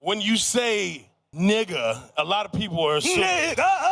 when you say nigga, a lot of people are assuming. Nigga!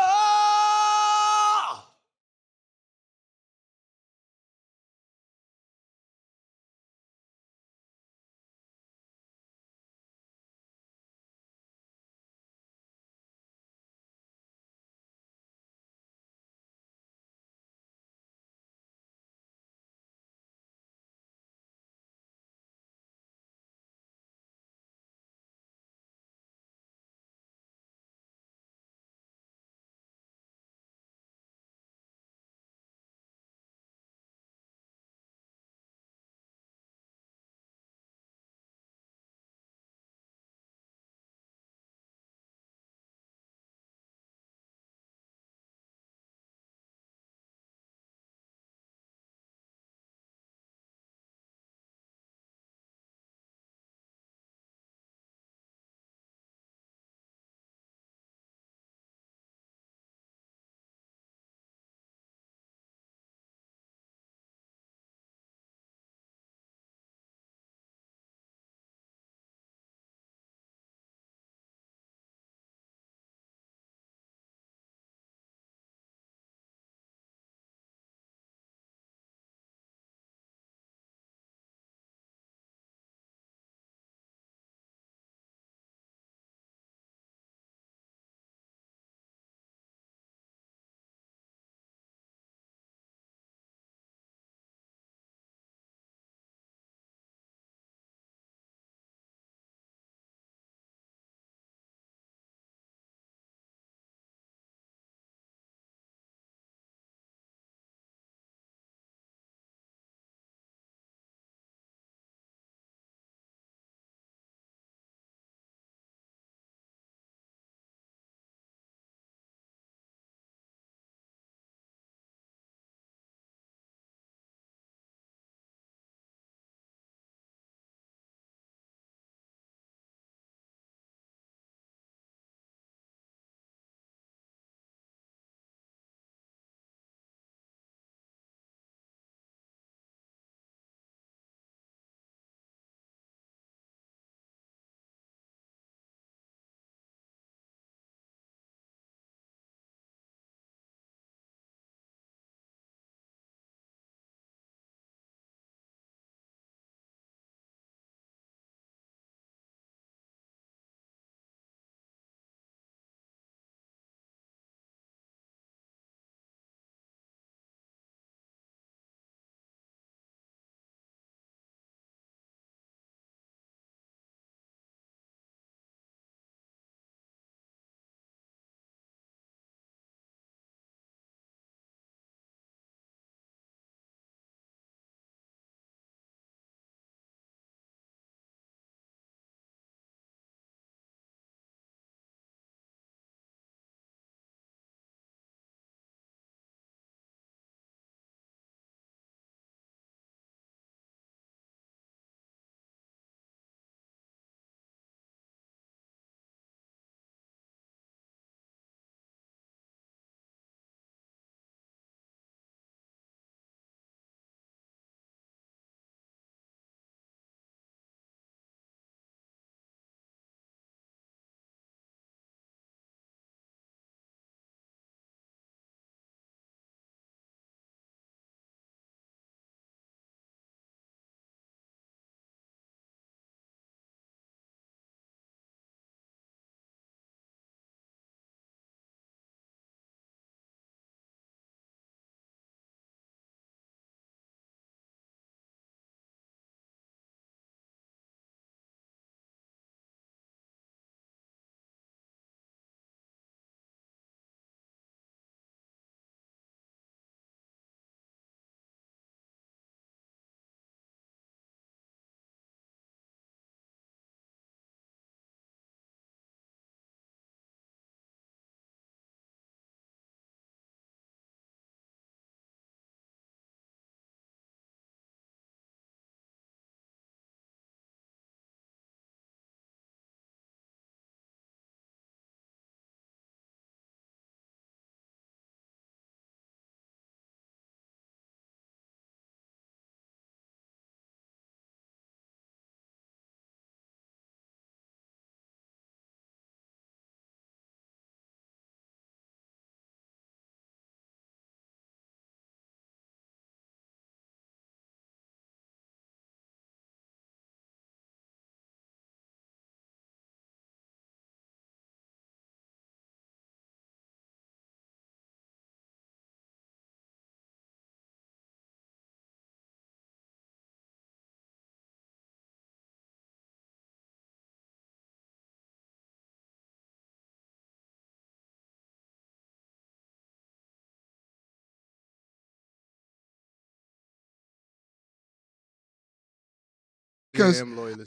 Because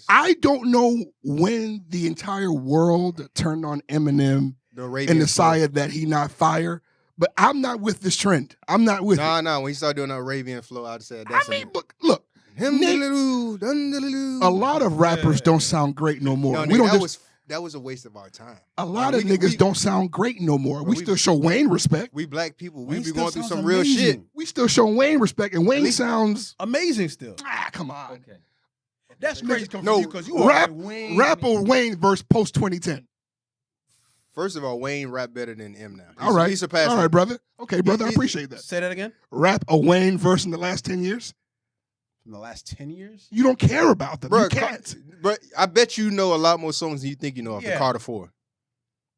I don't know when the entire world turned on Eminem and decided that he not fire. But I'm not with this trend. I'm not with it. Nah. When he started doing that Arabian flow, I'd say that's look. A lot of rappers don't sound great no more. That was a waste of our time. A lot of niggas don't sound great no more. We still show Wayne respect. We black people, we be going through some real shit. We still show Wayne respect, and Wayne sounds amazing still. Come on. Okay. That's crazy coming from you because you rap or Wayne verse post 2010. First of all, Wayne rap better than M now. All right. He surpassed all right, him. brother. Okay, brother, I appreciate that. Say that again. Rap a Wayne verse in the last 10 years? In the last 10 years? You don't care about them. You can't. But I bet you know a lot more songs than you think you know of the Carter 4.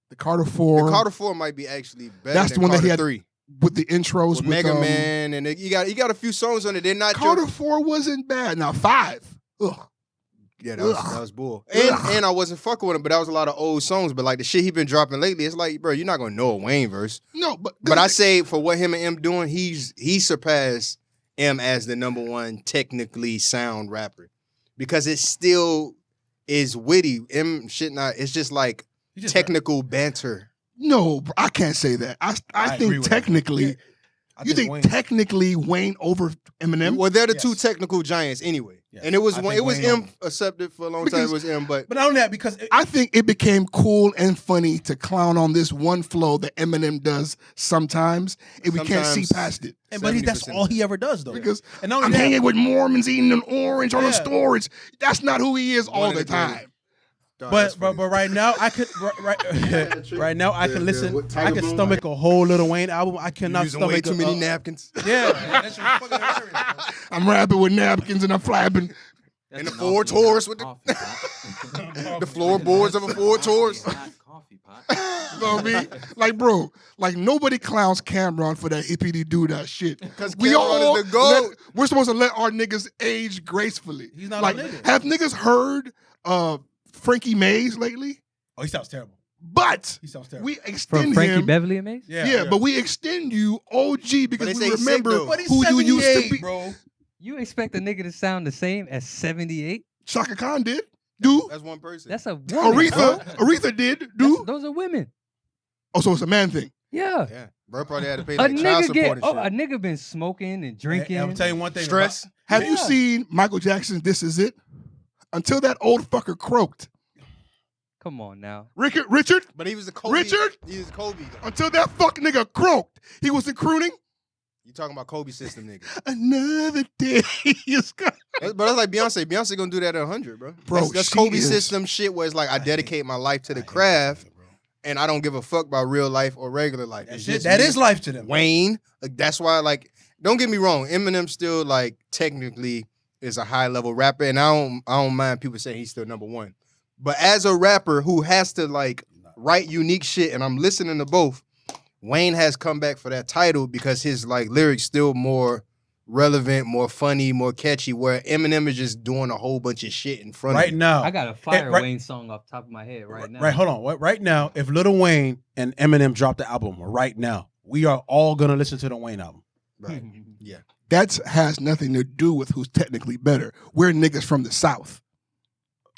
The Carter 4. The Carter 4 might be actually better That's than the one Carter that he had 3. With the intros with Mega Man, and you got a few songs on it. They're not Carter 4 wasn't bad. Now 5. Ugh. Yeah, that was bull. And I wasn't fucking with him, but that was a lot of old songs. But like the shit he been dropping lately, it's like, bro, you're not gonna know a Wayne verse. No, but I say for what him and M doing, he surpassed M as the #1 technically sound rapper because it still is witty. M shit not. It's just like technical banter. No, I can't say that. I think technically. You think technically Wayne over Eminem? Well, they're the two technical giants anyway. Yes. And it was M accepted for a long time. It was M, but not only that, because I think it became cool and funny to clown on this one flow that Eminem does sometimes, and we can't see past it. But that's all he ever does, though. Because I'm hanging with Mormons eating an orange on a storage. That's not who he is all the time. But right now I could right now I can listen. I can stomach a whole Lil Wayne album. I cannot stomach way too many napkins. Yeah, that's fucking hilarious. I'm rapping with napkins and I'm flapping. And the Ford Taurus with the floorboards of a Ford Taurus. You know what I mean? Like, bro, like nobody clowns Cameron for that hippity do that shit. Because Cameron is the GOAT. We're supposed to let our niggas age gracefully. He's not like, a nigga. Have niggas heard Frankie Mays lately? Oh, he sounds terrible. But he sounds terrible. We extend From Frankie him. Beverly and Mays? Yeah, but we extend you OG because we remember who you used to be. Bro. You expect a nigga to sound the same as 78? Shaka Khan did. Do. That's one person. That's a woman. Aretha did. Do. Those are women. Oh, so it's a man thing. Yeah. Yeah. Bro probably had to pay like child support and shit. A nigga been smoking and drinking. I'm telling you one thing. Stress. Have you seen Michael Jackson's This Is It? Until that old fucker croaked. Come on now. Richard? But he was a Kobe. Richard? He was Kobe, though. Until that fuck nigga croaked. He wasn't crooning. You talking about Kobe system, nigga. Another day is gone. But that's like Beyonce. Beyonce gonna do that at 100, bro. Bro, that's Kobe system shit where it's like I dedicate my life to the craft and I don't give a fuck about real life or regular life. That is life to them. Wayne. Like, that's why, like, don't get me wrong. Eminem still, like, technically is a high level rapper, and I don't mind people saying he's still #1. But as a rapper who has to like write unique shit, and I'm listening to both, Wayne has come back for that title because his like lyrics still more relevant, more funny, more catchy. Where Eminem is just doing a whole bunch of shit in front of right now. I got a fire Wayne song off the top of my head right now. Right, hold on. Right now, if Lil Wayne and Eminem drop the album right now, we are all gonna listen to the Wayne album. Right. Yeah. That has nothing to do with who's technically better. We're niggas from the South.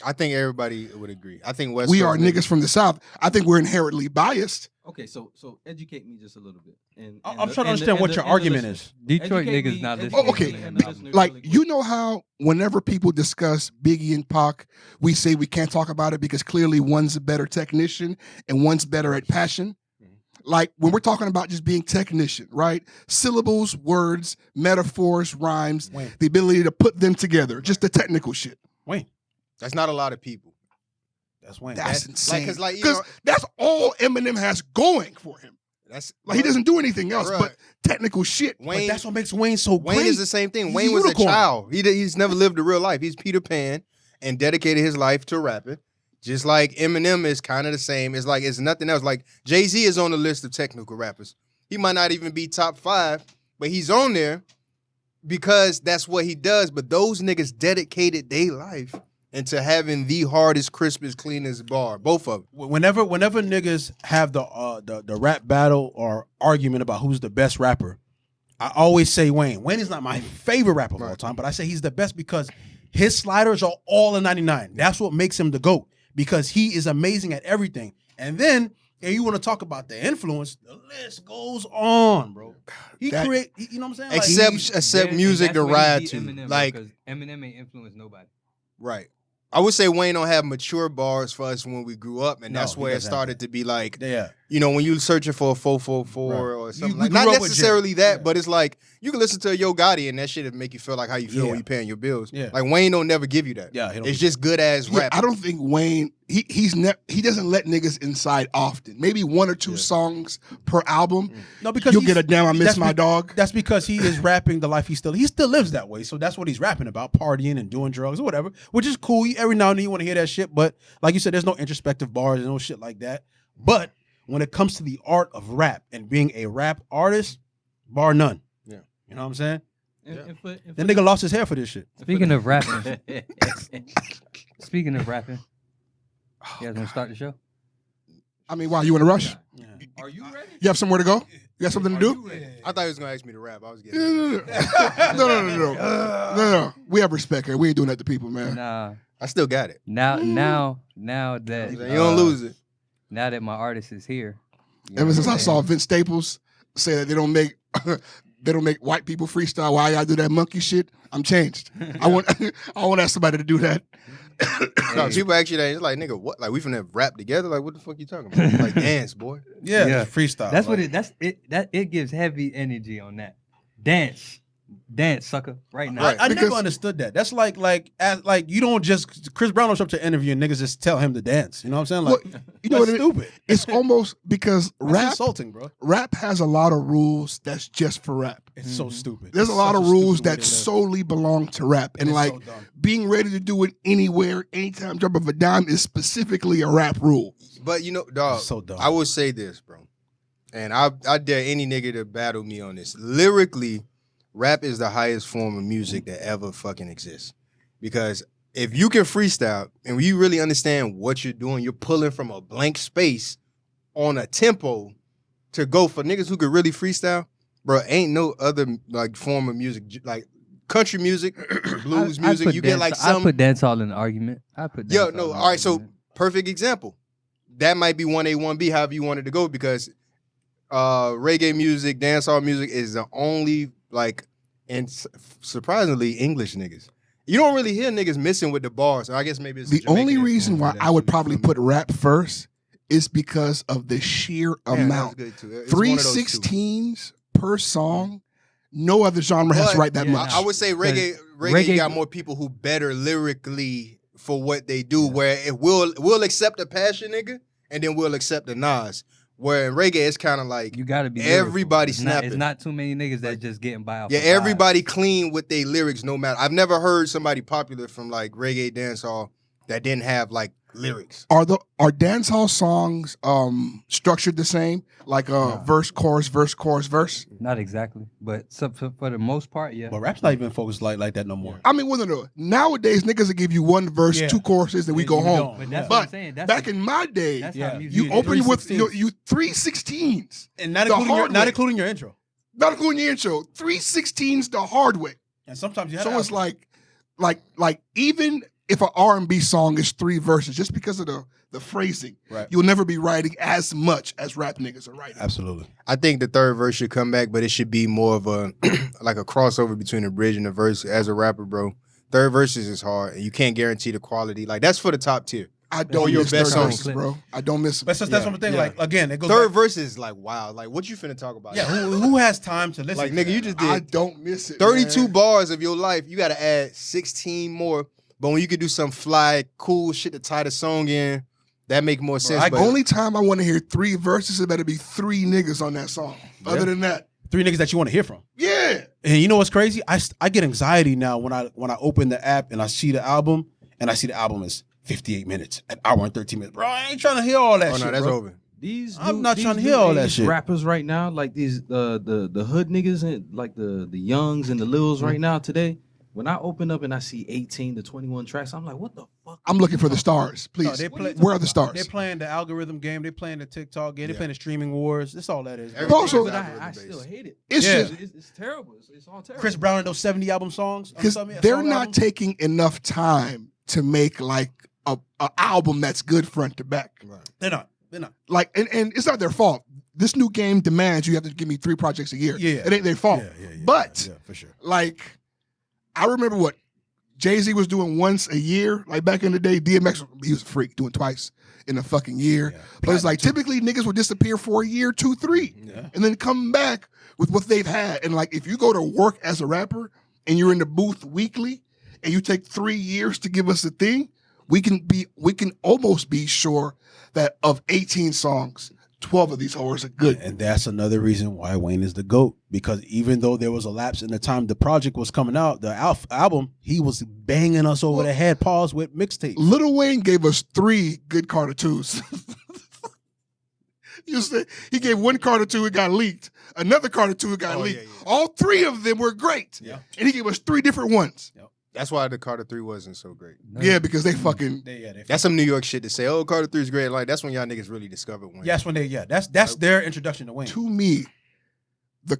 I think everybody would agree. I think West we Coast are niggas from the South. I think we're inherently biased. Okay, so educate me just a little bit. I'm trying to understand what your argument is. Detroit niggas not listening. Okay, like you know how whenever people discuss Biggie and Pac, we say we can't talk about it because clearly one's a better technician and one's better at passion. Like when we're talking about just being technician, right? Syllables, words, metaphors, rhymes, Wayne. The ability to put them together, just the technical shit. Wayne. That's not a lot of people. That's Wayne. That's insane. Because that's all Eminem has going for him. That's like he doesn't do anything else but technical shit. But Wayne, that's what makes Wayne so great. Wayne is the same thing. He's Wayne was unicorn. a child. He's never lived a real life. He's Peter Pan and dedicated his life to rapping. Just like Eminem is kind of the same. It's like it's nothing else. Like Jay-Z is on the list of technical rappers. He might not even be top 5, but he's on there because that's what he does. But those niggas dedicated their life into having the hardest, crispest, cleanest bar. Both of them. Whenever niggas have the rap battle or argument about who's the best rapper, I always say Wayne. Wayne is not my favorite rapper of all time, but I say he's the best because His sliders are all a 99. That's what makes him the GOAT, because he is amazing at everything. And then, and you want to talk about the influence, the list goes on, bro. You know what I'm saying? Except music to ride to. Eminem, like, because Eminem ain't influenced nobody. right. I would say Wayne don't have mature bars for us when we grew up, and that's where it started to be like, you know, when you searching for a 444 or something like, not necessarily that, but it's like you can listen to a Yo Gotti and that shit will make you feel like how you feel when you paying your bills. Yeah. Like Wayne don't never give you that. Yeah, it's just good ass rap. I don't think Wayne he doesn't let niggas inside often. Maybe 1 or 2 songs per album. No, because you'll get a damn I miss my dog. That's because he is rapping the life he still lives that way. So that's what he's rapping about, partying and doing drugs or whatever, which is cool. Every now and then you want to hear that shit, but like you said, there's no introspective bars and no shit like that. But when it comes to the art of rap and being a rap artist, bar none. Yeah. You know what I'm saying? That nigga lost his hair for this shit. Speaking of rapping, you guys want to start the show? I mean, why you in a rush? Yeah. Are you ready? You have somewhere to go? You got something to do? I thought he was gonna ask me to rap. I was getting no. We have respect here. We ain't doing that to people, man. Nah. I still got it. Now that you don't lose it. Now that my artist is here. Ever since I saw Vince Staples say that they don't make white people freestyle, why y'all do that monkey shit, I'm changed. I want to ask somebody to do that. No, people actually, it's like, nigga, what? Like, we finna rap together? Like, what the fuck you talking about? Like, dance, boy. Yeah, freestyle. That's what it gives heavy energy on that. Dance, sucker, right now. I never understood that. That's like you don't just Chris Brown don't show up to an interview and niggas just tell him to dance. You know what I'm saying? Like, you know what stupid. It's almost because rap insulting, bro. Rap has a lot of rules that's just for rap. It's so stupid. There's a lot of rules that solely belong to rap, and like being ready to do it anywhere, anytime, drop of a dime is specifically a rap rule. But you know, dog, so dumb. I will say this, bro, and I dare any nigga to battle me on this. Lyrically, rap is the highest form of music that ever fucking exists. Because if you can freestyle and you really understand what you're doing, you're pulling from a blank space on a tempo to go for niggas who could really freestyle, bro, ain't no other like form of music, like country music, blues music. You get like some. I put dancehall in the argument. All right, so perfect example. That might be 1A, 1B, however you wanted to go, because reggae music, dancehall music is the only like, and surprisingly, English niggas. You don't really hear niggas missing with the bars. So I guess maybe it's the only reason why I would probably put rap first is because of the sheer amount. 3/16 per song. No other genre has to write that much. I would say reggae you got more people who better lyrically for what they do, where it will accept a passion nigga, and then we'll accept the Nas. Where in reggae, it's kind of like you gotta be everybody snapping. It's not too many niggas that just getting by off. Yeah, everybody clean with their lyrics, no matter. I've never heard somebody popular from like reggae dancehall that didn't have like lyrics. Are dancehall songs structured the same, like verse, chorus, verse, chorus, verse? Not exactly, but for the most part, yeah. But rap's not even focused like that no more. I mean, no. Nowadays, niggas will give you 1 verse, 2 choruses, and we go home. But that's what I'm saying. Back in my day, you music open with you 3/16s, and not including your intro. Not including your intro. 3/16s the hard way. And sometimes you have it's like even if an R&B song is 3 verses, just because of the phrasing, you'll never be writing as much as rap niggas are writing. Absolutely. I think the third verse should come back, but it should be more of a like a crossover between the bridge and the verse. As a rapper, bro, third verses is hard, and you can't guarantee the quality. Like, that's for the top tier. I don't miss third verses, bro. I don't miss them. That's what I'm saying. Like, again, it goes third verse is like, wow. Like, what you finna talk about? Yeah, who has time to listen? Like, nigga, you just did. I don't miss it. 32 bars of your life. You got to add 16 more. But when you could do some fly, cool shit to tie the song in, that make more sense. The only time I want to hear 3 verses, it better be 3 niggas on that song. Yeah. Other than that, 3 niggas that you want to hear from. Yeah. And you know what's crazy? I get anxiety now when I open the app and I see the album, and I see the album is 58 minutes, an hour and 13 minutes. Bro, I ain't trying to hear all that shit. No, that's bro. over. I'm not trying to hear all that shit. Rappers right now, like these the hood niggas and like the youngs and the lils right now today, When I open up and I see 18 to 21 tracks, I'm like, what the fuck? I'm looking for the stars, please. No, they play, Where are the stars? They're playing the algorithm game. They're playing the TikTok game. They're playing the streaming wars. That's all that is. bro. But also- But I still hate it. It's Yeah. just It's terrible. It's all terrible. Chris Brown and those 70 album songs. because they're not taking enough time to make like a album that's good front to back. They're not. They're not. Like, and it's not their fault. This new game demands you have to give me 3 projects a year. Yeah. It ain't their fault. But yeah, for sure. like, I remember what Jay-Z was doing once a year. Like back in the day, DMX, he was a freak doing twice in a fucking year. Yeah. But it's like typically niggas would disappear for a year, 2, 3, Yeah. and then come back with what they've had. And like, if you go to work as a rapper and you're in the booth weekly and you take 3 years to give us a thing, we can almost be sure that of 18 songs, 12 of these whores are good. And that's another reason why Wayne is the GOAT. Because even though there was a lapse in the time the project was coming out, the album, he was banging us over the head, pause with mixtapes. Lil Wayne gave us 3 good Carter 2s. You said he gave 1 Carter 2, it got leaked. Another Carter 2, it got leaked. Yeah. All 3 of them were great. Yeah. And he gave us 3 different ones. That's why the Carter 3 wasn't so great. Yeah, because they fucking That's some New York shit to say. Oh, Carter 3 is great. Like that's when y'all niggas really discovered Wayne. That's when that's their introduction to Wayne. to me, the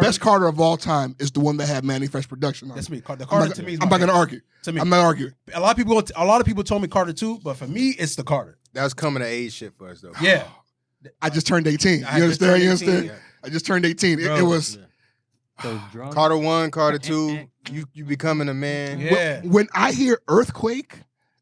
best Carter of all time is the one that had Manny Fresh production on. That's it. me. The I'm Carter not, to me is I'm not gonna argue. To me. I'm not arguing. A lot of people told me Carter 2, but for me, it's the Carter. That was coming to age shit for us though. Yeah. I just turned 18. I You just understand? turned You 18, understand? yeah. I just turned 18. It Bro. was Those drums. Carter 1, Carter 2, you becoming a man. Yeah. when I hear Earthquake,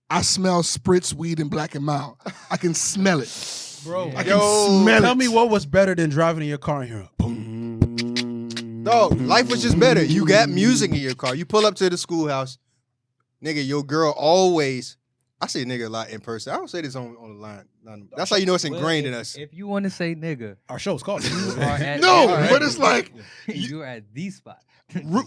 I smell spritz weed and Black and Mild. I can smell it. Bro, I can Yo, smell tell it. me what was better than driving in your car and hearing boom. Dog, life was just better. You got music in your car. You pull up to the schoolhouse, nigga. Your girl always. I say nigga a lot in person. I don't say this on the line. That's how you know it's ingrained in us. If you want to say nigga, Our show's called. you are at No, Alright. but it's like you're at the spot.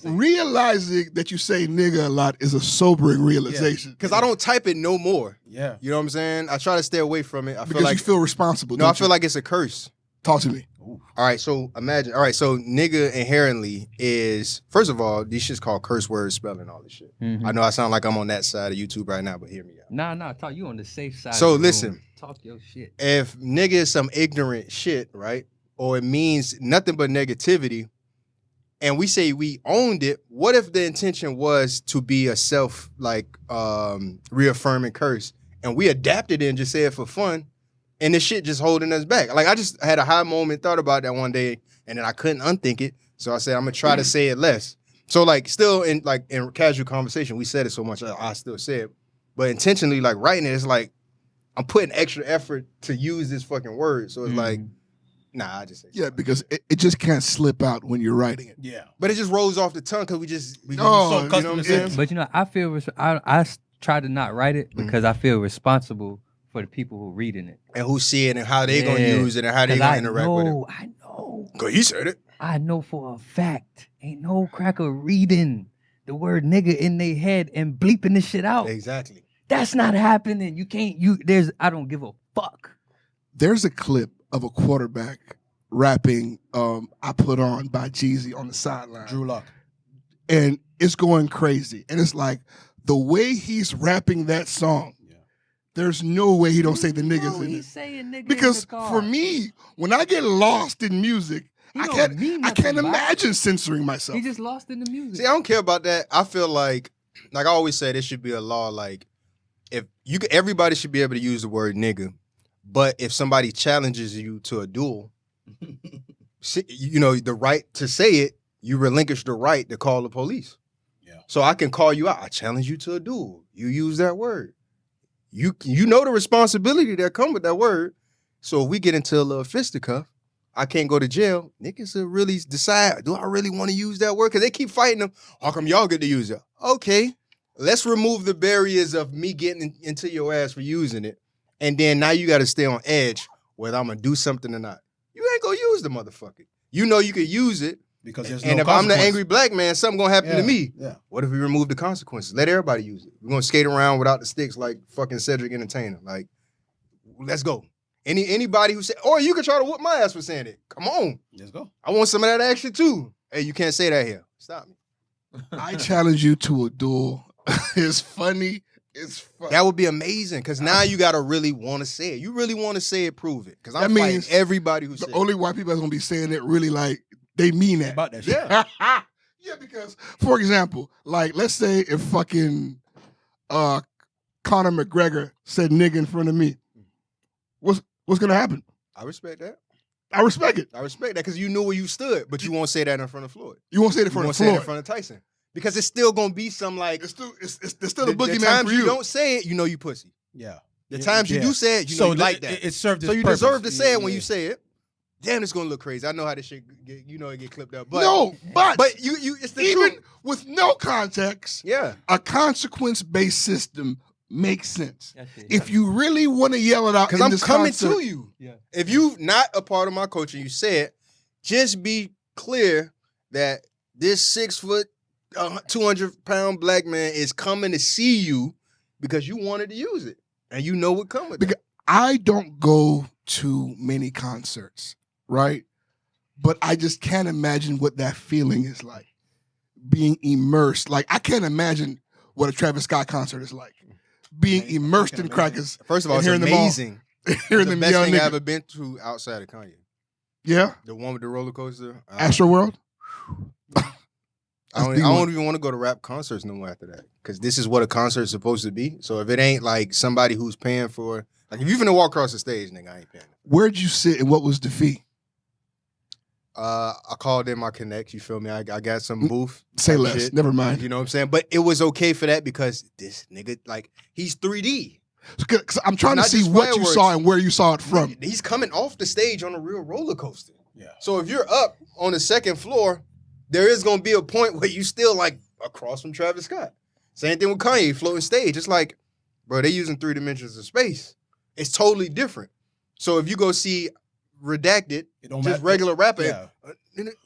realizing that you say nigga a lot is a sobering realization. Because I don't type it no more. Yeah. You know what I'm saying? I try to stay away from it. I Because feel like you feel responsible. no, I don't feel you? like it's a curse. Talk to me. All right, so imagine. All right, so nigga inherently is first of all, these shit's called curse words, spelling all this shit. Mhm. I know I sound like I'm on that side of YouTube right now, but hear me out. Nah, talk you on the safe side. So of the listen. room. Talk your shit. If nigga is some ignorant shit, right? Or it means nothing but negativity, and we say we owned it, what if the intention was to be a self reaffirming curse and we adapted it and just said it for fun, and this shit just holding us back? Like I just had a high moment, thought about that one day, and then I couldn't unthink it. So I said I'm gonna try to say it less. So like still in casual conversation, we said it so much I still say it. But intentionally like writing it, it's like I'm putting extra effort to use this fucking word. So it's like, nah, I just say Yeah, because it just can't slip out when you're writing it. Yeah. but it just rolls off the tongue because we Oh, so you know accustomed what I'm to saying. saying? But you know, I feel I try to not write it because I feel responsible for the people who reading it. And who see it and how they gonna Yeah. use it and how they 'Cause gonna I interact with it. I know. Cause he said it. I know for a fact, ain't no cracker reading the word nigga in their head and bleeping this shit out. Exactly. That's not happening. You can't. I don't give a fuck. There's a clip of a quarterback rapping I Put On by Jeezy on the sideline. Drew Lock. And it's going crazy. And it's like the way he's rapping that song, there's no way he don't say the niggas No, in he's it. saying nigga Because in the car. for me, when I get lost in music, He I don't mean can't nothing by it. imagine censoring myself. he just lost in the music. See, I don't care about that. I feel like I always say, there should be a law. Like, if you, everybody should be able to use the word nigga, but if somebody challenges you to a duel, you know the right to say it, you relinquish the right to call the police. Yeah. So I can call you out. I challenge you to a duel. You use that word. You know the responsibility that come with that word. So if we get into a little fisticuff, I can't go to jail. Niggas will really decide, do I really want to use that word? Because they keep fighting them. How come y'all get to use it? Okay, let's remove the barriers of me getting into your ass for using it. And then now you got to stay on edge whether I'm going to do something or not. You ain't going to use the motherfucker. You know you could use it. Because there's And no if I'm the consequence. angry black man, something going to happen to me. Yeah. What if we remove the consequences? Let everybody use it. We're going to skate around without the sticks like fucking Cedric Entertainer. Like, let's go. Anybody who said, or you could try to whoop my ass for saying it. Come on. Let's go. I want some of that action too. Hey, you can't say that here. Stop me. I challenge you to a duel. It's funny. It's funny. That would be amazing because now you gotta really want to say it. You really want to say it, prove it. Because That I'm fighting means everybody who The said only white people that's gonna be saying it really like they mean that. About that shit. Yeah. Yeah, because for example, like let's say if fucking Conor McGregor said nigga in front of me, what's gonna happen? I respect that. I respect it. I respect that because you knew where you stood, but you won't say that in front of Floyd. You won't say it in You front won't of say it in Floyd. front of Tyson because it's still gonna be some like It's still a the boogeyman times for you. you don't say it, you know you pussy. Yeah. The times you do say it, you know you like that. It served its So you purpose. deserve to say it when Yeah. you say it. Damn, it's gonna look crazy. I know how this shit get, it get clipped up. But No, but you it's the even truth. with no context, Yeah. a consequence-based system makes sense. That shit If you really want to yell it out, Because in I'm this coming concert, to you. Yeah. If you not a part of my culture, you say it, just be clear that this 6 foot, 200-pound black man is coming to see you because you wanted to use it. And you know what come with Because it. I don't go to many concerts, right? But I just can't imagine what that feeling is like, being immersed. Like I can't imagine what a Travis Scott concert is like, being immersed in crackers, First of all, and it's hearing them all. amazing. hearing the them best yell thing I nigga. ever been to outside of Kanye. Yeah, The one with the roller coaster. Astro World. I That's the don't one. even want to go to rap concerts no more after that. Because this is what a concert is supposed to be. So if it ain't like somebody who's paying for, like if you finna walk across the stage, nigga, I ain't paying. Where'd you sit and what was the fee? I called in my connect, you feel me? I got some booth. Say type less. shit. Never mind. You know what I'm saying? But it was okay for that because this nigga, like, he's 3D. 'Cause I'm trying to Not see just what you fireworks. saw and where you saw it from. He's coming off the stage on a real roller coaster. Yeah. So if you're up on the second floor, there is gonna be a point where you still like across from Travis Scott. Same thing with Kanye floating stage. It's like, bro, they using 3 dimensions of space. It's totally different. So if you go see Redacted, It don't just matter. regular rapper, Yeah. uh,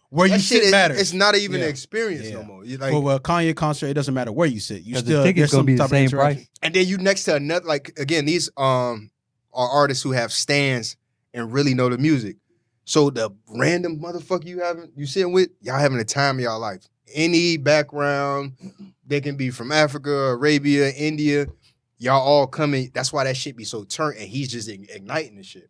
Where you that shit sit matters. It's not even Yeah. an experience Yeah. no more. You like, For a Kanye concert, it doesn't matter where you sit. You 'Cause the still ticket's there's gonna some be the type of same interaction. price. and then you next to another, like again, these are artists who have stands and really know the music. So the random motherfucker you sitting with, y'all having the time of y'all life. Any background, they can be from Africa, Arabia, India. Y'all all coming. That's why that shit be so turned, and he's just igniting the shit.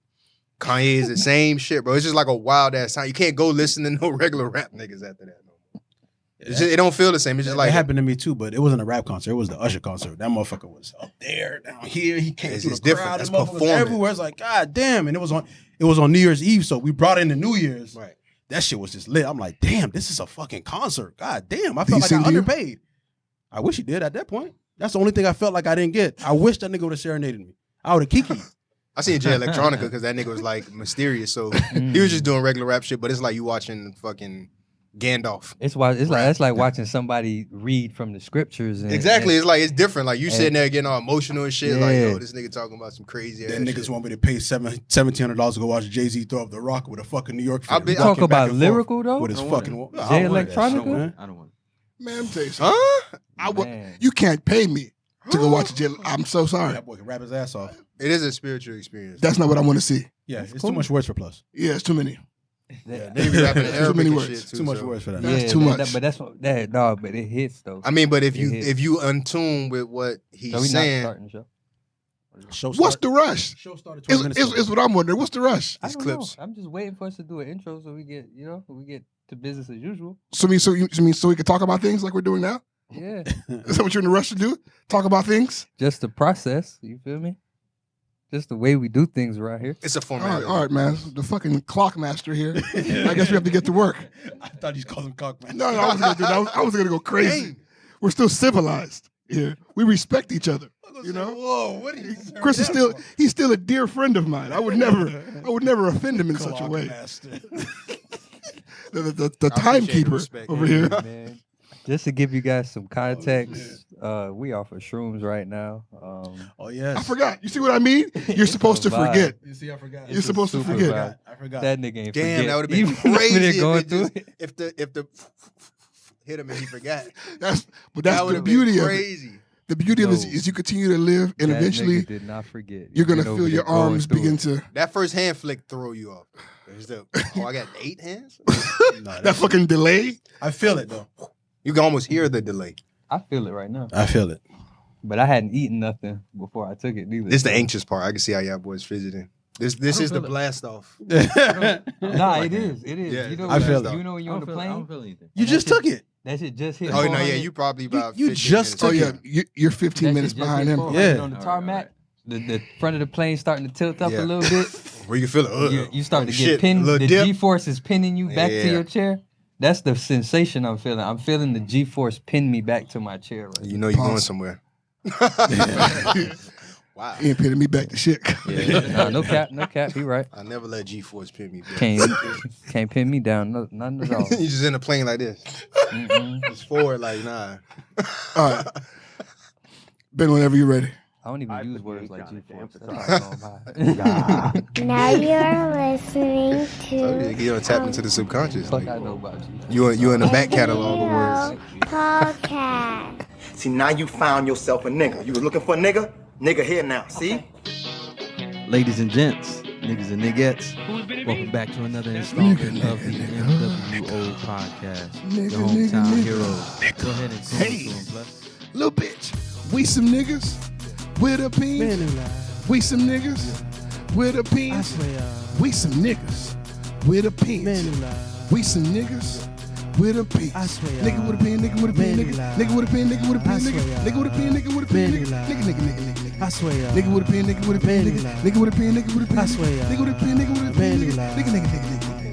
Kanye is the same shit, bro. It's just like a wild ass time. You can't go listen to no regular rap niggas after that no more. It's just, it don't feel the same. It's just That like happened to me too, but it wasn't a rap concert. It was the Usher concert. That motherfucker was up there, down here. He came It's through just the different. crowd. That's And motherfuckers performing. everywhere. It's like, God damn. And it was on New Year's Eve, so we brought in the New Year's. right. That shit was just lit. I'm like, damn, this is a fucking concert. God damn. I Did he felt like I sing to you? underpaid. I wish he did at that point. That's the only thing I felt like I didn't get. I wish that nigga would have serenaded me. I would have kiki. I seen Jay Electronica because that nigga was like mysterious. So he was just doing regular rap shit, but it's like you watching fucking Gandalf. It's like watching somebody read from the scriptures. And, Exactly. and- It's like it's different. Like you sitting there getting all emotional and shit. Like, Yeah. yo, this nigga talking about some crazy ass Then shit. niggas want me to pay $1,700 to go watch Jay-Z throw up the rock with a fucking New York I'll fan. be- You talk walking back about and forth lyrical though. with his I don't want fucking it. I Jay don't want that Electronica? shit, man. I don't want it. Man, let me tell you something. Huh? I would. Man. You can't pay me to go watch a jail. I'm so sorry. That boy can rap his ass off. It is a spiritual experience. That's not what I want to see. Yeah, it's cool. too much words for Plus. Yeah, it's too many. They be rapping in Too Arabic many and words. shit too. Too much so. words for that. That's too much. But that's what that dog. But it hits though. I mean, but if It you hits. if you untune with what he's So we not saying, starting the show. Show What's start- the rush? show started 20 minutes ago. Is what I'm wondering. What's the rush? I These don't clips. know. I'm just waiting for us to do an intro so we get to business as usual. So we can talk about things like we're doing now. Yeah, Is that what you're in a rush to do? Talk about things. just the process. You feel me? Just the way we do things around here. it's a All right, formality. all right, man. The fucking clock master here. I guess we have to get to work. I thought he's calling cock man. No, I was gonna do that. I was gonna go crazy. Dang. We're still civilized here. We respect each other. You know, Whoa, what are you Chris is he's still a dear friend of mine. I would never offend him in such a way. The I appreciate the timekeeper respect. over here. Man, just to give you guys some context, we offer shrooms right now. Oh yes. I forgot. You see what I mean? You're supposed to a vibe. forget. You see, I forgot. You're supposed to super forget. vibe. I forgot. That nigga ain't Damn, forget. that would have been Even when crazy they're going through it. if the hit him and he forgot. That's That the would've beauty been of it. crazy. The beauty of it No. is you continue to live, and That eventually nigga did not forget. you're gonna Been over feel your there going arms through begin it. to. That first hand flick throw you off. There's the I got 8 hands. Nah, That fucking delay. I feel it though. You can almost hear the delay. I feel it right now. I feel it. But I hadn't eaten nothing before I took it neither. This is the anxious part. I can see how y'all boys fidgeting. This is the blast off. Nah, it is. It is. Yeah, you know, I feel it. it. You know when you're on the I don't plane? feel anything. You just took it. That shit just hit. Oh no, yeah, 400. you probably about. You 15 just minutes. Oh yeah, you're 15 That minutes shit just behind hit him. 400 Yeah. on the All right, tarmac. The front of the plane starting to tilt up Yeah. a little bit. Where you feel it. You start to get shit, pinned. little The dip. G-force is pinning you back to Yeah. your chair. That's the sensation I'm feeling. I'm feeling the G-force pin me back to my chair. Right You know you're going Pause. somewhere. Wow. He ain't pinning me back to shit. Nah, no cap. He right. I never let G-force pin me back. Can't pin me down. No, none at all. You just in a plane like this. Mm-mm. Just forward like, nah. All right, Ben, whenever you're ready. I don't even use words like G-force. That's not going by. Now you're listening So to you don't tap into the subconscious. Fuck, Like, I know about you. you in the back catalog of words. Podcast. See, now you found yourself a nigga. You was looking for a nigga? Nigga here now, see? Ladies and gents, niggas and niggettes, welcome back to another installment of the NWO Podcast. Your hometown heroes. Go ahead and call Hey. to them, plus. Little bitch, we some niggas with opinions. We some niggas with opinions. We some niggas with opinions. We some niggas with opinions. Nigga with a pen, nigga with a pen, nigga with a pen, nigga with a pen, nigga with a pen, nigga with a pen, nigga. I swear. Nigga with a pen, nigga with a pen, nigga with a pen, nigga with a pen, I swear. nigga with a pen, nigga with a pen, nigga.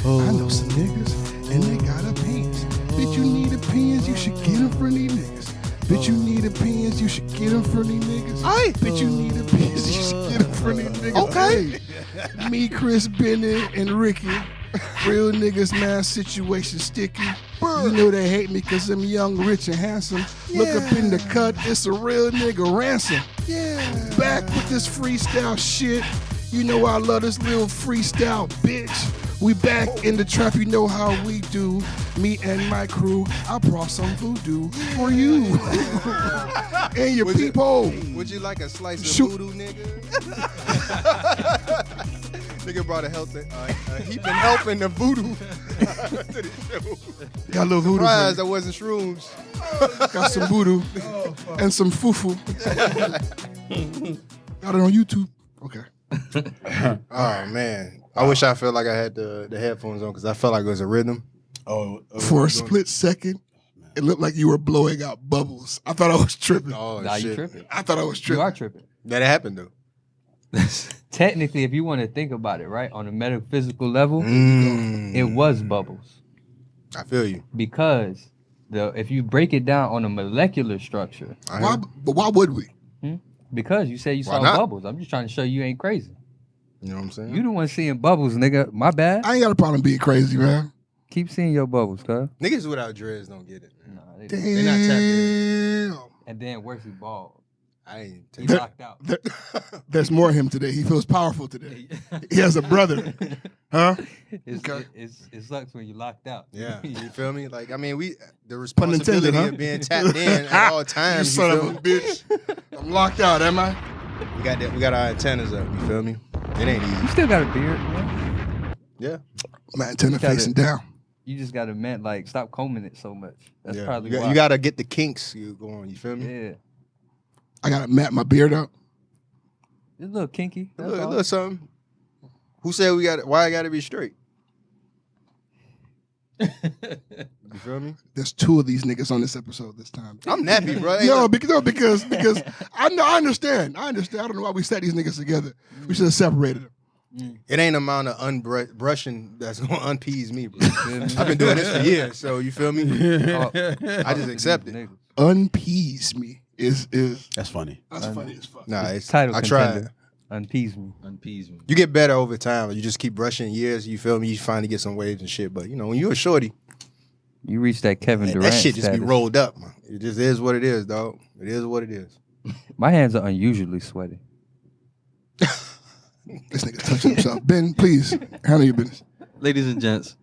I know some niggas and they got opinions. Bitch, you need opinions, you should get them from these niggas. Bitch, you need opinions, you should get them from these niggas. Aye. Bitch, you need opinions, you should get them from these niggas. Okay. Me, Chris, Bennett, and Ricky. Real niggas, man, situation sticky. You know they hate me cause I'm young, rich, and handsome. Look up in the cut, it's a real nigga ransom. Back with this freestyle shit. You know I love this little freestyle, bitch. We back in the trap, you know how we do. Me and my crew, I brought some voodoo for you. And your Would you- people. Would you like a slice of Shoot. voodoo, nigga? Nigga brought a heaping helping of voodoo to the show. Got a little voodoo. Surprised for that wasn't shrooms. you. Got some voodoo and some fufu. Got it on YouTube. Okay. Oh man, I wish I felt like I had the headphones on because I felt like it was a rhythm. For a split second, it looked like you were blowing out bubbles. I thought I was tripping. Oh Nah, you shit, tripping. I thought I was You tripping. are tripping. that happened though. Technically, if you want to think about it, right, on a metaphysical level, Mm. it was bubbles. I feel you. Because if you break it down on a molecular structure, But why would we? because you said you Why saw not? bubbles, I'm just trying to show you ain't crazy. You know what I'm saying? You the one seeing bubbles, nigga. My bad. I ain't got a problem being crazy, man. Keep seeing your bubbles, cuz. Niggas without dreads don't get it, man. Nah, they- They not tapped in. Damn. And then worse, he bald. I ain't He taking locked out. There's more of him today. He feels powerful today. He has a brother. Huh? Okay. It sucks when you locked out. Yeah, you feel me? Like, I mean, the Pun intended, responsibility huh? of being tapped in at all You times. son You of feel a me? bitch. I'm locked out, am I? We got our antennas up. You feel me? It ain't You easy. still got a beard, man. Yeah, My antenna Gotta- facing down. You just got to, man, like, stop combing it so much. That's yeah. probably You why. got to get the kinks going. You feel me? Yeah. I gotta mat my beard up. It's a little kinky. A That's little, all. little something. Who said we got? Why I got to be straight? You feel me? There's two of these niggas on this episode this time. I'm nappy, bro. No, because I know I understand. I don't know why we set these niggas together. We should have separated them. It ain't amount of brushing that's gonna unpease me, bro. I've been doing this for years, so you feel me? I just accept it. Niggas. Unpease me is That's funny. that's funny as fuck. Nah, it's Title I tried. contender. Unpease me. Unpease me. You get better over time. You just keep brushing years. You feel me? You finally get some waves and shit. But you know, when you're a shorty, You reached that Kevin Durant that shit just be status. rolled up. Man. It just is what it is, dog. It is what it is. My hands are unusually sweaty. This nigga touching himself. Ben, please handle your business. Ladies and gents,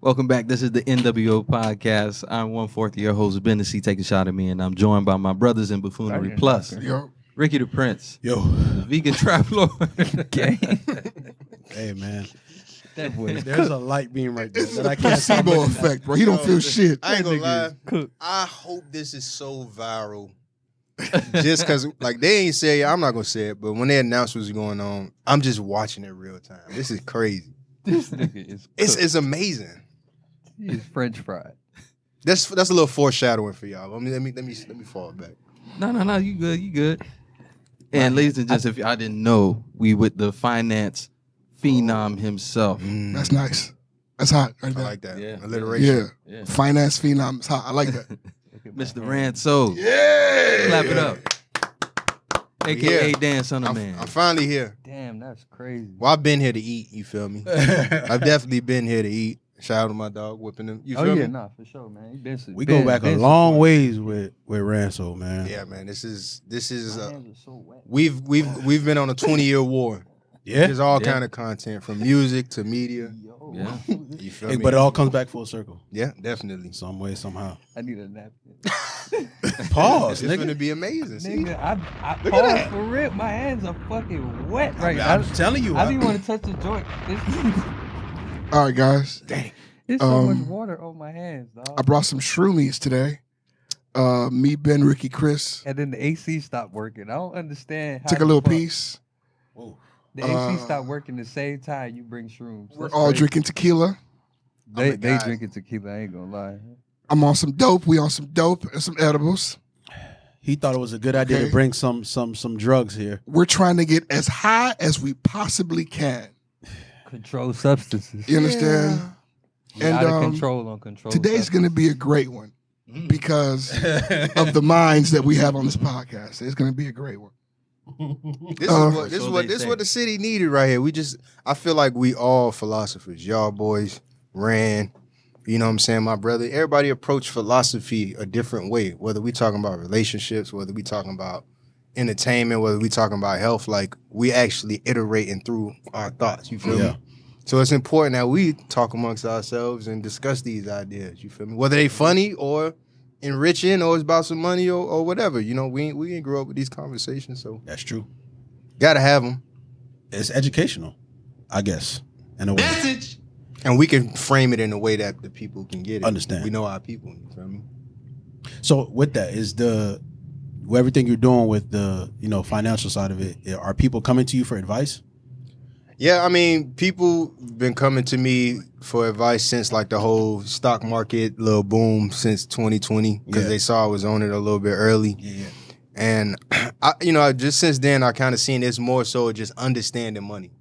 welcome back. This is the NWO Podcast. I'm 1/4 of your host, Bennessy, take a shot at me, and I'm joined by my brothers in Buffoonery Plus, Yo, Ricky the Prince, Yo. the Vegan Trap Lord. Gang. Hey, man. That boy is There's a light beam right there. It's that a I can't stop placebo looking at. effect, bro. He don't feel shit. I ain't gonna lie. cooked. I hope this is so viral. Just because, like, they ain't say it. I'm not gonna say it, but when they announced what's going on, I'm just watching it real time. This is crazy. This nigga is It's amazing. he is French fried. That's a little foreshadowing for y'all. Let me fall back. No, you good. And ladies and gents, if y'all didn't know, we with the finance phenom himself. That's nice. That's hot. Right I there. like that. Yeah. Alliteration. Yeah. Finance phenom. It's hot. I like that. Mr. Ranso. Yeah. Clap it up. AKA Yeah. Dan Son of Man. I'm finally here. Damn, that's crazy. Well, I've been here to eat. You feel me? I've definitely been here to eat. Shout out to my dog whooping him. You Oh feel yeah, me? nah, for sure, man. He been, We go back a long ways with Ranso, man. Yeah, man. This is. My hands are so wet. We've been on a 20-year war. Yeah. There's all kind of content from music to media. Yo, Yeah. You feel Hey, me? but it all comes back full circle. Yeah, definitely. Some way, somehow. I need a napkin. Pause, It's nigga. gonna be amazing. See? Nigga, I Look at pause that. for real. My hands are fucking wet right now. I'm telling you. I didn't want to touch the joint. All right, guys. There's so much water on my hands, dog. I brought some shroomies today. Me, Ben, Ricky, Chris. And then the AC stopped working. I don't understand how Took a the little fuck piece. The AC stopped working the same time you bring shrooms. We're That's all crazy. drinking tequila. They the guy. drinking tequila. I ain't gonna lie. I'm on some dope. We on some dope and some edibles. He thought it was a good idea Okay. to bring some drugs here. We're trying to get as high as we possibly can. Controlled substances. You understand? You're And, out of um, control on control. Today's going to be a great one because of the minds that we have on this podcast. It's going to be a great one. This So is they what say. the city needed right here. I feel like we all philosophers. Y'all boys, Ran, you know what I'm saying, my brother. Everybody approach philosophy a different way. Whether we talking about relationships, whether we talking about entertainment, whether we talking about health, like we actually iterating through our thoughts. You feel Yeah. me? So it's important that we talk amongst ourselves and discuss these ideas. You feel me? Whether they funny or enriching or it's about some money or whatever. You know, we didn't grow up with these conversations, so That's true. gotta have them. It's educational, I guess, in a way. And we can frame it in a way that the people can get it. Understand. We know our people. You feel me? So with that, is everything you're doing with the financial side of it? Are people coming to you for advice? Yeah, I mean, people been coming to me for advice since like the whole stock market little boom since 2020 because Yeah. they saw I was on it a little bit early. Yeah. And I just since then I kind of seen it's more so just understanding money.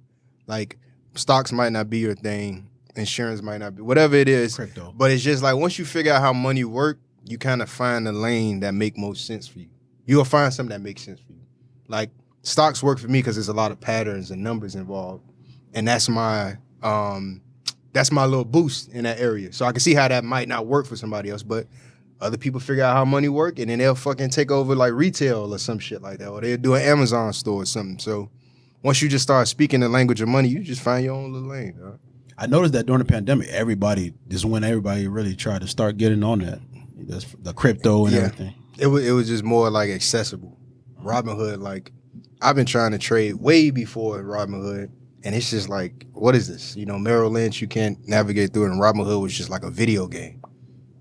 Like stocks might not be your thing, insurance might not be, whatever it is. Crypto. But it's just like once you figure out how money work, you kind of find the lane that make most sense for you. You'll find something that makes sense for you. Like stocks work for me because there's a lot of patterns and numbers involved, and that's my little boost in that area. So I can see how that might not work for somebody else, but other people figure out how money work, and then they'll fucking take over like retail or some shit like that, or they'll do an Amazon store or something. So once you just start speaking the language of money, you just find your own little lane. Dog. I noticed that during the pandemic, everybody really tried to start getting on that. That's the crypto and Yeah. everything. It was just more like accessible. Robinhood, like I've been trying to trade way before Robinhood, and it's just like, what is this? You know, Merrill Lynch, you can't navigate through it, and Robinhood was just like a video game.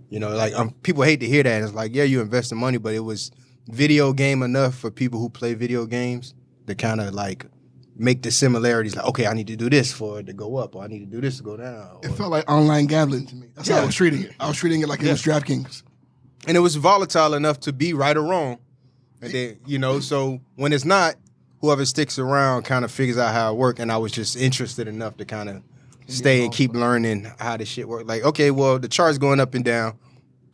You know, like people hate to hear that. It's like, yeah, you invest in money, but it was video game enough for people who play video games to kind of like make the similarities. Like, okay, I need to do this for it to go up, or I need to do this to go down. It felt like online gambling to me. That's how I was treating it. I was treating it like it was DraftKings. And it was volatile enough to be right or wrong. And then, you know, so when it's not, whoever sticks around kind of figures out how it works. And I was just interested enough to kind of stay and keep learning how this shit works. Like, okay, well, the chart's going up and down.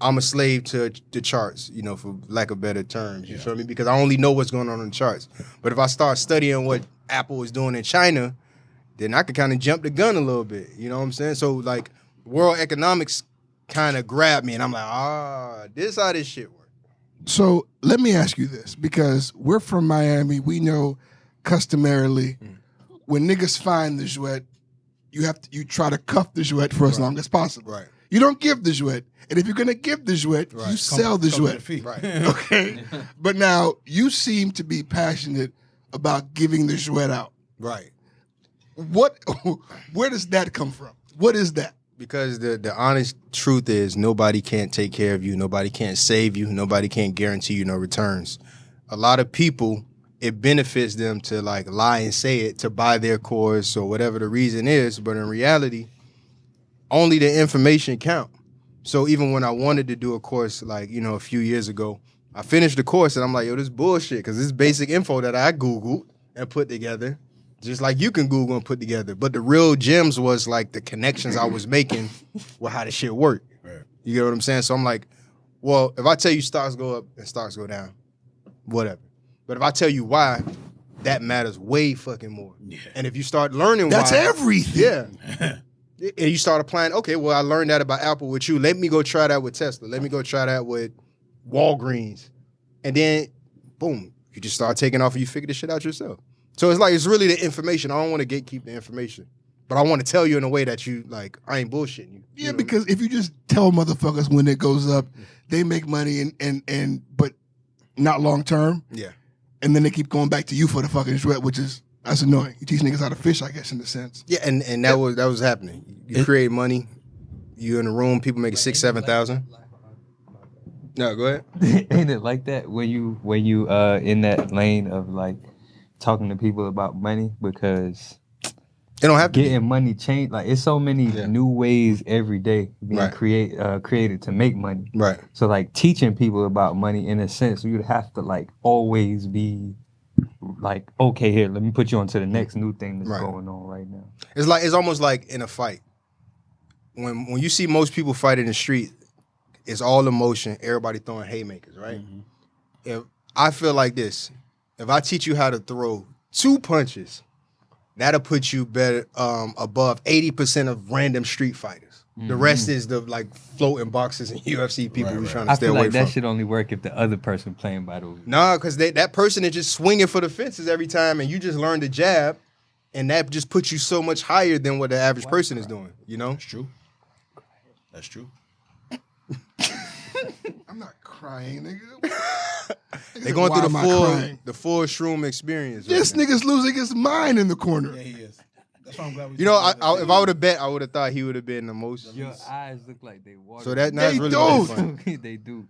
I'm a slave to the charts, you know, for lack of better terms. You feel me? Because I only know what's going on in the charts. But if I start studying what Apple is doing in China, then I could kind of jump the gun a little bit. You know what I'm saying? So, like, world economics kind of grabbed me, and I'm like, this how this shit works. So let me ask you this, because we're from Miami. We know customarily when niggas find the jouet, you try to cuff the jouet for as long as possible. Right. You don't give the jouet. And if you're going to give the jouet, you sell the jouet. Right. Okay? But now you seem to be passionate about giving the jouet out. Right. Where does that come from? What is that? Because the honest truth is nobody can't take care of you. Nobody can't save you. Nobody can't guarantee you no returns. A lot of people, it benefits them to like lie and say it to buy their course or whatever the reason is. But in reality, only the information count. So even when I wanted to do a course like, a few years ago, I finished the course and I'm like, yo, this bullshit. Because this basic info that I Googled and put together, just like you can Google and put together. But the real gems was like the connections I was making with how the shit worked. Right. You get what I'm saying? So I'm like, well, if I tell you stocks go up and stocks go down, whatever. But if I tell you why, that matters way fucking more. Yeah. And if you start learning That's why. everything. Yeah. And you start applying, okay, well, I learned that about Apple with you. Let me go try that with Tesla. Let me go try that with Walgreens. And then, boom, you just start taking off and you figure this shit out yourself. So it's really the information. I don't want to gatekeep the information. But I want to tell you in a way that you, like, I ain't bullshitting you. Yeah, because if you just tell motherfuckers when it goes up, they make money but not long term. Yeah. And then they keep going back to you for the fucking sweat, that's annoying. You teach niggas how to fish, I guess, in a sense. Yeah, and that was happening. You create money. You in the room, people making 6,000, 7,000. No, go ahead. Ain't it like that when you in that lane of like talking to people about money? Because it don't have to getting money change, like it's so many new ways every day being created to make money. Right. So like teaching people about money in a sense, you'd have to like always be like, okay, here, let me put you on to the next new thing that's going on right now. It's almost like in a fight. When you see most people fight in the street, it's all emotion, everybody throwing haymakers, right? Mm-hmm. If I feel like this, if I teach you how to throw 2 punches, that'll put you better above 80% of random street fighters. Mm-hmm. The rest is the like floating boxers and UFC people who's trying to stay away from. I feel like that should only work if the other person playing by the rules. Nah, because that person is just swinging for the fences every time, and you just learn to jab, and that just puts you so much higher than what the average person is doing. You know? That's true. That's true. I'm not crying, nigga. They're going through the full shroom experience. This nigga's losing his mind in the corner. Yeah, he is. That's why I'm glad we. If I would have bet, I would have thought he would have been the most. Your eyes look like they water. So that's really funny. They do.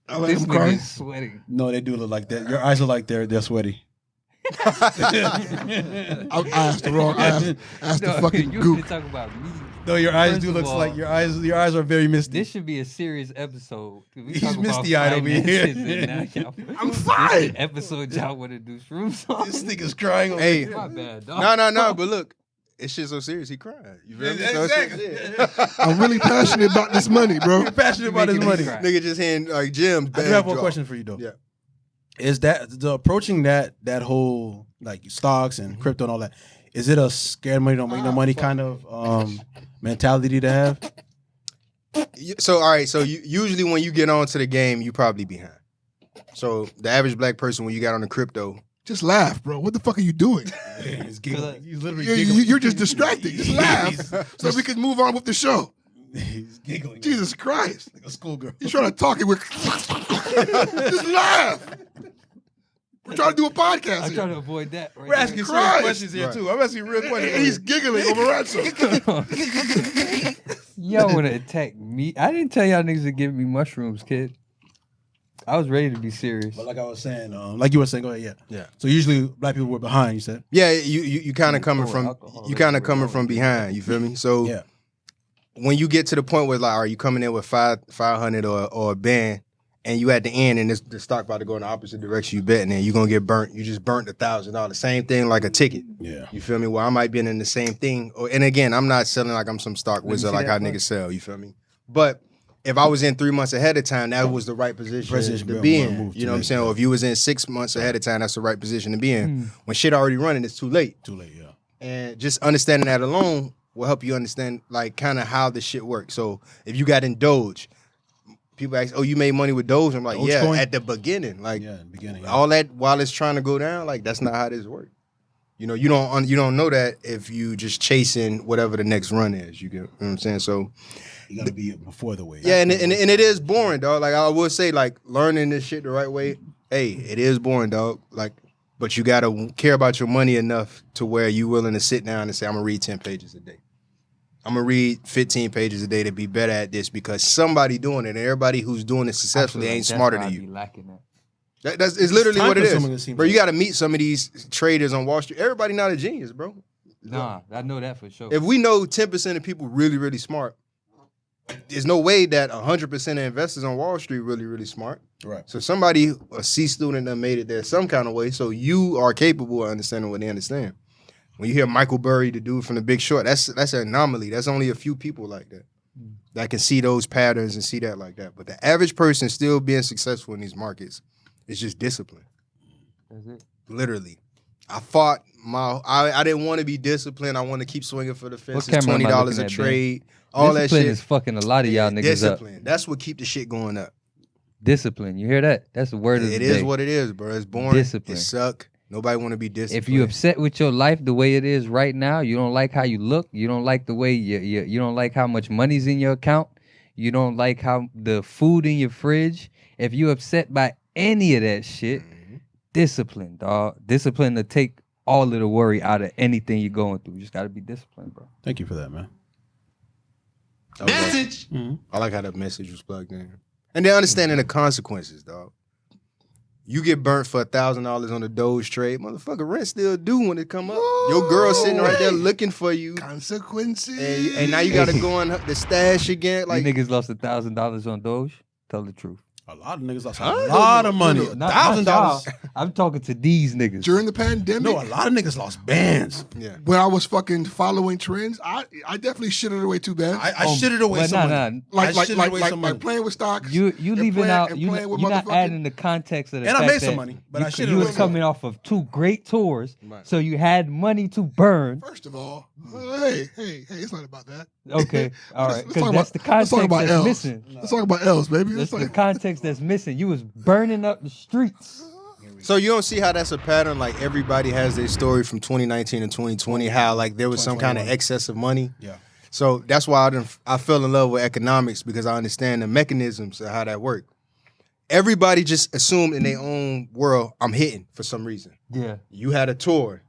I like him crying. Sweating. No, they do look like that. Your eyes look like they're sweaty. I asked the wrong. I asked the fucking you gook. talk about me. No, your eyes do look like your eyes are very misty. This should be a serious episode. He's misty-eyed over here. I'm fine. Episode y'all want to do shrooms on. This nigga's crying over Hey, here. My bad, dog. No, but look, it's shit so serious, he cried. You feel me? Exactly. I'm really passionate about this money, bro. You're passionate about his money. Nigga just hearing like gems. I do have one question for you though. Yeah. Is that approaching that whole like stocks and crypto and all that? Is it a scared money don't make no money kind of mentality to have? So all right, so usually when you get onto the game, you probably behind. So the average black person when you got on the crypto, just laugh, bro. What the fuck are you doing? He's giggling. He's literally giggling. You're just distracted. Just laugh so we can move on with the show. He's giggling. Jesus Christ. Like a schoolgirl. He's trying to talk it with. Just laugh. We're trying to do a podcast. I'm trying to avoid that. Right We're asking serious questions here too. I'm asking real questions. And he's giggling over Ranso. Y'all want to attack me? I didn't tell y'all niggas to give me mushrooms, kid. I was ready to be serious. But like I was saying, like you were saying, go ahead, yeah. So usually black people were behind. You said, yeah, you kind of coming from behind. You feel me? So yeah. When you get to the point where like, are you coming in with 500 or a band? And you at the end, and the stock about to go in the opposite direction you betting, and you're gonna get burnt. You just burnt $1,000. Same thing like a ticket. Yeah. You feel me? Well, I might be in the same thing. And again, I'm not selling like I'm some stock wizard like how niggas sell. You feel me? But if I was in 3 months ahead of time, that was the right position to be in. You know what I'm saying? Or if you was in 6 months ahead of time, that's the right position to be in. When shit already running, it's too late. Too late, yeah. And just understanding that alone will help you understand like kind of how the shit works. So if you got in Doge. People ask, "Oh, you made money with Doge?" I'm like, "Yeah, at the beginning, like, all that while it's trying to go down, like, that's not how this works. You know, you don't know that if you just chasing whatever the next run is. You get, you know what I'm saying? So you gotta be before the wave. Yeah, and it is boring, dog. Like I would say, like learning this shit the right way. Hey, it is boring, dog. Like, but you gotta care about your money enough to where you willing to sit down and say, I'm gonna read 10 pages a day. I'm gonna read 15 pages a day to be better at this because somebody doing it, and everybody who's doing it successfully ain't smarter than you. That's it's literally what it is, bro. You got to meet some of these traders on Wall Street. Everybody not a genius, bro. Nah, I know that for sure. If we know 10% of people really, really smart, there's no way that 100% of investors on Wall Street really smart. Right. So somebody, a C student that made it there some kind of way, so you are capable of understanding what they understand. When you hear Michael Burry, the dude from The Big Short, that's an anomaly. That's only a few people like that can see those patterns and see that like that. But the average person still being successful in these markets is just discipline. That's it. Literally. I fought I didn't want to be disciplined. I want to keep swinging for the fences. camera am I $20 looking a at, trade. All that Discipline shit. is fucking a lot of y'all niggas Discipline. up. That's what keep the shit going up. Discipline. You hear that? That's the word of the day. It is what it is, bro. It's boring. Discipline. It suck. Nobody want to be disciplined. If you upset with your life the way it is right now, you don't like how you look, you don't like the way you don't like how much money's in your account, you don't like how the food in your fridge, if you upset by any of that shit, discipline, dog. Discipline to take all of the worry out of anything you're going through. You just got to be disciplined, bro. Thank you for that, man. Message. I like how that message was plugged in. And then understanding the consequences, dog. You get burnt for $1,000 on a Doge trade, motherfucker, rent still due when it come up. Your girl sitting right there looking for you. Consequences. And now you got to go on the stash again. Like you niggas lost $1,000 on Doge? Tell the truth. A lot of niggas lost a lot of money. $1,000. I'm talking to these niggas. During the pandemic? No, a lot of niggas lost bands. Yeah. When I was fucking following trends, I definitely shitted away too bad. I shitted away some money. Like playing with stocks. You leaving out, you're not adding the context of the and fact I made some that money, but I shitted you away was coming off of 2 great tours, so you had money to burn. First of all, hey, it's not about that. Okay, all right, Let's because talk that's the let's talk context about that's L's. missing. Let's talk about L's, baby. That's the context that's missing. You was burning up the streets. So you don't see how that's a pattern? Like everybody has their story from 2019 and 2020, how like there was some kind of excess of money. Yeah. So that's why I fell in love with economics, because I understand the mechanisms of how that work. Everybody just assumed in their own world, I'm hitting for some reason. Yeah. You had a tour.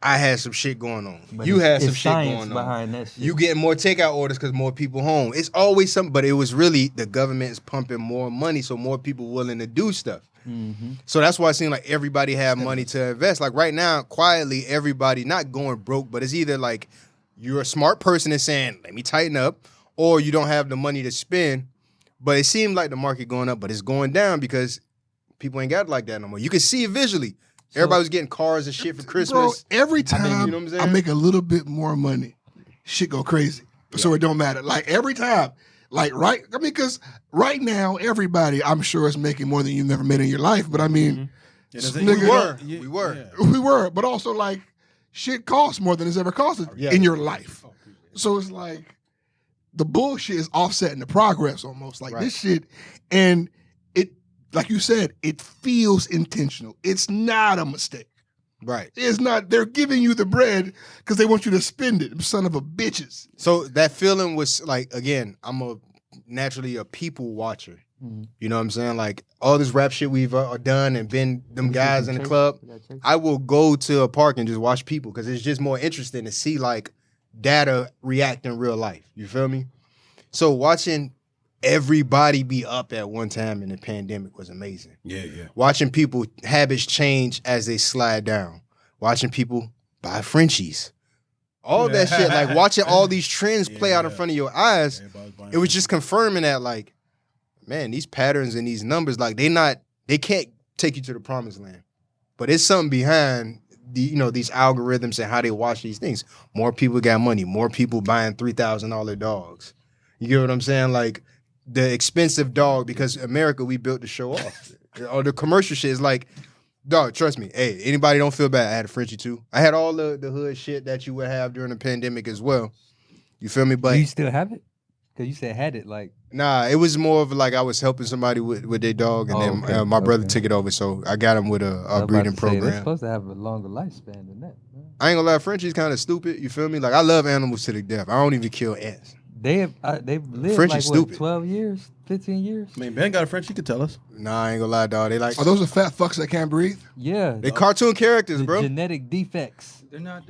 I had some shit going on. But You had it's some shit science going on. behind that shit. You getting more takeout orders because more people home. It's always something, but it was really the government is pumping more money, so more people willing to do stuff. Mm-hmm. So that's why it seemed like everybody had money to invest. Like right now, quietly, everybody not going broke, but it's either like you're a smart person and saying, let me tighten up, or you don't have the money to spend. But it seemed like the market going up, but it's going down because people ain't got it like that no more. You can see it visually. Everybody was getting cars and shit for Christmas. Bro, every time you know what I'm saying? I make a little bit more money, shit go crazy. So it don't matter. Like every time. Like because right now everybody I'm sure is making more than you've never made in your life. But I mean, We were. But also like shit costs more than it's ever costed in your life. So it's like the bullshit is offsetting the progress almost. Like this shit, and it, like you said, it feels intentional. It's not a mistake. Right. It's not. They're giving you the bread because they want you to spend it. Son of a bitches. So that feeling was like, again, I'm naturally a people watcher. Mm-hmm. You know what I'm saying? Like all this rap shit we've done and been them guys in the club. I will go to a park and just watch people because it's just more interesting to see like data react in real life. You feel me? So watching everybody be up at one time in the pandemic was amazing. Yeah. Watching people habits change as they slide down. Watching people buy Frenchies. All that shit. Like watching all these trends play out in front of your eyes. It was just confirming that like, man, these patterns and these numbers, like they can't take you to the promised land. But it's something behind these algorithms and how they watch these things. More people got money. More people buying $3,000 dogs. You get what I'm saying? Like the expensive dog, because America, we built to show off. Or the commercial shit is like, dog, trust me. Hey, anybody don't feel bad. I had a Frenchie too. I had all the hood shit that you would have during the pandemic as well. You feel me? But do you still have it? Because you said had it like. Nah, it was more of like I was helping somebody with their dog, and then my brother took it over, so I got him with a breeding program. They're supposed to have a longer lifespan than that. Man. I ain't gonna lie, Frenchie's kind of stupid. You feel me? Like I love animals to the death. I don't even kill ants. They've lived French like is what, stupid. 12 years, 15 years. I mean, Ben got a French. He could tell us. Nah, I ain't gonna lie, dog. They like Are those the fat fucks that can't breathe? Yeah, they cartoon characters, the bro. genetic defects, They're not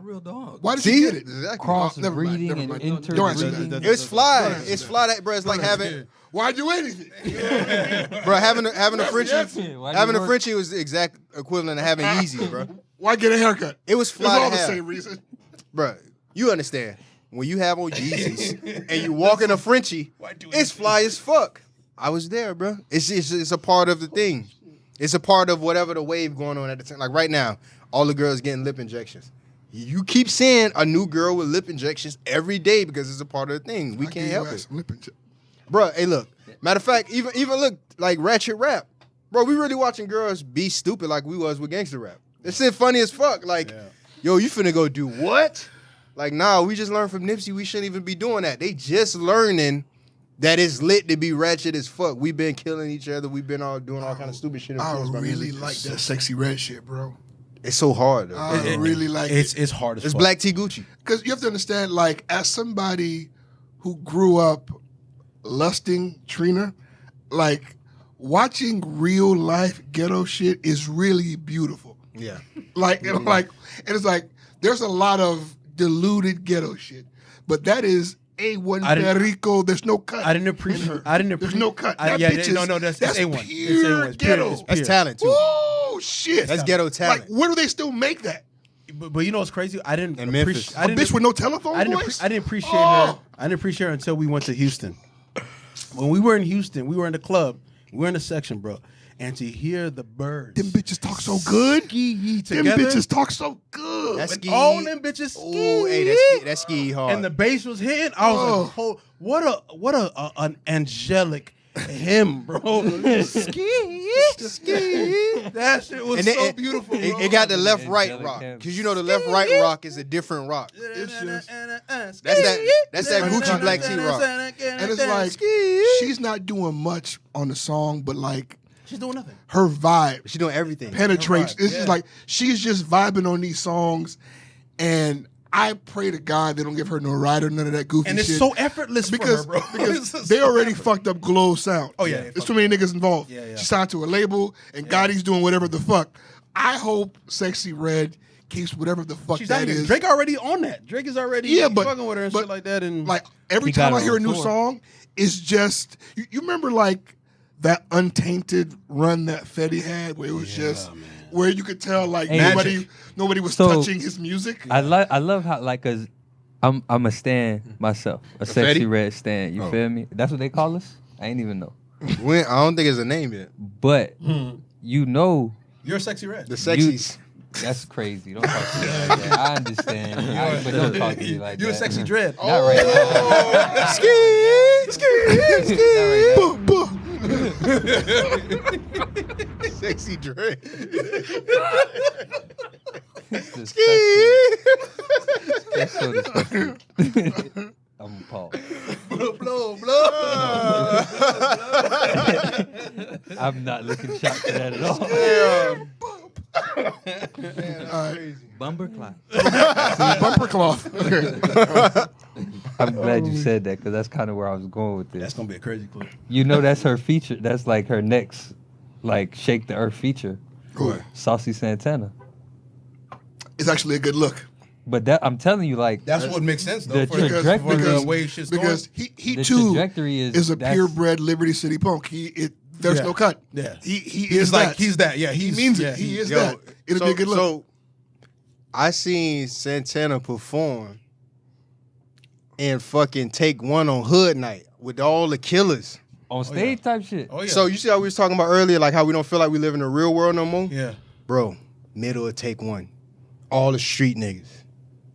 real dogs. Why did See you get it? Exactly. Never mind, crossbreeding never and mind. Don't answer interbreeding. that. It's fly. It's fly that, bro. It's like having, Why do anything? bro, having a Frenchie. Why Having do a you Frenchie was the exact equivalent of having Yeezys, bro. Why get a haircut? It was It's fly all to the have. same reason. Bro, you understand. When you have on Yeezys and you walk in a Frenchie, it's fly as fuck. I was there, bro. It's a part of the thing. It's a part of whatever the wave going on at the time. Like right now, all the girls getting lip injections. You keep seeing a new girl with lip injections every day because it's a part of the thing. We can't help it. Bro, hey, look. Matter of fact, even look like ratchet rap. Bro, we really watching girls be stupid like we was with gangster rap. This shit funny as fuck. Like, yo, you finna go do what? Like, nah, we just learned from Nipsey. We shouldn't even be doing that. They just learning that it's lit to be ratchet as fuck. We've been killing each other. We've been all doing all kind of stupid shit. I really like that sexy red shit, bro. It's so hard, though. I really like it. It's hard as It's fuck. Black T Gucci. Because you have to understand, like, as somebody who grew up lusting Trina, like, watching real life ghetto shit is really beautiful. Yeah. Like, and it's like, there's a lot of diluted ghetto shit, but that is A1 Perico. There's no cut. I didn't appreciate. There's no cut. That Yeah, bitch is- no, that's A1. pure It's ghetto. It's That's talent, too. Oh shit! That's ghetto talent. Like, where do they still make that? But you know what's crazy? I didn't In Memphis. appreciate. A bitch with no telephone I didn't. voice? I didn't appreciate Oh. her. I didn't appreciate her until we went to Houston. When we were in Houston, we were in the club. We were in the section, bro. And to hear the birds, Them bitches talk so good. ski Them together, bitches talk so good. That's and ski. all them bitches Ooh, ski. hey, that's ski hard. And the bass was hitting. I was like, oh, what a an angelic hymn, bro. ski. That shit was And then so beautiful. Bro. It got the left-right Angelic rock. hymn. Because you know the left-right rock is a different rock. It's just, That's that Gucci Black T rock. and it's like she's not doing much on the song, but like she's doing nothing. her vibe She's doing everything. penetrates. It's Yeah. just like she's just vibing on these songs, and I pray to God they don't give her no ride or none of that goofy And it's shit. so effortless because for her, bro. because It's they so already effortless. fucked up Glow Sound. Oh, yeah, there's too many niggas involved. Yeah, yeah. She signed to a label, and Gotti's doing whatever the fuck. I hope Sexy Red keeps whatever the fuck She's not that even, is. Drake already on that. Drake is already but fucking with her and but, shit like that. And like every He got time I her hear a on new tour. song, it's just you remember like that Untainted run that Fetty had, where it was just where you could tell like Hey, nobody was So- touching his music. I love how like cause I'm a stan myself, a sexy Fetty? red stan. You feel me? That's what they call us. I ain't even know, I don't think it's a name yet. but you know you're a sexy red. The sexies. that's crazy. Don't talk to me like that. I understand, but don't talk to me like You're that. a sexy dread. Not right now. Ski. Buh, buh. Sexy Dre. That's so disgusting. I'm appalled. I'm not looking shocked to that at all. Bumper clock. Bumper cloth. Okay. I'm glad you said that because that's kind of where I was going with this. That's gonna be a crazy clip. You know, that's her feature. That's like her next, like Shake the Earth feature. Good. Saucy Santana. It's actually a good look. But that I'm telling you, like That's what makes sense though. The For the trajectory- way shit's Because going. he the too trajectory is a that's- purebred Liberty City punk. There's Yeah. no cut. Yeah. He He's is like that. he's that. Yeah, He he's, means yeah, it. He is Yo, that. It'll be a good look. So I seen Santana perform and fucking Take One on Hood Night with all the killers. on stage type shit. Oh yeah. So you see how we was talking about earlier, like how we don't feel like we live in the real world no more? yeah. Bro, middle of Take One. All the street niggas.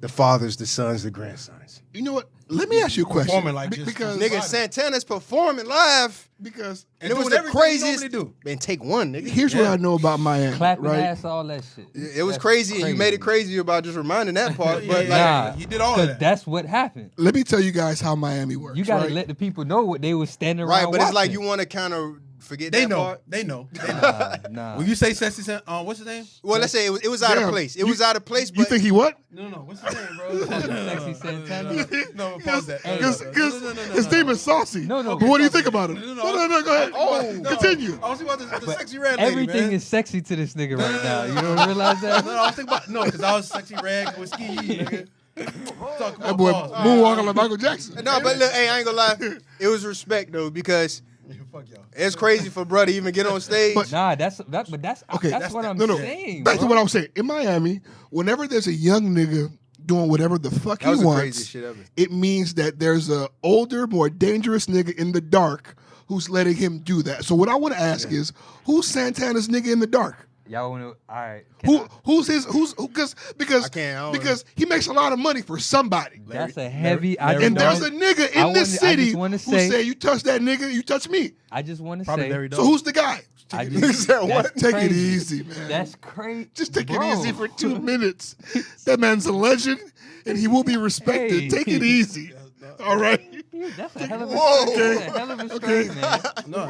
The fathers, the sons, the grandsons. You know what? Let me ask you a question. Performing like just- because Nigga, Santana's performing live. because And it was doing the everything he craziest. normally do. Man, Take One, nigga. here's what I know about Miami. Clapping right? ass, all that shit. It was That's crazy, and you made it crazy about just reminding that part. Yeah, But yeah, like, Nah, he did all of 'cause that. That's what happened. Let me tell you guys how Miami works. You gotta right? let the people know what they was standing right, around but it's like watching. you want to kind of forget They that know. part. They know. Nah. When you say sexy, what's his name? Well, let's say it was out Damn. of place. It was out of place. You But think he what? No. What's his name, bro? Sexy Santana. No, pause that. Because his name is Saucy. No. But what do you think about it? No. No, go ahead. Continue. I was thinking about the sexy red lady, Everything man. is sexy to this nigga right now. You don't realize that? No, I was thinking about because I was sexy red with ski, nigga. Talk That about boy pause. moonwalking like Michael Jackson. no, but look, hey, I ain't gonna lie. It was respect though because Fuck y'all. it's crazy for brother to even get on stage. But- Nah, that's Okay, that's what I'm no. saying. Back to bro. what I was saying. In Miami, whenever there's a young nigga doing whatever the fuck that was he the wants, craziest shit ever. it means that there's a older, more dangerous nigga in the dark who's letting him do that. So what I want to ask is, who's Santana's nigga in the dark? Y'all want to? All right. Can Who's his? Because I don't because he makes a lot of money for somebody. that's a heavy. And there's a nigga in this I city just who wanna say- say, "You touch that nigga, you touch me." I just want to Probably say. very dope. So who's the guy? I Take it just- easy. said what? that's Take it crazy. easy, man. That's crazy. Just take Bro. it easy for 2 minutes. That man's a legend, and he will be respected. Hey. Take it easy. All right. That's a hell of a Whoa. straight. That's a hell of a straight, man. No,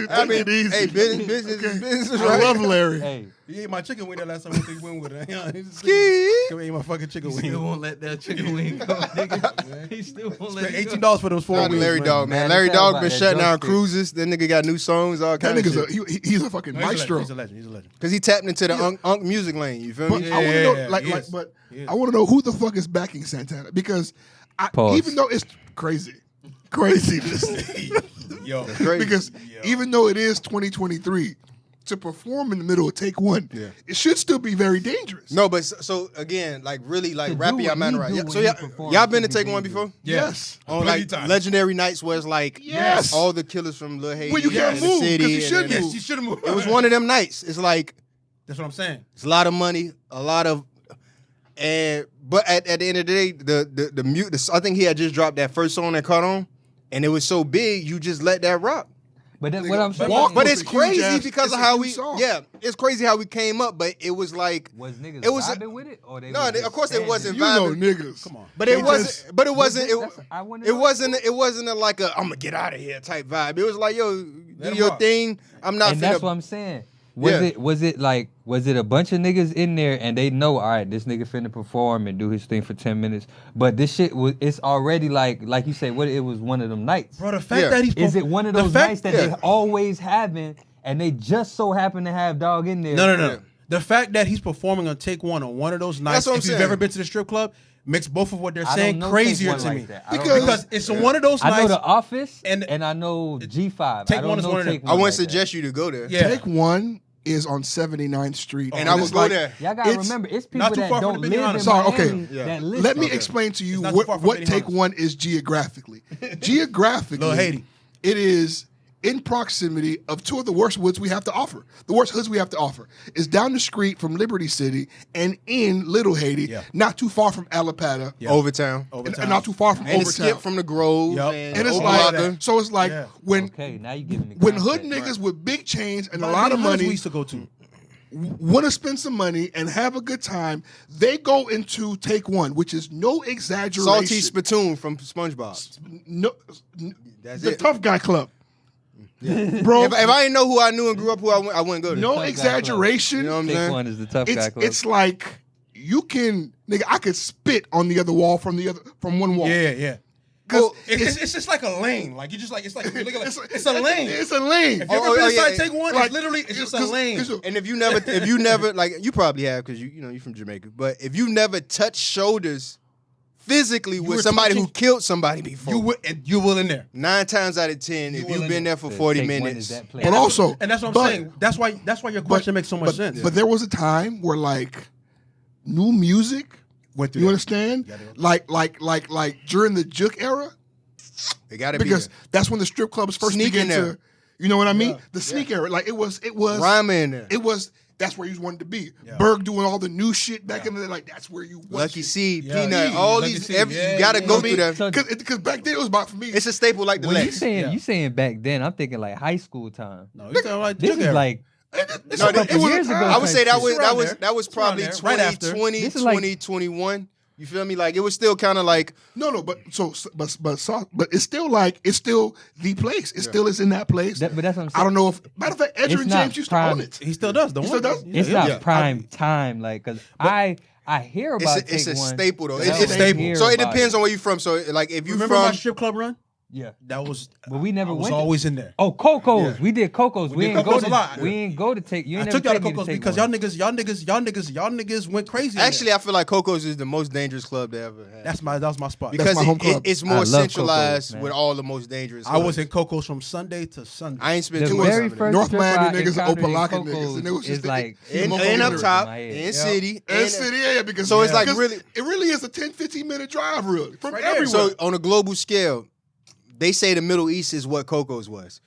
I mean, it easy. hey, business is business, I right? love Larry. Hey, he ate my chicken wing that last time we went with it. Ski. Come ate my fucking chicken wing. Still won't let that chicken wing go, nigga. He still won't let Spent it go. $18 for those 4 Shout out to wings. Larry Dog, man. Man, Larry it's all Dog about been that shutting down joke stick. cruises. That nigga got new songs, all That kinds of nigga's shit. he's a fucking maestro. He's a legend. He's a legend. Because he tapped into the unk music lane. You feel But me? I want to know, Yeah, he is. but He is. I want to know who the fuck is backing Santana because Pause. even though it's craziness, Yo, Crazy. because even though it is 2023, to perform in the middle of take one, it should still be very dangerous. No, but so again, like really, like To rapping do your what man he right. do Yeah, when so he y'all, performs y'all been to should be take one dangerous. before? Yes. On Plenty like times. legendary nights where it's like Yes. all the killers from Lil Haiti Well, you can't in the move, city. 'cause you and should then- move. she should have moved. It was one of them nights. It's like That's what I'm saying. it's a lot of money, a lot of, but at the end of the day, the mute. I think he had just dropped that first song that caught on, and it was so big, you just let that rock. but that, what I'm saying Walk But was it's a huge crazy ass- because it's of a how huge we, song. it's crazy how we came up. But it was like, was niggas it was a- vibing with it, or they no, was they- just of course they standing? wasn't You know vibing. niggas. Come on. But They it wasn't. But it wasn't. I wanna It know. wasn't. It wasn't like a I'm gonna get out of here type vibe. It was like, yo, Let do 'em your rock. thing. I'm not. And finna, that's what I'm saying. Yeah. Was it a bunch of niggas in there and they know, all right, this nigga finna perform and do his thing for 10 minutes, but this shit it's already like you say, what it was one of them nights. Bro, the fact Yeah. that he's Is it one of those nights that yeah. they always having and they just so happen to have Dog in there? No. Yeah. The fact that he's performing on take one on one of those nights, That's what I'm if you've saying. ever been to the strip club, makes both of what they're I saying don't know crazier Take One to like me. that. I don't Because- know. It's one of those I know nights. The Office and- and I know G5. Take I don't One is know one of them. Take I One wouldn't like that. suggest you to go there. Yeah. Take one is on 79th Street, And I would it's go there. Y'all gotta It's remember, it's people not too that far from don't the Big live in Honest. Sorry, okay. Miami Yeah. that live Let me there. explain to you It's not too what, far from what Benny take Hannes. one is geographically. Geographically, Lil Haiti. it is in proximity of two of the worst hoods we have to offer. The worst hoods we have to offer is down the street from Liberty City and in Little Haiti, Yeah. not too far from Alapata, Yeah. Overtown. and not too far from And Overtown. it's skip from the Grove. Yup. and it's Opa-locka. like, so it's like Yeah. when Okay, now you giving me when hood context. niggas with big chains and a But lot of Big Honest money we used to go to. want to spend some money and have a good time, they go into take one, which is no exaggeration. Salty Spittoon from SpongeBob. No, That's the it. Tough Guy Club. Bro, If I didn't know who I knew and grew up who I wouldn't go to. no Tough Guy exaggeration. You know what I'm Take saying? One is the Tough Guy Club. It's like you can, nigga. I could spit on the other wall from one wall. Yeah. 'Cause Well, It's just like a lane. Like you just like it's like you look at it's a lane. It's a lane. If you ever been inside yeah. take one, Like, it's literally it's just a 'cause- lane. 'cause And if you never like you probably have because you're from Jamaica, but if you never touched shoulders physically with were somebody who touching- killed somebody before, you will in there. 9 times out of 10, if will you've in been there. there for 40 Take One minutes, is that place. But also, And that's what I'm but- saying. That's why your question makes so much but, sense. But there was a time where like new music. Went through You that. understand? Yeah, they- Like during the Juke era, they got to be because there. that's when the strip clubs first Sneak began in there. to, you know what I mean? The sneak era, like it was Rhyme in there. it was. That's where you wanted to be. Yeah. Berg doing all the new shit back in the day, like that's where you want Lucky shit. Seed, Yeah. Peanut, Yeah. all Lucky these, Seed, you yeah, got to yeah. go I through mean, that. So- Because back then it was about for me. It's a staple like the When you Lex. saying you saying back then, I'm thinking like high school time. No, you talking like This Juke is era. like No, it that- was years a time. ago. I would say that It's was around there. that was It's around probably there, right after. 2020, This is like- 2021. You feel me? Like it was still kind of like but it's still like it's still the place. It still is in that place. But that's what I'm saying. I don't know if matter of fact, Edger and James used to own it. He still does. He still does. It's not prime time, like, cause I hear about it's a Take One, staple though. but I It's don't staple. hear So it about depends on where you from. So like if you Remember from my strip club run? Yeah, That was. but we never I was went. always in there. Oh, Coco's. Yeah. We did Coco's. We did ain't go Coco's to. a lot. We ain't go to take. You I ain't took never y'all to take me Coco's to take because one. y'all niggas went crazy. in Actually, I feel like Coco's is the most dangerous club they ever had. that was my spot. because my home club. it's I more love centralized Coco's, man. with all the most dangerous. I was clubs. in Coco's from Sunday to Sunday. I ain't spent The too much very time in first North strip Miami I niggas and encountered in Opelika niggas, Coco's and it was just is like and motherfuckers up in top, my head. in Yep. city, And city, yeah, because So it's like because really- it really is a 10-15 minute drive, really, from Right there. everywhere. So on a global scale, they say the Middle East is what Coco's was.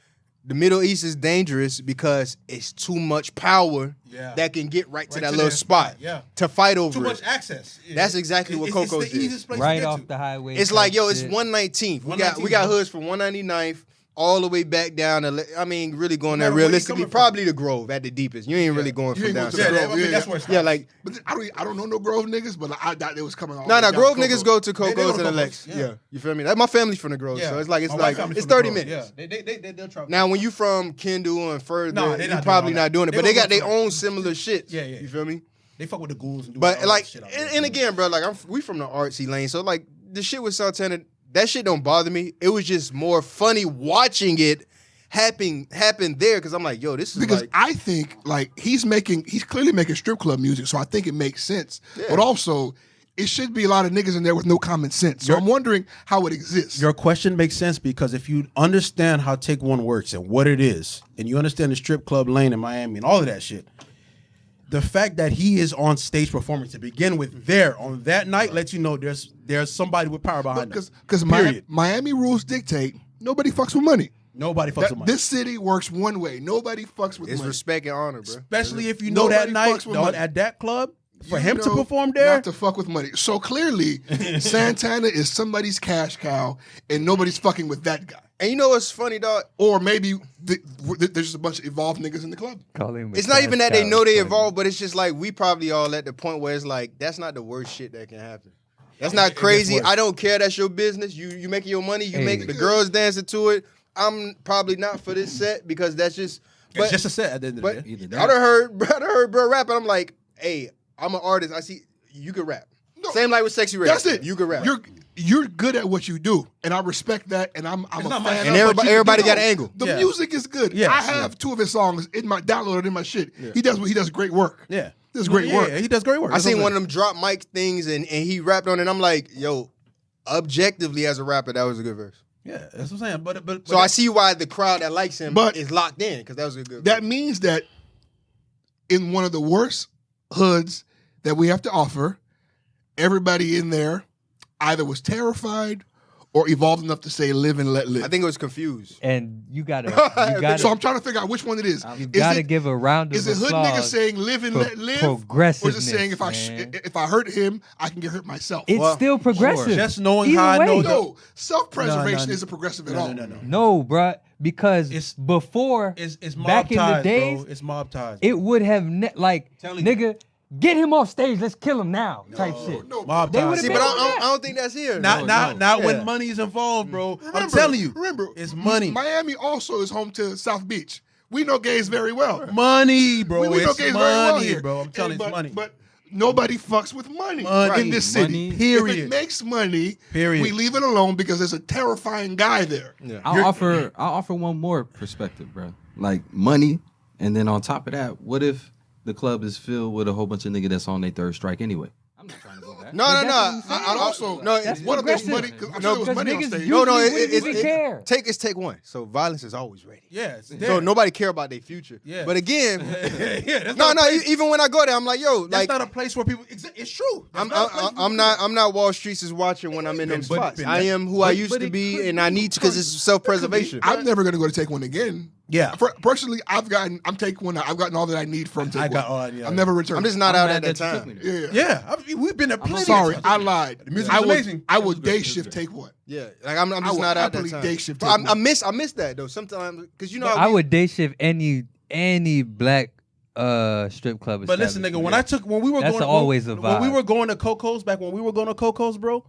The Middle East is dangerous because it's too much power Yeah. that can get right to Right that to little that spot spot, yeah. to fight over Too it. much access. Yeah. That's exactly what Coco's It's the is. easiest place to Right get off to. the highway. It's like, yo, it's shit. 119th. We 119th, got bro. hoods from 199th all the way back down to, I mean, really going No there matter where you realistically, coming from. probably the Grove at the deepest. You ain't really going You from ain't down going to south. the Yeah, Grove, that's where it Yeah, stops. like, But I don't know no Grove niggas, but I thought they was coming all. no, the way down Grove to niggas Coco's. go to They go Coco's to and Coco's, Alex. yeah. Yeah, you feel me? Like, my family's from the Grove, so it's like My wife comes it's from the 30 Grove, minutes. Yeah, they'll travel. Now, when you from Kendall and further, Nah, they you're not probably doing all not doing it. that. But They they got gonna their go for own similar shit. Yeah. You feel me? They fuck with the ghouls and do But all like, that shit out there. and again, bro, like we from the artsy lane, so like the shit with Santana, that shit don't bother me. It was just more funny watching it happen there because I'm like, yo, this is Because like, I think like he's clearly making strip club music, so I think it makes sense. Yeah. But also, it should be a lot of niggas in there with no common sense. So I'm wondering how it exists. Your question makes sense because if you understand how Take One works and what it is, and you understand the strip club lane in Miami and all of that shit, the fact that he is on stage performing to begin with there on that night lets you know there's somebody with power behind him. Because Period. Miami rules dictate nobody fucks with money. Nobody fucks with money. This city works one way. Nobody fucks with it's money. respect and honor, bro. Especially if you know that Nobody night fucks with money. at that club, for You him to know perform there. Not to fuck with money. So clearly, Santana is somebody's cash cow, and nobody's fucking with that guy. And you know what's funny, dog? Or maybe there's just a bunch of evolved niggas in the club. Call him a It's not even that they cash know cow, they funny. evolved, but it's just like we probably all at the point where it's like that's not the worst shit that can happen. That's not crazy. worse. I don't care. That's your business. You making your money. You Hey. make the girls dancing to it. I'm probably not for this set because that's just. But, It's just a set at the end of the but day. Either I that. done heard bro rap, and I'm like, hey, I'm an artist. I see you can rap. No, Same like with Sexy Red. That's it. You can rap. You're good at what you do, and I respect that. And I'm a not my fan. And of it. everybody got an angle. The Yeah. music is good. Yes, I have two of his songs in my downloaded in my shit. He does great work. Yeah. He does great work. Yeah, he does great work. I seen one of them drop mic things, and he rapped on it. And I'm like, yo, objectively as a rapper, that was a good verse. Yeah, that's what I'm saying. But So I see why the crowd that likes him But- is locked in because that was a good. That means that in one of the worst hoods that we have to offer, everybody in there either was terrified or evolved enough to say live and let live. I think it was confused. And you gotta, So I'm trying to figure out which one it is. you Is gotta it- give a round of Is it hood applause. niggas saying live and for let live? Or is it progressiveness, saying man. if I hurt him, I can get hurt myself? It's Well, still progressive. Just knowing Either how I way. know No, self-preservation No. isn't progressive at all. No. No, bruh, because It's- before, It's mob back in the ties, days, bro. It's mob ties. it would have Telling you. nigga, get him off stage. Let's kill him now. Type shit. No, Mob They ties. would've See, been but on that. I don't think that's here. Not Yeah. when money is involved, bro. I'm Remember- telling you. Remember, it's money. Miami also is home to South Beach. We know gays very well. Money, bro. We know It's gays very well money, here, bro. I'm telling you, it's money. But nobody fucks with money, Money. in this city. Money. If Period. it makes money, Period. we leave it alone because there's a terrifying guy there. I'll offer one more perspective, bro. Like money, and then on top of that, what if the club is filled with a whole bunch of niggas that's on their third strike anyway? I'm not trying to go back. No. But that's what I'm saying. I also no. That's what if there's money? progressive. Because I'm No, sure there was because money on niggas stage. usually No, wouldn't even care. Take one. So violence is always ready. Yeah, it's So there. nobody care about their future. Yeah. But again, yeah, that's no. not a place- Even when I go there, I'm like, yo, That's like not a place where people. It's true. That's I'm not a place where people- not Wall Streets is watching when I'm in them But- spots. but- I am who I but- used but to it be, could- and I need to because it's self-preservation. I'm never going to go to Take One again. Yeah. Personally, I've gotten all that I need from Take I One. got all that, yeah. I'm never returned. I'm just not I'm out mad at that that you took time. me there. Yeah. Yeah, we've been there plenty. Sorry, of I times. lied. The music I was would, amazing. I It was would good. day It was shift good. Take One. Yeah, like I'm I just would not out that happily time. day shift But Take I One. miss that though sometimes because you know But how I would day shift any black strip club. But listen, nigga, when we were That's going, always a when we vibe. were going to Coco's back when we were going to Coco's, bro.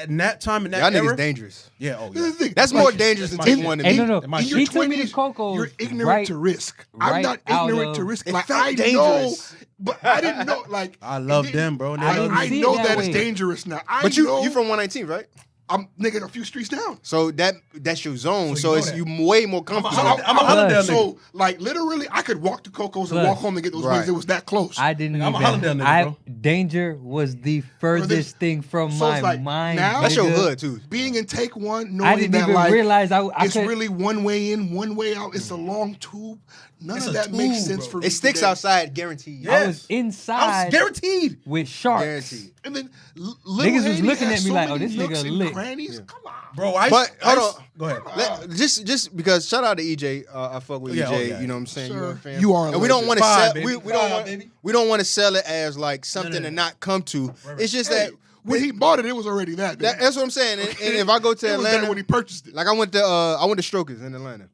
In that time, in that Y'all era, niggas dangerous. yeah, oh This yeah. is the thing. That's Like, more dangerous than taking one to Hey, me. no. In your She took me to 20s, Coco's. you're ignorant right, to risk. I'm right not out ignorant of- to risk. It Like felt I dangerous. know, but I didn't know. Like I love them, bro. I didn't I see it know that that it's way. dangerous now. I But know you from 119, right? I'm nigga a few streets down. So that's your zone. So So you it's know you way more comfortable. So I'm a Hollandale nigga. So like literally, I could walk to Coco's and Plus. walk home and get those Right. wings. It was that close. I didn't I'm a even. Hollandale nigga, bro. Danger was the furthest thing from so my it's like, mind. now- That's your nigga. hood too. Being in take one, knowing I didn't that even like realize I it's could. really one way in, one way out. It's a long tube. None It's of a that makes tube, sense bro. for me. It sticks today. outside, guaranteed. Yeah. I was I inside was guaranteed. with sharks. Guaranteed. And then Niggas was Haiti looking has at me so like, many oh, this nooks nigga and lit. crannies. Come on. Bro, But hold on. Go ahead. Just because shout out to EJ, I fuck with Yeah, EJ. oh, yeah. You know what I'm saying? Sir, You a fan. you are a and we don't legend. want to Five, sell. baby. We don't Five, want. baby. We don't want to sell it as like something no. to not come to. Right. It's just Hey, when he bought it, it was already that. baby. that's what I'm saying. And if I go to It was Atlanta, that when he purchased it. like I went to Strokers in Atlanta.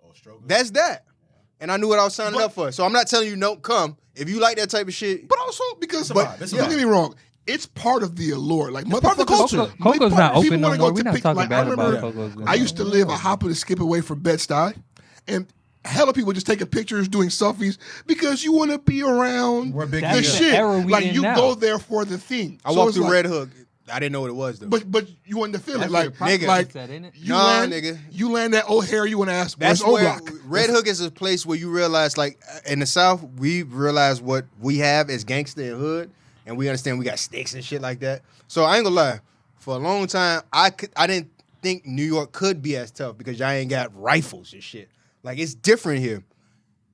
That's that. And I knew what I was signing up for. So I'm not telling you don't come. If you like that type of shit, But also because, It's a vibe. It's a don't vibe. get me wrong, it's part of the allure. Like part of the motherfuckers, culture. Coco's not people open no wanna more. go We're to not pick- talking like, bad I about remember Coco's. I used to live a hop and a skip away from Bed-Stuy, and hella people just taking pictures, doing selfies because you want to be around We're big the That's the shit. era we Like in you now. go there for the thing. I So walked it's through like- Red Hook. I didn't know what it was though. but you wanted to feel That's it, where like the prostitutes like at, ain't it? you Nah, land, nigga. you land at O'Hare, you want to ask That's where's where O-Block? Red Hook is a place where you realize, like in the South, we realize what we have as gangster and hood, and we understand we got sticks and shit like that. So I ain't gonna lie, for a long time, I didn't think New York could be as tough because y'all ain't got rifles and shit. Like it's different here,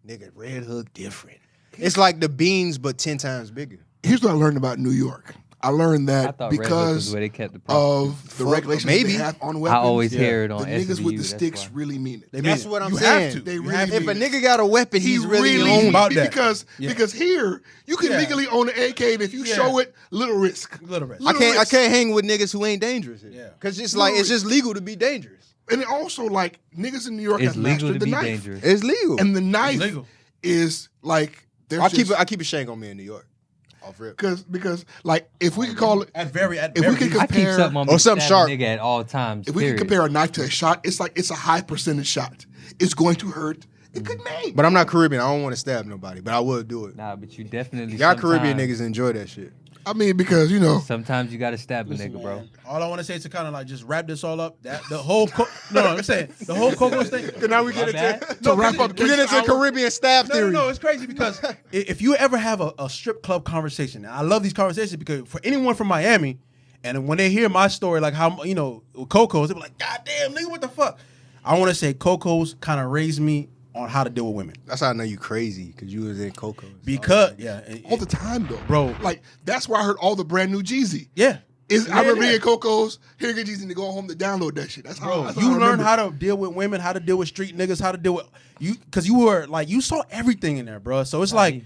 nigga. Red Hook different. It's like the beans, but 10 times bigger. Here's what I learned about New York. I learned I that thought Red Hook was because where they kept the prostitutes. of the Fuck, regulations maybe. they have on I weapons. always Yeah. hear it the on niggas with SVU, the that's sticks why. really mean it. They That's mean what I'm You saying. have to. They You really have to. If mean a it. nigga got a weapon, he's really mean on. about that. because Yeah. because here you can Yeah. legally own an AK, and if you Yeah. show it, little risk. Little risk. I can't risk. hang with niggas who ain't dangerous. Yeah. Cause it's like it's just legal to be dangerous. And it also like niggas in New York It's have legal mastered to the be knife, dangerous. It's legal. and the knife legal. is like there's I keep a shank on me in New York. Off rip. because like if we could call it At very If we could least. I keep compare- something on or me something stab a sharp. nigga at all times. if we could period. compare a knife to a shot, it's like it's a high percentage shot. It's going to hurt. It could maim. But I'm not Caribbean. I don't want to stab nobody, but I would do it. Nah, but you definitely. Y'all Caribbean sometimes- niggas enjoy that shit. I mean, because you know, Sometimes you gotta stab a nigga, bro. All I want to say is to kind of like just wrap this all up. That the whole I'm saying the whole Coco's thing. Now we My bad. to wrap up, we get into Caribbean stab No, theory. no, it's crazy because if you ever have a strip club conversation, and I love these conversations because for anyone from Miami, and when they hear my story, like how Coco's, they be like, "God damn, nigga, what the fuck?" I want to say Coco's kind of raised me on how to deal with women That's how I know you crazy, because you was in Coco's. because all the time though, Bro. Like that's why I heard all the brand new Jeezy. yeah. Is Yeah, I remember yeah. being Coco's. Here get Jeezy to go home to download that shit. That's how. Bro, that's you I learn remember. how to deal with women, how to deal with street niggas, how to deal with you, because you were like you saw everything in there, bro. So it's like,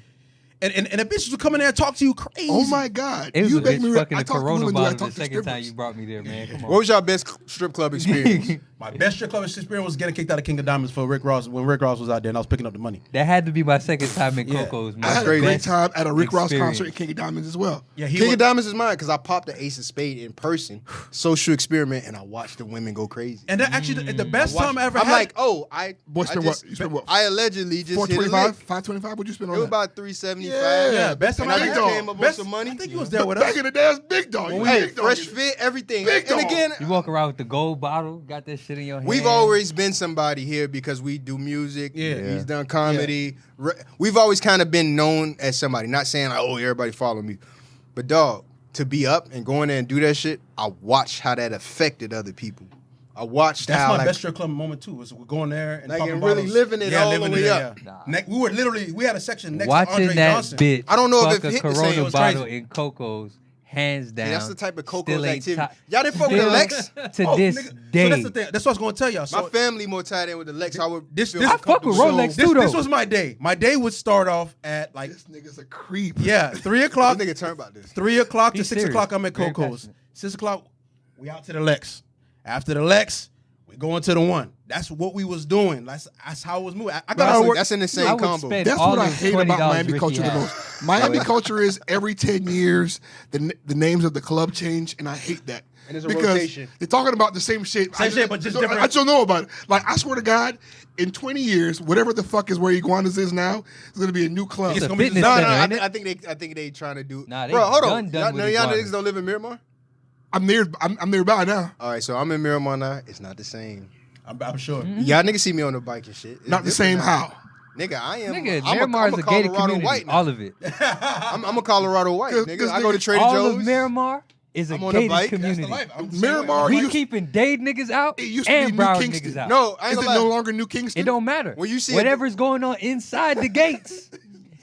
and the bitches would come in there and talk to you crazy. Oh my god! It was you a make bitch me. fucking I a talk to Corona women do I bottle talk the to second time strippers. you brought me there, man. Come on. What was y'all best strip club experience? My best strip club experience was getting kicked out of King of Diamonds for Rick Ross when Rick Ross was out there and I was picking up the money. That had to be my second time in Yeah. Coco's. I My had a crazy. great best time at a Rick Ross experience. concert in King of Diamonds as well. Yeah, King of Diamonds is mine because I popped the Ace of Spade in person, social experiment, and I watched the women go crazy. And that actually the best time I ever I'm had. like, oh, I spent just- what? You spent what? I allegedly just hit a 425, lick. 525. What'd you spend It on was that? about 375. yeah, best time and I I ever just had. came up with Best- some money. I think you was there with Back us. in the day, I was big dog. You Hey, big dog. fresh fit, everything. Big And dog. again, You walk around with the gold bottle, got that shit in your hand. we've always been somebody here because we do music. Yeah. He's done comedy. We've always kind of been known as somebody. Not saying like, oh, everybody follow me. But dog, to be up and go in there and do that shit, I watched how that affected other people. I watched That's how my like, best strip club moment too. Was going there and Like, popping and really bottles. living it all the living way it, up. yeah. We were literally we had a section next to watching Andre that Johnson. bitch. I don't know if fuck it a hit the same. Corona It was bottle crazy. in Coco's, hands down. Yeah, that's the type of Coco's still ain't activity. top- Y'all didn't fuck with the still Lex? to Oh, this nigga, day. So that's the thing. That's what I was going to tell y'all. So My family more tied in with the Lex. So I would This- feel this- I fuck with comfortable. Rolex too, though. this was my day. My day would start off at like This nigga's a creep. yeah 3 o'clock. This nigga turn about this. 3 o'clock to He's 6 serious. o'clock. I'm at Very Coco's. passionate. 6 o'clock, we out to the Lex. After the Lex, We going to the one. That's what we was doing. That's how it was moving. I got to work. That's in the I same would combo. spend That's all what I the hate about $20 Miami Ricky culture the had. most. Miami culture is every 10 years, the names of the club change, and I hate that. And there's a because rotation. they're talking about the same shit. Same shit, but just different. I just don't know about it. Like, I swear to God, in 20 years, whatever the fuck is where Iguanas is now, it's going to be a new club. It's a gonna be fitness No, center, I ain't it? think they trying to do. Nah, they Bro, hold on. done with Y'all Iguanas. niggas don't live in Miramar? I'm nearby now. All right, so I'm in Miramar now. It's not the same. I'm sure. Y'all niggas see me on the bike and shit. It's Not the same different now. how. Nigga, I am. Nigga, I'm Miramar is a a gated Colorado community. white now. All of it. I'm a Colorado white, nigga. 'Cause I go to niggas- Trader All Joe's. of Miramar is a I'm on a gated bike. community. Miramar, We used- keeping Dade niggas out It used to be and New Broward Kingston. niggas out. No, I ain't Is it gonna no lie. longer New Kingston? It don't matter. When you see whatever's going on inside the gates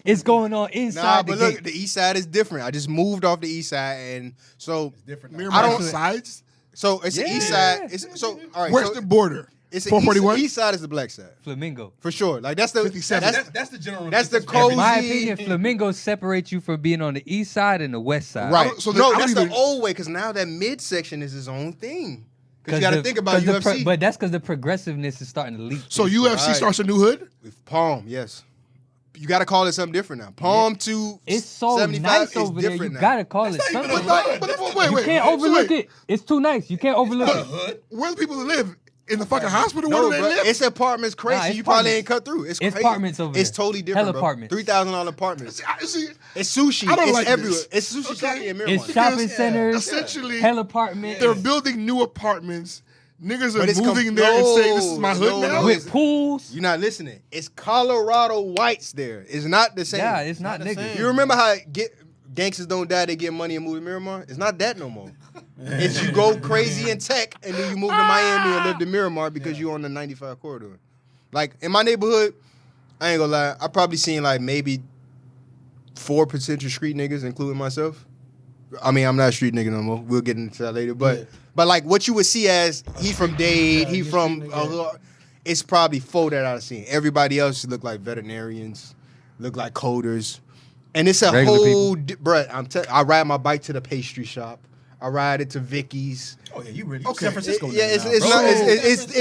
is going on Nah, inside but the look, gate. the east side is different. I just moved off the east side, and so Miramar I don't- sides? it's the east side. It's so all right. Where's so the border? it's the 441? East side is the black side Flamingo. for sure. Like that's the 57. That's the general. That's the consensus. cozy. My opinion, Flamingo separates you from being on the east side and the west side. Right. So then I no, don't that's even- the old way because now that midsection is his own thing. Because you got to think about 'cause the UFC. but that's because the progressiveness is starting to leak. So UFC Right. starts a new hood? With Palm, yes. You got to call it something different now. Palm to It's so 75 nice is over there. different You now. gotta call it something. Wait, You can't overlook it. It's too nice. You can't overlook it. Where do people live? In the fucking hospital? Where No, do they bro, live? it's apartments crazy. Nah, it's you probably apartments. ain't cut through. It's It's crazy. apartments over It's there. totally different, Hella bro. apartments. $3,000 apartments. See, It's sushi. I don't it's like everywhere. this. It's sushi Okay. shop in Miramar. It's shopping Because, centers. essentially, Hell apartments. they're building new apartments. Niggas But are it's moving there and saying, this is my hood no, now? no, with pools. You're not listening. It's Colorado whites there. It's not the same. Yeah, it's not the niggas. same. You remember how gangsters don't die, they get money and move to Miramar? It's not that no more. It's you go crazy in tech and then you move to Miami and live to Miramar because you're on the 95 corridor. Like in my neighborhood, I ain't gonna lie, I probably seen like maybe 4 potential street niggas, including myself. I mean, I'm not a street nigga no more. We'll get into that later. But like what you would see as he from Dade, he from it's probably 4 that I've seen. Everybody else look like veterinarians, look like coders. And it's a Regular whole, bruh, I ride my bike to the pastry shop. I ride it to Vicky's. Oh yeah, you really Okay. San Francisco. Yeah, nigga it's now, not, bro.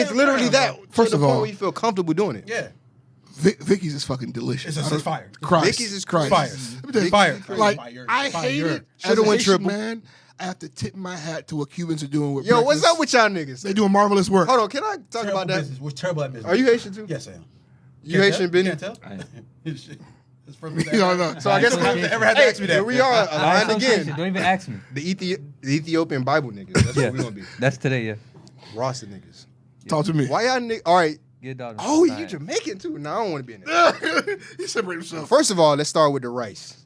it's literally that. First to of the point all- where you feel comfortable doing it. Yeah, Vicky's is fucking delicious. it's fire. Christ. Vicky's is Christ. Fire. Let me tell you, Fire. Like, Fire. I Fire. hate it. As Should've a went Haitian triple. man, I have to tip my hat to what Cubans are doing with Yo, what's breakfast. up with y'all niggas? They doing marvelous work. Hold on, can I talk Terrible about that? business. We're terrible at business. Are you Haitian too? Yes, I am. You Haitian, Benny? Can't tell. It's from You don't know. So I guess Association. ever had to ask me that. here we are, By aligned association, again. Don't even ask me. The Ethiopian Bible niggas. That's Yeah, what we gonna be. that's today. Yeah, Rasta niggas. Talk to me. Why y'all niggas? All right. get dog. Oh, you Jamaican too? No, I don't want to be in there. He separated himself. First of all, let's start with the rice.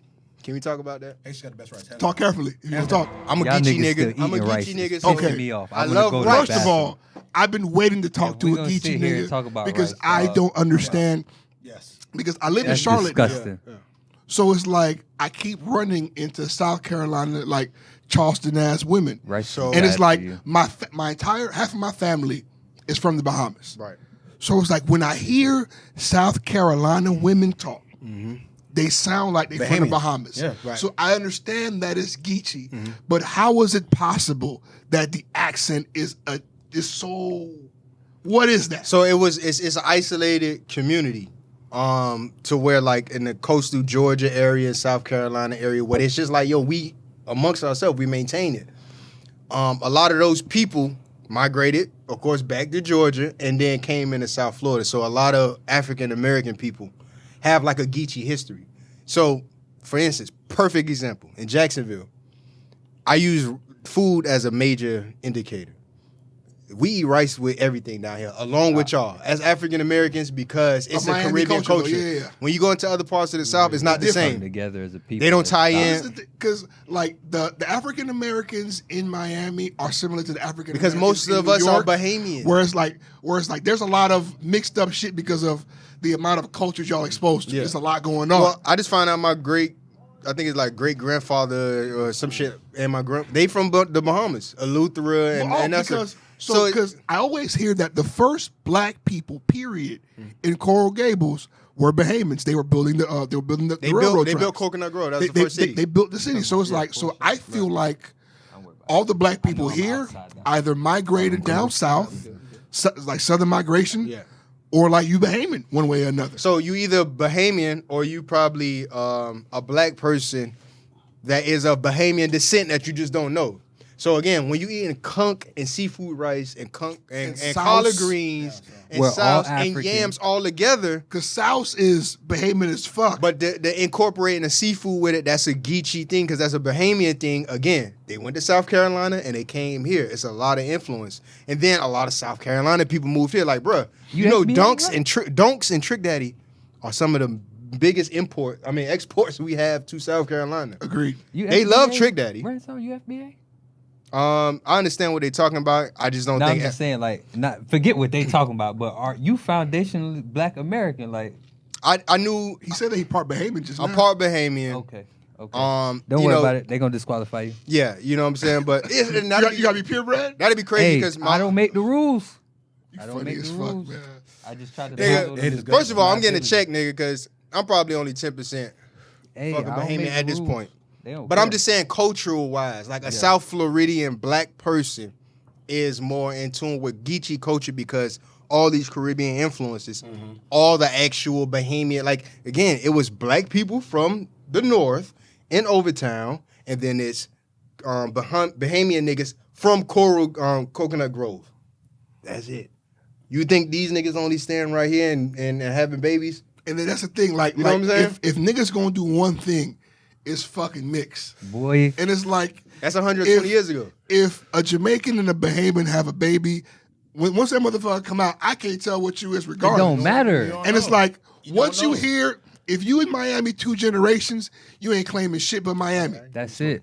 Can we talk about that? Haitian got the best rights. Talk carefully. If you gonna talk. I'm a Y'all Geechee niggas nigga. still I'm a eating rice. Geechee nigga. It's so- Okay. pissing me off. I wanna love go to rice. the First of bathroom. all, I've been waiting to talk If to we a gonna Geechee sit here and nigga talk about because rice, I dog. don't understand. Yes. Because I live in That's Charlotte, disgusting. so it's like I keep running into South Carolina, like Charleston ass women, Rice So- is and bad it's for like you. my entire half of my family is from the Bahamas. Right. So it's like when I hear South Carolina women talk, they sound like they're from the Bahamian. Bahamas. Yeah, right. So I understand that it's Geechee, but how is it possible that the accent is so? What is that? So it's an isolated community, to where like in the coastal Georgia area, South Carolina area, where it's just like, yo, we amongst ourselves, we maintain it. A lot of those people migrated, of course, back to Georgia and then came into South Florida. So a lot of African American people have like a Geechee history. So, for instance, perfect example, in Jacksonville, I use food as a major indicator. We eat rice with everything down here, along with y'all, as African Americans, because it's a Miami Caribbean culture, culture. though, yeah. When you go into other parts of the South, it's not the Different. same. together as a people. They don't tie in. Because like the African Americans in Miami are similar to the African Because Americans most of us are Bahamian. Whereas like there's a lot of mixed up shit because of the amount of cultures y'all exposed to. Yeah. There's a lot going on. Well, I just found out my I think it's like great grandfather or some shit, and they from the Bahamas, Eleuthera, and that's because I always hear that the first black people, period, in Coral Gables were Bahamians. They were building the railroad they tracks. built Coconut Grove. That's the They- first city. They built the city. So it's like, so I feel like all the black people here either migrated down south like Southern migration, Yeah. or like you Bahamian one way or another. So you either Bahamian or you probably a black person that is of Bahamian descent that you just don't know. So again, when you eating conch and seafood rice and conch and collard greens and We're all sauce and African. yams all together, Because South is Bahamian as fuck. but the incorporating the seafood with it, that's a Geechee thing because that's a Bahamian thing. Again, they went to South Carolina and they came here. It's a lot of influence. And then a lot of South Carolina people moved here. Like, bruh, you know FBI, Dunks and Trick Daddy are some of the biggest exports we have to South Carolina. Agreed. They love Trick Daddy. Ranso, you FBA? I understand what they're talking about. I just don't No, I'm think. just saying, like, not forget what they talking about, but are you foundationally Black American? Like, I knew He said that he part Bahamian just I'm now. part Bahamian. okay. Don't Don't worry about it. They're gonna disqualify you. Yeah, you know what I'm saying. But You gotta be purebred. that'd be crazy Hey, because I don't make the rules. You I don't funny make as the fuck, rules. man. I just try to. Nigga, follow it the- is good. First of all, I'm my getting a business. check, nigga, because I'm probably only 10% Hey, fucking I don't Bahamian make at the this rules. point. They don't But I'm care. just saying, cultural wise, like a South Floridian black person is more in tune with Geechee culture because all these Caribbean influences, all the actual Bahamian, like again, it was black people from the north in Overtown, and then it's Bahamian niggas from Coconut Grove. That's it. You think these niggas only stand right here and having babies? And then that's the thing, like, You know what I'm saying? if niggas gonna do one thing, it's fucking mix. boy. And it's like, That's 120 years ago. if a Jamaican and a Bahamian have a baby, once that motherfucker come out, I can't tell what you is It regardless. don't matter. And it's like, You once don't you know. hear, if you in Miami 2 generations, you ain't claiming shit but Miami. That's it.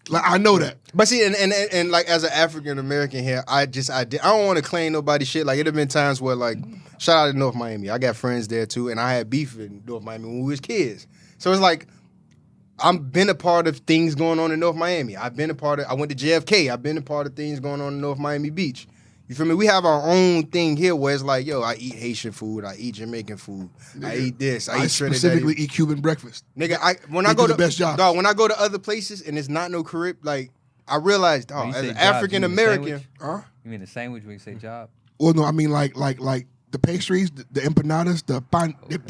Like, I know that. But see, and like as an African American here, I don't want to claim nobody shit. Like it have been times where like, shout out to North Miami. I got friends there too, and I had beef in North Miami when we was kids. So it's like, I've been a part of things going on in North Miami. I went to JFK. I've been a part of things going on in North Miami Beach. You feel me? We have our own thing here where it's like, yo, I eat Haitian food, I eat Jamaican food, I eat this, I eat specifically Trinidad. eat Cuban breakfast. Nigga, when They I go do to the best jobs. dog, when I go to other places and it's not no Carib, like I realized, When dog, you as say an jobs, you African mean American, sandwich? Huh? You mean the sandwich when you say job? Well, no, I mean like the pastries, the empanadas, the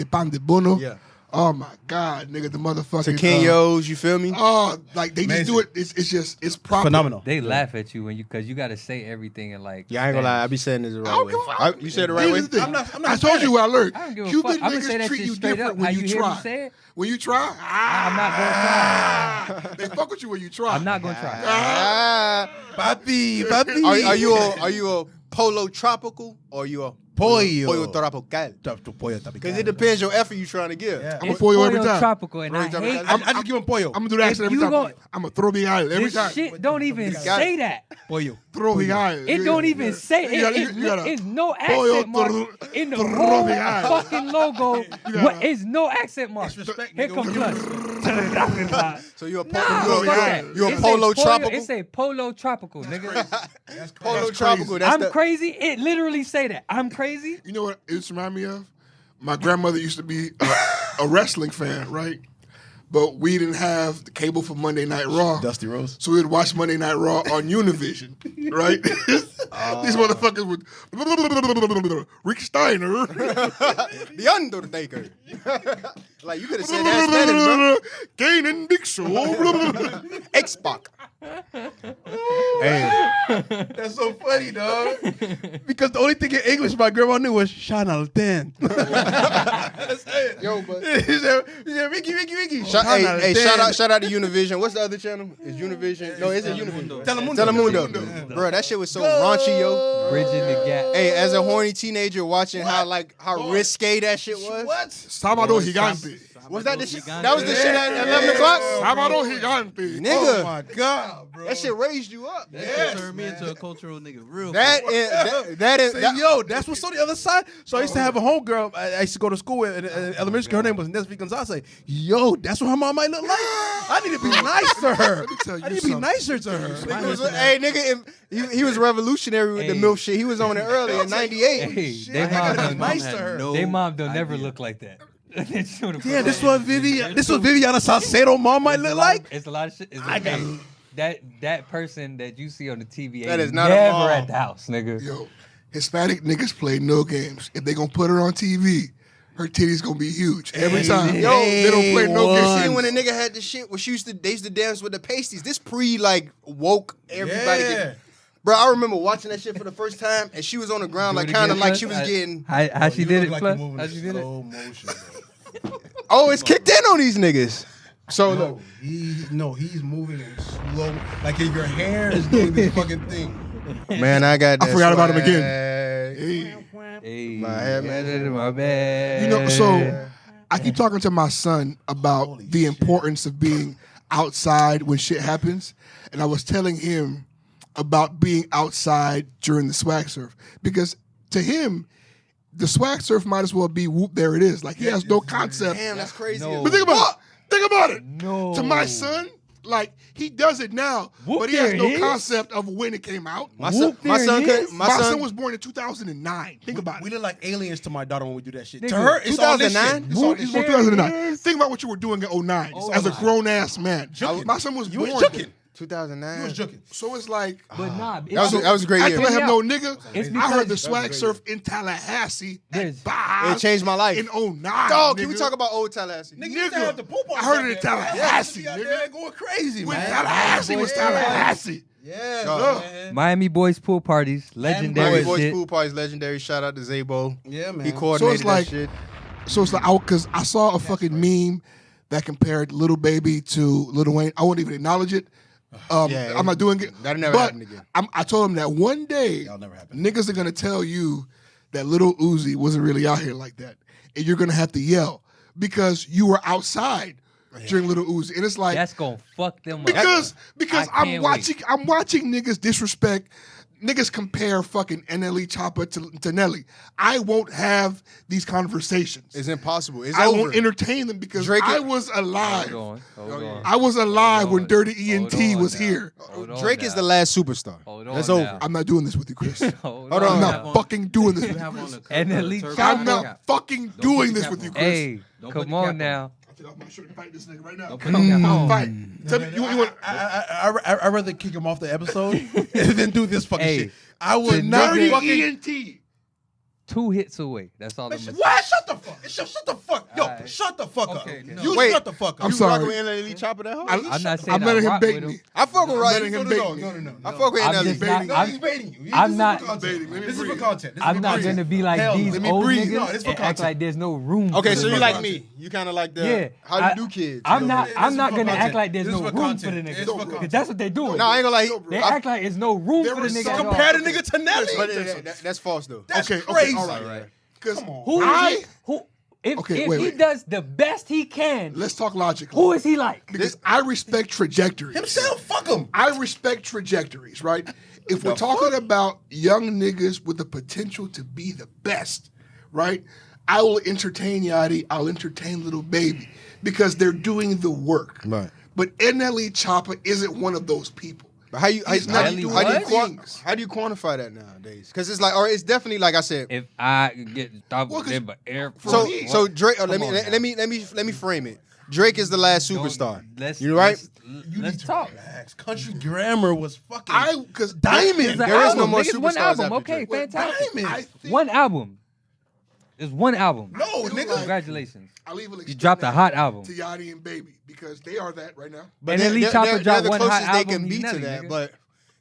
pan de bono. yeah, Oh my God, nigga, the motherfucking taquitos, you feel me? like they just Amazing. do it. It's proper. Phenomenal. They laugh at you when because you got to say everything in like. Yeah, I ain't gonna lie, I be saying this the I right don't way. give a fuck. You said it the right way. Here's the thing. I'm not I told you what I learned. I don't give a Cuban fuck. I'm gonna say niggas that treat shit you straight different up. when How you you hear me try. say it? When you try, I'm not gonna try. they fuck with you when you try. I'm not gonna try. Ah, Papi. are you a polo tropical or are you a Pollo. tropical? Pollo Because it depends your effort you trying to give. Yeah. I'm a It's pollo every pollo time. tropical, and I Pollo hate. tropical. I just give him pollo. I'm gonna do that If shit every you time. go- I'm gonna throw the eye every This time. shit don't even got say that. Pollo. Throw the eye. It don't even say it. It's no accent mark in the whole fucking logo. It's no accent mark. Disrespect, Here nigga. comes plus. So you a It's a polo tropical? It's a polo tropical, nigga. Polo That's tropical. crazy. That's I'm crazy. It literally say that. I'm crazy. You know what it reminds me of? My grandmother used to be a wrestling fan, right? But we didn't have the cable for Monday Night Raw. Dusty Rose. So we'd watch Monday Night Raw on Univision, right? These motherfuckers would Rick Steiner. The Undertaker. Like you could have said that Spanish, bro. Kane and Big Show. X-Pac. That's so funny, dog. Because the only thing in English my grandma knew was Channel 10. That's it. Yo, but He said, Ricky. shout Channel out to Univision. What's the other channel? Is Univision? No, is it Univision? Telemundo. Bro, that shit was so raunchy, yo. Bridging the gap. Hey, as a horny teenager watching how risque that shit was. What? Sábado Gigante. Was that the shit? That was the shit at 11 o'clock? Sábado Gigante. Nigga, Oh my God, bro. that shit raised you up. That turned me into a cultural nigga real That quick. is that is Say, that, yo, that's what's on the other side. So I used to have a homegirl. I used to go to school in elementary school. Her name was Nesby Gonzalez. I say, yo, that's what her mom might look like. I need to be nice to her. Let me tell you I need to be something. nicer to her. Nigga was, hey, nigga, he was revolutionary with the Hey. MILF shit. He was on it early in '98. Hey, I they gotta mom be don't nice to her. They mom don't never look like that. Yeah, this what Viviana Salcedo mom might look like. It's a lot of shit. It's I got- that person that you see on the TV That ain't is not a never mom. at the house, nigga. Yo, Hispanic niggas play no games. If they gonna put her on TV, her titties gonna be huge every time. Yo, they don't play no games. See, when a nigga had the shit, when they used to dance with the pasties. This like woke everybody. Bro, I remember watching that shit for the first time, and she was on the ground, like kind of like she was getting. How she did it? Like Plus? moving How in she did it? slow motion, bro. Oh, it's kicked in on these niggas. So No, he's moving in slow. Like your hair is doing this fucking thing. man, I got. That I forgot about him swag. again. Hey, My head, man. my bad. You know, so I keep talking to my son about Holy the shit. importance of being outside when shit happens, and I was telling him about being outside during the swag surf because to him, the swag surf might as well be whoop. There it is. Like he has no concept. Damn, that's crazy. No. But think about it. Think about it. No. To my son, like he does it now, Whoop, but he has there no it is. concept of when it came out. My son, Whoop, there it is. My son was born in 2009. Think about We it. look like aliens to my daughter when we do that shit. Nigga, To her, it's all this 2009? shit. It's all He this was born shit. in There it 2009. is. Think about what you were doing in 09 Oh as a my. grown ass man. Jooking. My son was You born. was jooking. 2009. You was jooking. So it's like But nah, That was a great I year. can let him know, nigga. It's I heard because- the swag surf in Tallahassee. There's- It changed my life. in 09. Dog, can we nigga. talk about old Tallahassee? Nigga, you used to have the pool I parties heard out it in there, man. Tallahassee, Yeah, nigga. out there going crazy, When man. Tallahassee was Tallahassee. Yeah, Dog. man. Miami boys pool parties, Miami legendary Boys shit. Pool Party's legendary. Shout out to Zabo. Yeah, man. He coordinated So it's like- that shit. So it's like, because I saw a fucking meme that compared Little Baby to Lil Wayne. I won't even acknowledge it. Yeah, I'm not doing it. that'll never but happen again. I told him that one day, That'll never happen. niggas are gonna tell you that Little Uzi wasn't really out here like that, and you're gonna have to yell because you were outside during Little Uzi, and it's like That's gonna fuck them up. because I I'm can't watching niggas disrespect. Niggas compare fucking NLE Choppa to Nelly. I won't have these conversations. It's impossible. It's I over. won't entertain them because Drake- I was alive. Hold on. I was alive Hold when on. Dirty Hold ENT on was now. here. Hold on Drake is now. the last superstar. Hold on That's now. over. I'm not doing this with you, Chris. Hold on I'm now. not fucking doing this You with you, have on Chris. the And at least I'm Choppa- not fucking doing this with you, Chris. Hey, Don't put come the on cap now. Take off my shirt and fight this nigga right now. Don't put the cap I'll on. fight. Tell me, you want? I'd rather kick him off the episode than do this fucking Hey, shit. I would to not Dirty fucking. ENT. 2 hits away. That's all I'm gonna say. What? Shut the fuck. Shut the fuck. Yo, Alright. shut the fuck Okay, up. no. You Wait, shut the fuck up. I'm You sorry. rocking with NLE Choppa that hoe? I'm not saying I'm letting I him rock bait with me. him. I fuck with I'm right. letting him bait me. No. I fuck with I'm NLE. just baiting. not. He's baiting you. I'm not- This is for content. I'm not gonna be like Hell no. these Let me old breathe. niggas No, it's for and act content. like there's no room. Okay, for so them. you like me. You kind of like the Yeah. how you do kids. I'm you know? not. I'm not for gonna content. act like there's This is no for room for the content. It's for niggas. content. Because that's what they doing. No, I ain't gonna lie. They act like there's no room There for the was niggas. some- at all. Compare the nigga to Nelly. But that's false though. That's Okay, crazy. all right. Because Who is he? Who? If, Okay, if wait, he wait. does the best he can, let's talk logically. who is he like? Because I respect trajectories. Himself. Fuck him. I respect trajectories, right? If we're talking about young niggas with the potential to be the best, right? I will entertain Yachty. I'll entertain Little Baby because they're doing the work. Right. But NLE Choppa isn't one of those people. But how you He's not doing things. how do you quantify that nowadays? Because it's like, or it's definitely like I said. If I get stopped Well, with 'cause them, but Air for So me- so Drake. Come Let me on now. let me frame it. Drake is the last superstar. Let's, You right? Let's talk. Relax. Country Grammar was fucking Because diamond. It's an There is no album, more nigga. It's one superstars album. after Okay, Drake. fantastic. Diamond. I think One album. It's one album. No, nigga. Congratulations. I'll even You extend dropped a that hot album. to Yachty and Baby because they are that right now. And then Lee Chopper dropped the one hot closest they album, can he's be to Nelly, that. nigga. But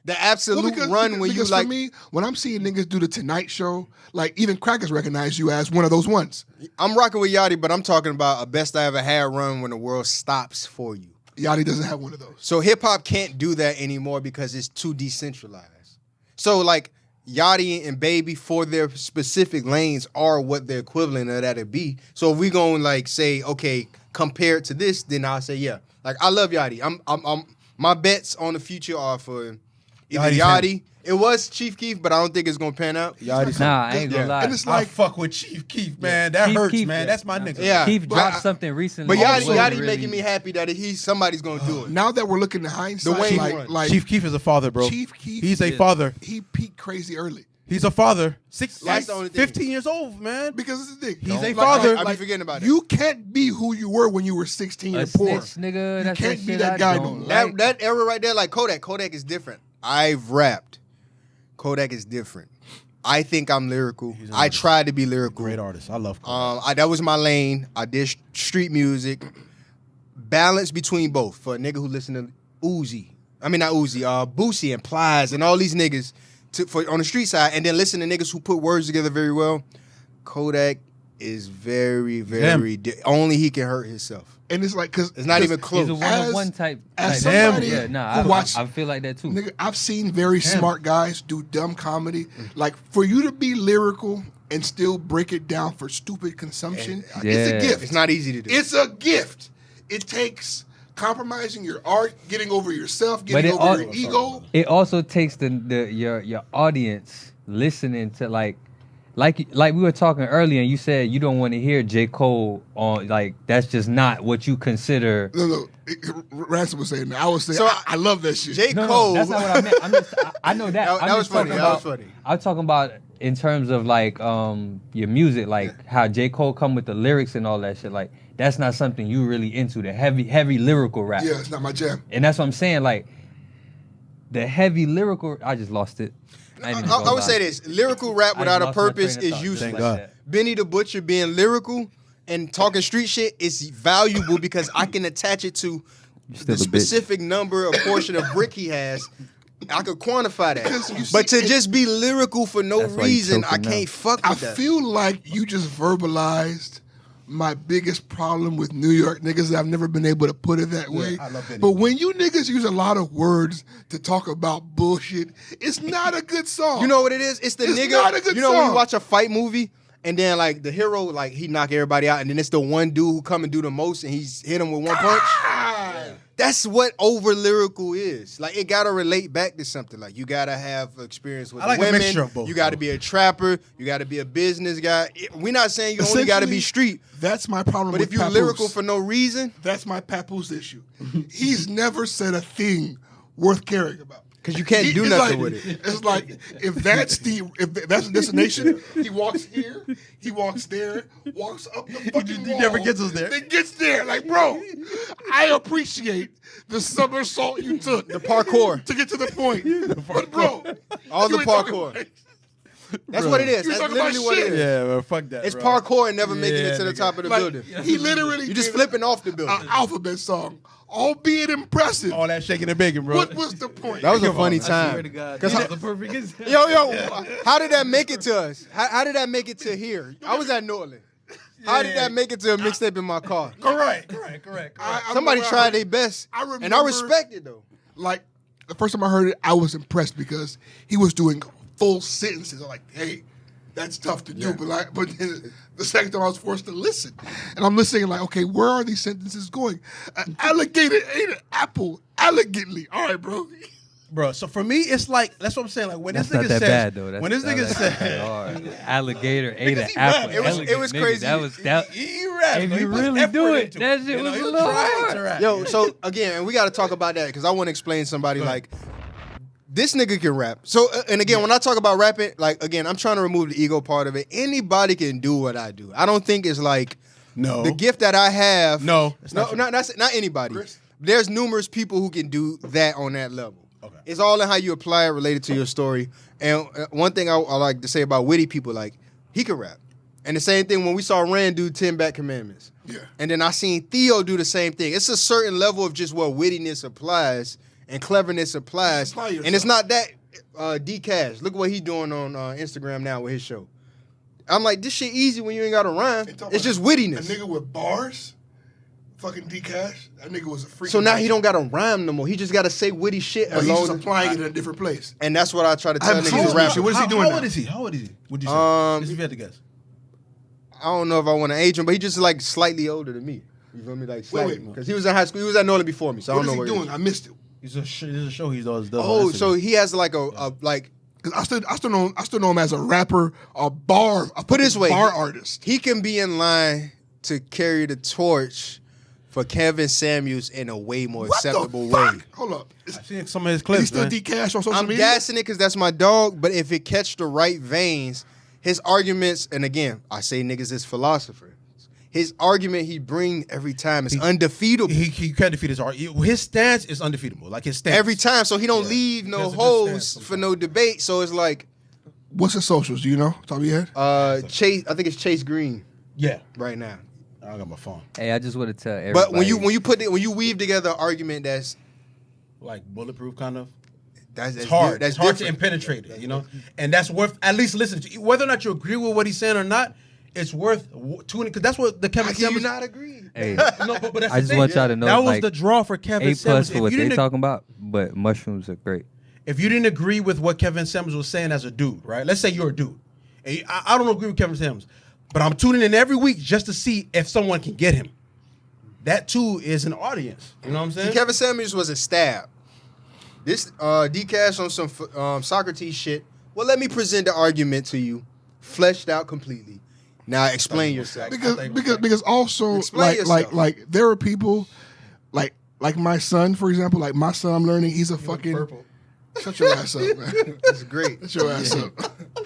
the absolute run when you because like, for me, when I'm seeing niggas do the Tonight Show, like even crackers recognize you as one of those ones. I'm rocking with Yachty, but I'm talking about a best I ever had run when the world stops for you. Yachty doesn't have one of those. So hip hop can't do that anymore because it's too decentralized. So like Yachty and Baby for their specific lanes are what the equivalent of that'd be. So if we gonna like say, okay, compared to this, then I'll say yeah. Like I love Yachty. I'm my bets on the future are for either Yachty's Yachty. It was Chief Keef, but I don't think it's gonna pan out. Yachty's Nah, I ain't gonna Yeah. lie. And it's I like, fuck with Chief Keef, man. That Chief hurts, Keef, man. yeah. That's my nigga. Yeah. Keith but dropped I- something recently. But that Yachty wasn't making really- me happy that somebody's gonna do it. now that we're looking at hindsight, Wayne like, run. like Chief Keef is a father, bro. Chief Keef, He's a father. he peaked crazy early. He's a father. That's the only thing. 15 years old, man. Because it's the thing. He's a Like, father. I be forgetting about it. You can't be who you were when you were 16 A and poor. snitch, nigga. You That's can't that be shit that I guy don't no more. like. That era right there, like Kodak is different. I've rapped. Kodak is different. I think I'm lyrical. I try to be lyrical. Great artist. I love Cole. That was my lane. I did street music. Balance between both. For a nigga who listen to Boosie and Plies and all these niggas on the street side, and then listen to niggas who put words together very well. Kodak is very, very only he can hurt himself. And it's like, because it's not even close. He's a one-on-one type. As somebody I feel like that too. Nigga, I've seen very smart guys do dumb comedy. Like, for you to be lyrical and still break it down for stupid consumption, it's a gift. It's not easy to do. It's a gift. It takes compromising your art, getting over yourself, getting over your ego. It also takes your audience listening to like we were talking earlier, and you said you don't want to hear J. Cole on, like, that's just not what you consider. No. Ranso was saying that. I was saying, so I love that shit. J. Cole. That's not what I meant. I know that. That was funny. I'm talking about in terms of like your music, like how J. Cole come with the lyrics and all that shit. Like, that's not something you really into, the heavy lyrical rap. Yeah, it's not my jam. And that's what I'm saying. Like, the heavy lyrical, I just lost it. I would say this: lyrical rap without a purpose is useless. Like Benny the Butcher being lyrical and talking street shit is valuable because I can attach it to the specific number or portion of brick he has. I could quantify that. But to just be lyrical for no reason, I can't fuck with that. I feel like you just verbalized my biggest problem with New York niggas. I've never been able to put it that way. I love Benny. But when you niggas use a lot of words to talk about bullshit, it's not a good song. You know what it is? It's It's nigga. not a good you know when song. you watch a fight movie and then like the hero, like he knock everybody out, and then it's the one dude who come and do the most, and he's hit him with one punch. That's what over lyrical is. Like, it gotta relate back to something. Like, you gotta have experience with I like a women. mixture of both, You gotta be a trapper. You gotta be a business guy. We're not saying you only gotta be street. That's my problem But with if you're Papoose. lyrical for no reason, That's my Papoose issue. He's never said a thing worth caring about. because you can't do It's nothing like, with it. It's like, if that's the destination, he walks here, he walks there, walks up the fucking wall. never gets us there. Then gets there. Like, bro, I appreciate the somersault you took. The parkour. To get to the point. But, bro. All the you ain't talking parkour. about- That's what it is. You That's talking about literally what it shit. is. Yeah, well, fuck that. It's bro. parkour and never making it to the nigga. top of the Like, building. he literally You just did flipping off the building. an alphabet song, albeit impressive. All that shaking and baking, bro. What was the point? That was a Come funny on, I time. Swear to God, Cause that's the perfect example. Yo, how did that make it to us? How did that make it to here? I was at Norland. How did that make it to a mixtape in my car? Correct. Somebody tried their best, I and I remember- respect it though. Like, the first time I heard it, I was impressed because he was doing full sentences. I'm like, hey, that's tough to do. But then the second time I was forced to listen. And I'm listening like, okay, where are these sentences going? An alligator ate an apple elegantly. All right, bro. Bro, so for me, it's like, that's what I'm saying. Like, when That's this not nigga that says, bad though. when this nigga says, alligator ate an he apple. rap. It was Elegant, crazy. nigga. That he raps. If bro. He you puts really effort do it, into that shit was he a was little trying hard. to rap. Yo, so again, and we got to talk about that because I want to explain to somebody like this nigga can rap. So and again, when I talk about rapping, like again, I'm trying to remove the ego part of it. Anybody can do what I do. I don't think it's like No. the gift that I have. No, it's not true. not anybody. There's numerous people who can do that on that level. Okay. It's all in how you apply it related to your story. And one thing I like to say about witty people, like he can rap. And the same thing when we saw Rand do 10 Back Commandments. Yeah. And then I seen Theo do the same thing. It's a certain level of just what wittiness applies and cleverness applies. Apply yourself. And it's not that DCash. Look what he doing on Instagram now with his show. I'm like, this shit easy when you ain't got a rhyme. It's just wittiness. A nigga with bars, fucking D-Cash, that nigga was a freak. So now he don't got to rhyme no more. He just got to say witty shit But he's just alone. applying it in a different place. And that's what I try to I tell haven't niggas seen to this rap. shit. What is he doing How now? old is he? How old is he? Would you say? If you had to guess. I don't know if I want to age him, but he just like slightly older than me. You feel me? Like slightly. wait. Because he was in high school. He was at Norland before me, so I What don't is know he where doing? I missed it. There's a show he does. Oh, on so Instagram. he has like a like. 'Cause I still know him as a rapper, a Put it this way, bar artist. He can be in line to carry the torch for Kevin Samuels in a way more What acceptable the fuck? way. Hold up. I've seen some of his Is he clips, still man. D-Cash on social I'm media? gassing it because that's my dog, but if it catch the right veins, his arguments, and again, I say niggas is philosopher. His argument he bring every time is undefeatable. He can't defeat his art. His stance is undefeatable. Like his stance. Every time, so he don't leave He no has a good holes stance for no debate. So it's like, What's his socials? Do you know? Top of your head? Chase. I think it's Chase Green Yeah. right now. I got my phone. Hey, I just want to tell everybody. But when you weave together an argument that's Like bulletproof, kind of. that's It's hard. That's It's hard to different. impenetrate it, you know? And that's worth at least listening to. Whether or not you agree with what he's saying or not, it's worth tuning, because that's what the Kevin How can you Samuels. not agree? Hey, No, but that's I the just thing. want y'all to know, that was like, the draw for Kevin A+ Samuels. for If what you they didn't- talking about, but mushrooms are great. If you didn't agree with what Kevin Samuels was saying as a dude, right? Let's say you're a dude. And I don't agree with Kevin Samuels, but I'm tuning in every week just to see if someone can get him. That too is an audience. You know what I'm saying? Kevin Samuels was a stab. This Dcash on some Socrates shit. Well, let me present the argument to you, fleshed out completely. Now explain yourself. Because also Explain yourself. like there are people like my son, for example, like my son, I'm learning he's a fucking Purple. shut your ass up, man. That's great. Shut your ass up.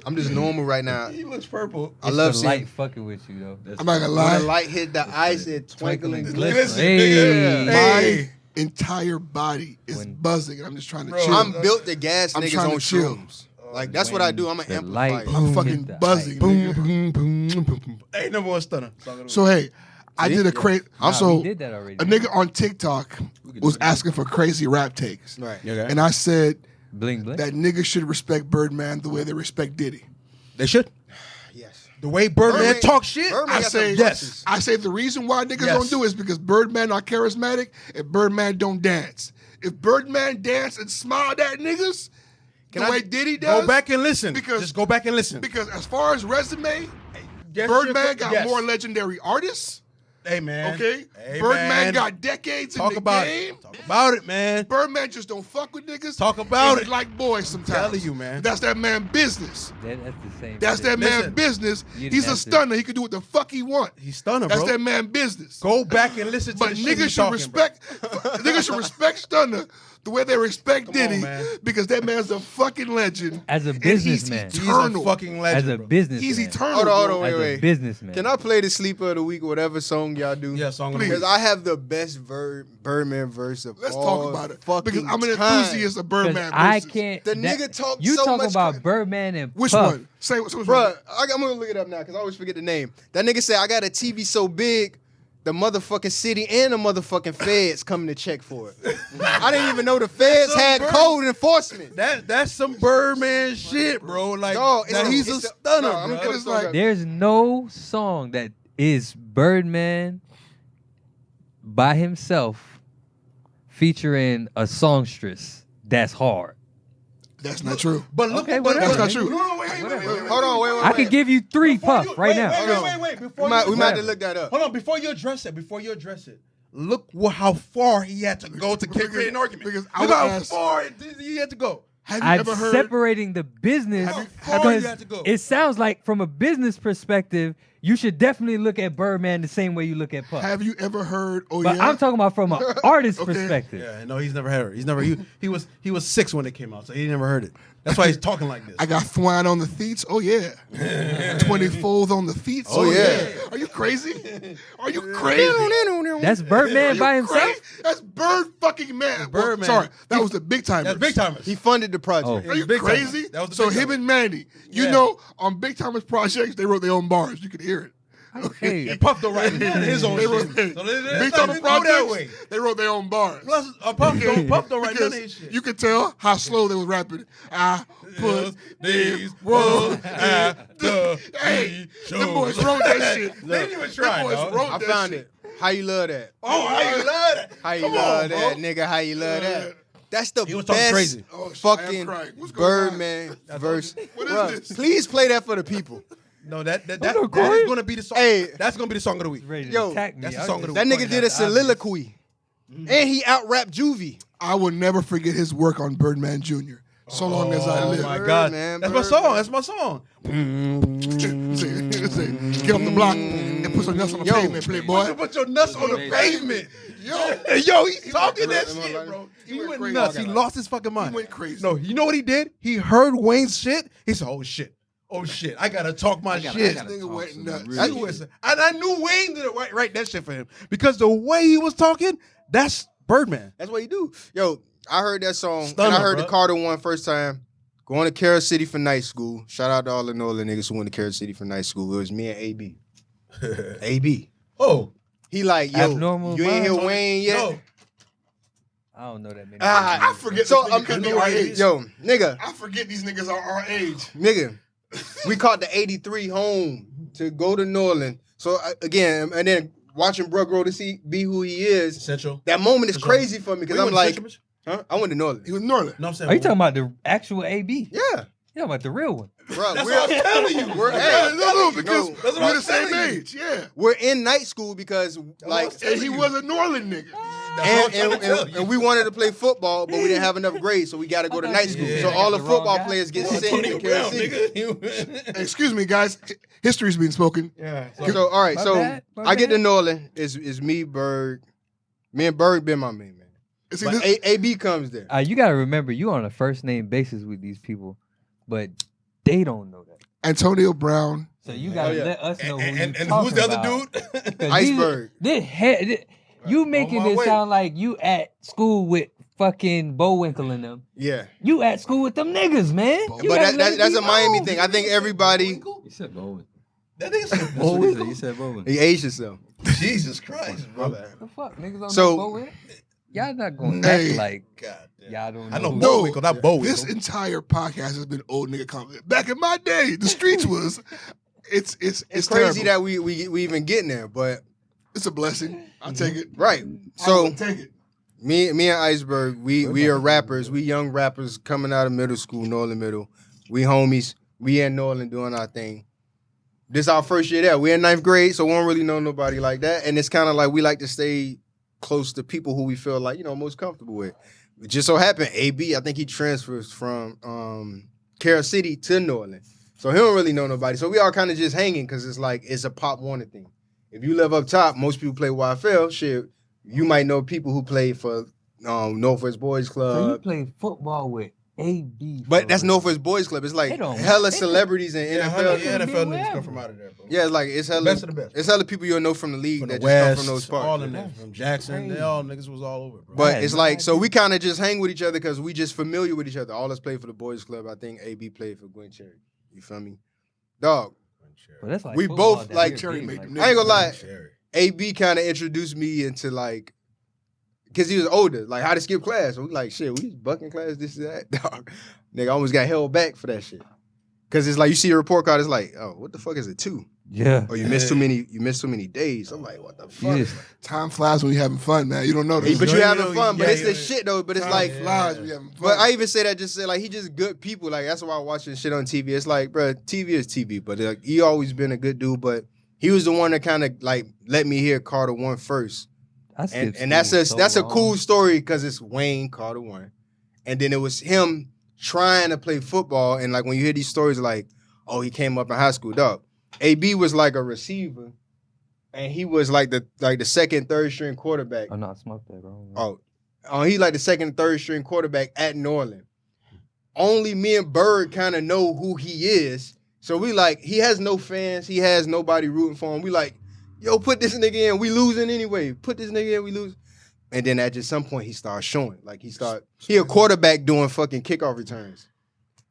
I'm just normal right now. He looks purple. I love the seeing light fucking with you though. I'm not gonna when the lie. light hit the ice, it twinkling. Listen, Hey. My entire body is When- buzzing, and I'm just trying to Bro, chill. I'm built to gas I'm niggas trying to on chill. shrooms. Like that's what I do. I'm an The light- amplifier. I'm Boom, fucking hit the buzzing. ice. nigga. Hey, number one stunner. So hey, I did a crazy. Nah, So we did that already. a nigga on TikTok was asking for crazy rap takes, Right. and I said Bling bling. that niggas should respect Birdman the way they respect Diddy. They should. Yes. The way Birdman Birdman- talk shit. Birdman I got say some yes. verses. I say the reason why niggas Yes. don't do it is because Birdman not charismatic and Birdman don't dance. If Birdman danced and smiled at niggas Can the I way Diddy does, Go back and listen. Because- Just go back and listen. because as far as resume, Yes, Birdman got yes. more legendary artists. Hey man. Okay, Hey, Birdman man. got decades Talk in the about game. it. Talk about it, man. Birdman just don't fuck with niggas. Talk about and it. he like boys sometimes. Telling you, man. That's that man business. That's the same. That's shit. that man Listen, business. you didn't He's a have to- stunner. He can do what the fuck he want. He's stunner, That's bro. that man business. Go back and listen to But the shit niggas he's should talking, respect niggas should respect Stunner the way they respect Come on, Diddy man. because that man's a fucking legend. As a and businessman. He's eternal. a fucking legend. As a bro. businessman. He's eternal. Hold on, hold bro. on, As wait. a businessman. Can I play the sleeper of the week, whatever song y'all do? Yeah, song of the Please. Because week. I have the best Birdman verse of Let's all talk about it fucking because I'm an time. enthusiast of 'Cause Birdman. I verses. can't. The nigga talk You so talk much about crap. Birdman and Which Puff. one? Say which one. Bruh, I'm gonna look it up now because I always forget the name. That nigga said, I got a TV so big, the motherfucking city and the motherfucking feds coming to check for it. I didn't even know the feds Some had bird- code enforcement. That's some Birdman shit, bro. Like Dog, it's that a- he's a it's a- stunner, no, I'm bro. gonna It's look it like- up. There's no song that is Birdman by himself featuring a songstress that's hard. That's not true. But look, Okay, but whatever. That's not true. No, wait. Hold on, wait. I could give you three Puff right now. Wait. Before We might you have to look that up. Hold on, before you address it, look how far he had to go to create an argument. Because I Look would how ask- far he had to go. Have you I'm ever heard? separating the business How far you because had to go? it sounds like from a business perspective, you should definitely look at Birdman the same way you look at Puff. Have you ever heard? Oh But yeah. I'm talking about from an artist Okay. perspective. Yeah, no, he's never heard it. He was 6 when it came out, so he never heard it. That's why he's talking like this. I got twine on the feet. Oh yeah. 20-fold on the feet. Oh, yeah. Are you crazy? Are you crazy? That's Birdman by himself. Crazy? That's Bird fucking man. Well, Birdman. sorry, that was the big time. That's Big Timers. He funded the project. Oh. Are you Big Timers. crazy? That was the So Big him Timers. and Manny, you Yeah. know, on Big Timers projects, they wrote their own bars. You could hear it. Hey, And Puff don't write his own They shit. wrote, So Big let's not Timers even go that projects, way. they wrote their own bars. Plus, Puff don't write none of his shit. You could tell how slow they was rapping. I put these world at the Hey, show. them boys wrote that shit. They didn't even try, Them boys dog. wrote I that found shit. it. How you love that? Oh, how you love that? How you Come love on, that, bro. nigga? How you love that? That's the He was talking best crazy. Oh, shit, I am fucking crying. What's going on? Birdman verse. What is Bruh, this? Please play that for the people. No, that is gonna be the song. Hey. That's gonna be the song of the week. ready to Yo, attack me. that's the I song of just- the That week. nigga did a soliloquy. And he out-rapped Juvie. I will never forget his work on Birdman Jr. So long as I Oh live. my God, Birdman, that's my Birdman. song. That's my song. Get off the block and put some nuts on the Yo. pavement, playboy. Put your nuts on the pavement. Yo, He's talking that crazy. shit, bro. He went went crazy. nuts. He lost his fucking mind. He went crazy. No, you know what he did? He heard Wayne's shit. He said, "Oh shit, oh shit, I gotta talk my shit." This nigga went nuts. He was- and I knew Wayne didn't write that shit for him because the way he was talking, that's Birdman. That's what he do. Yo, I heard that song. Stunner, and I heard bro. the Carter one first time. Going to Carroll City for night school. Shout out to all the Northern niggas who went to Carroll City for night school. It was me and AB. AB. Oh. He like, yo, Abnormal you ain't hear minds? Wayne yet? No. I don't know that many. I forget So, this nigga could be our age. yo, nigga, I forget these niggas are our age. nigga, we caught the 83 home to go to Norland. So, again, and then watching Bruh grow to be who he is, Central. that moment is Central. crazy for me because Where I'm you like, went to Central? huh? I went to Norland. He was Northern. No, I'm saying. Are you talking about the actual AB? Yeah. You talking about the real one? Bro, That's what I'm telling you. We're, Yeah, no, because That's what we're I'm the same telling you. age. Yeah. we're in night school because, like, And he was a Northern nigga. and we wanted to play football, but we didn't have enough grades, so we got to go to night school. Yeah. So all the The wrong football guy. players get sent Antonio to Carroll Brown, City. nigga. Excuse me, guys. History's being spoken. Yeah. So all right, My so bad, my I get to bad. Norland. It's me, Berg. Me and Berg been my main man. See, But this- AB comes there. You gotta remember, you on a first name basis with these people, but they don't know that. Antonio Brown. So you gotta yeah. let us know who And you who's the other about. dude? 'Cause Iceberg. You making On my it way. sound like you at school with fucking Bowinkle and them. Yeah, You at school with them niggas, man. but You gotta let it that's be a Miami known. thing. I think everybody You said Bowen. That nigga said That's what you Bowen. said. You said Bowen. he aged himself. Jesus Christ, bro. The fuck, niggas don't So- know Bowinkle? Y'all not gonna Hey. act like God damn. y'all don't know. I know who- Bowinkle, not Bowinkle. This entire podcast has been old nigga comment. Back in my day, the streets was. It's It's terrible. crazy that we even getting there, but It's a blessing. I'll take it. right. I So will take it. me and Iceberg, we are rappers. We young rappers coming out of middle school, Norland Middle. We homies. We in Norland doing our thing. This our first year there. We're in 9th grade, so we don't really know nobody like that. And it's kind of like we like to stay close to people who we feel like, most comfortable with. It just so happened, AB, I think he transfers from Carroll City to Norland. So he don't really know nobody. So we all kind of just hanging because it's like it's a Pop Warner thing. If you live up top, most people play YFL. Shit, you might know people who play for Northwest Boys So you Club. play football with AB. But for that's real. Northwest Boys Club. It's like They don't- hella they- celebrities in Yeah, NFL. NFL niggas wherever. come from out of there, bro. Yeah, it's hella Best of the best. It's hella people you'll know from the league From that the just come West, from those parts. all of them, from Jackson, they all niggas was all over, bro. But Yeah, it's no like, so idea. we kind of just hang with each other because we just familiar with each other. All us play for the Boys Club. I think AB played for Gwen Cherry. You feel me? Dog, Well, that's like we football both, down like, here, Cherry big, made like- them I ain't gonna lie. Cherry. AB kind of introduced me into like, because he was older, like how to skip class. So we like, shit, we just bucking class, this and that. Dog, nigga, I almost got held back for that shit. Because it's like, you see a report card, it's like, oh, what the fuck is it, 2? Yeah. Or you missed too many days. I'm like, what the fuck? You just- Time flies when you're having fun, man. You don't know Hey, this. but you No, having no, fun, but yeah, it's the shit though. But it's Time like, flies when you're having fun. but I even say that just say like he just good people. Like that's why I watch this shit on TV. It's like, bro, TV is TV, but like, he always been a good dude. But he was the one that kind of like let me hear Carter 1 first, I skipped and that's school a so that's a long. cool story because it's Wayne Carter 1, and then it was him trying to play football. And like when you hear these stories, like, oh, he came up in high school, dog. AB was like a receiver, and he was like the second, third string quarterback. Oh no, I smoked that, bro. He like the second, third string quarterback at Norland. Only me and Bird kind of know who he is. So we like, he has no fans. He has nobody rooting for him. We like, yo, put this nigga in. We losing anyway. Put this nigga in. We lose. And then at just some point, he started showing. Like he a quarterback doing fucking kickoff returns.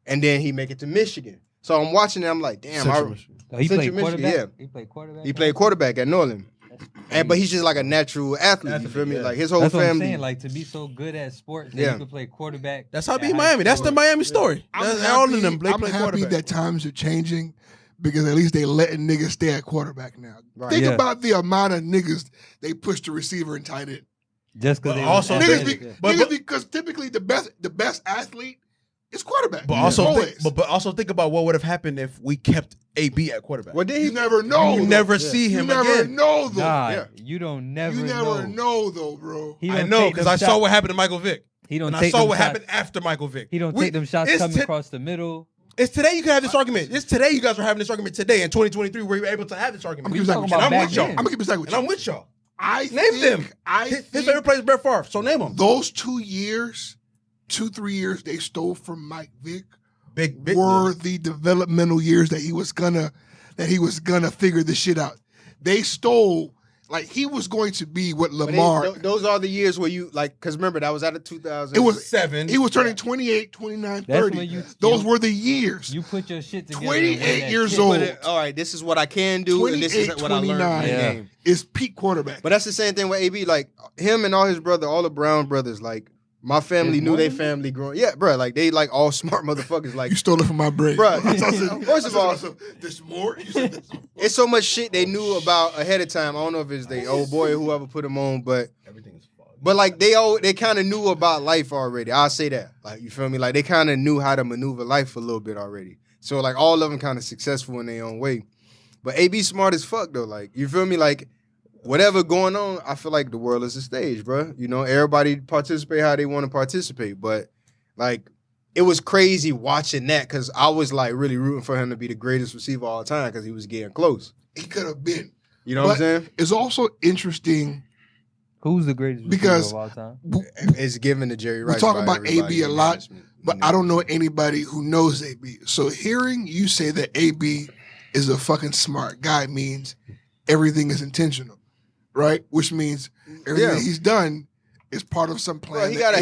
And then he make it to Michigan. So I'm watching it. I'm like, damn. Central Michigan. Oh, he Central played Michigan, quarterback. yeah. He played quarterback. He played quarterback at Norland. But he's just like a natural athlete. You feel me? Yeah. Like his whole That's what I'm family. saying. Like to be so good at sports, that Yeah. you could play quarterback. That's how I at beat high Miami. That's the school. Miami story. I'm That's happy, all of them. They I'm play happy quarterback. that times are changing because at least they letting niggas stay at quarterback now. Right. Think Yeah. about the amount of niggas they push the receiver and tight end. Just because But they also was Niggas, athletic, be, yeah. But- niggas because typically the best athlete is quarterback. But also, always. but also think about what would have happened if we kept AB at quarterback. Well, then you he never know. you though. never see You him never again. know though. Nah, Yeah. you don't never You never know though, bro. He I don't know take because them I saw shots. what happened to Michael Vick. He don't And I take saw them what shots. happened after Michael Vick. He don't We- take them shots it's coming ti- across the middle. It's today you can have this argument. It's today you guys are having this argument today in 2023 where you're able to have this argument. I'm gonna keep it talking with about you. I'm back with y'all. then. I'm gonna keep it second with And you. I'm with y'all. I Name think, them. I His think favorite player is Brett Favre, so name them. those 2 years, 2-3 years they stole from Mike Vick Big were the developmental years that he was gonna figure this shit out. They stole Like he was going to be what But Lamar. those are the years where you like, because remember that was out of 2007. It was 7. He was turning 28, 29, That's 30. when Those were the years. You put your shit together. 28 years old. All right, this is what I can do, and this is 28, what I learned in the 29 game. is peak quarterback. But that's the same thing with AB. Like him and all his brother, all the Brown brothers. Like my family knew their family growing. Yeah, bro. Like they like all smart motherfuckers. Like You stole it from my brain. Bruh, First of all, there's more. You said there's more. it's so much shit they knew about ahead of time. I don't know if it's the old boy or whoever put them on, but Everything is fun. But like they kind of knew about life already. I'll say that. Like you feel me? Like they kind of knew how to maneuver life a little bit already. So like all of them kind of successful in their own way. But AB smart as fuck though. Like you feel me? Like whatever going on, I feel like the world is a stage, bro. You know, everybody participate how they want to participate. But like it was crazy watching that because I was like really rooting for him to be the greatest receiver of all time because he was getting close. He could have been. You know what I'm saying? It's also interesting. Who's the greatest Because receiver of all time? It's given to Jerry Rice. We talk by about everybody AB a in lot, management. but I don't know anybody who knows AB. So hearing you say that AB is a fucking smart guy means everything is intentional, right? Which means everything that he's done is part of some plan. Bro, he got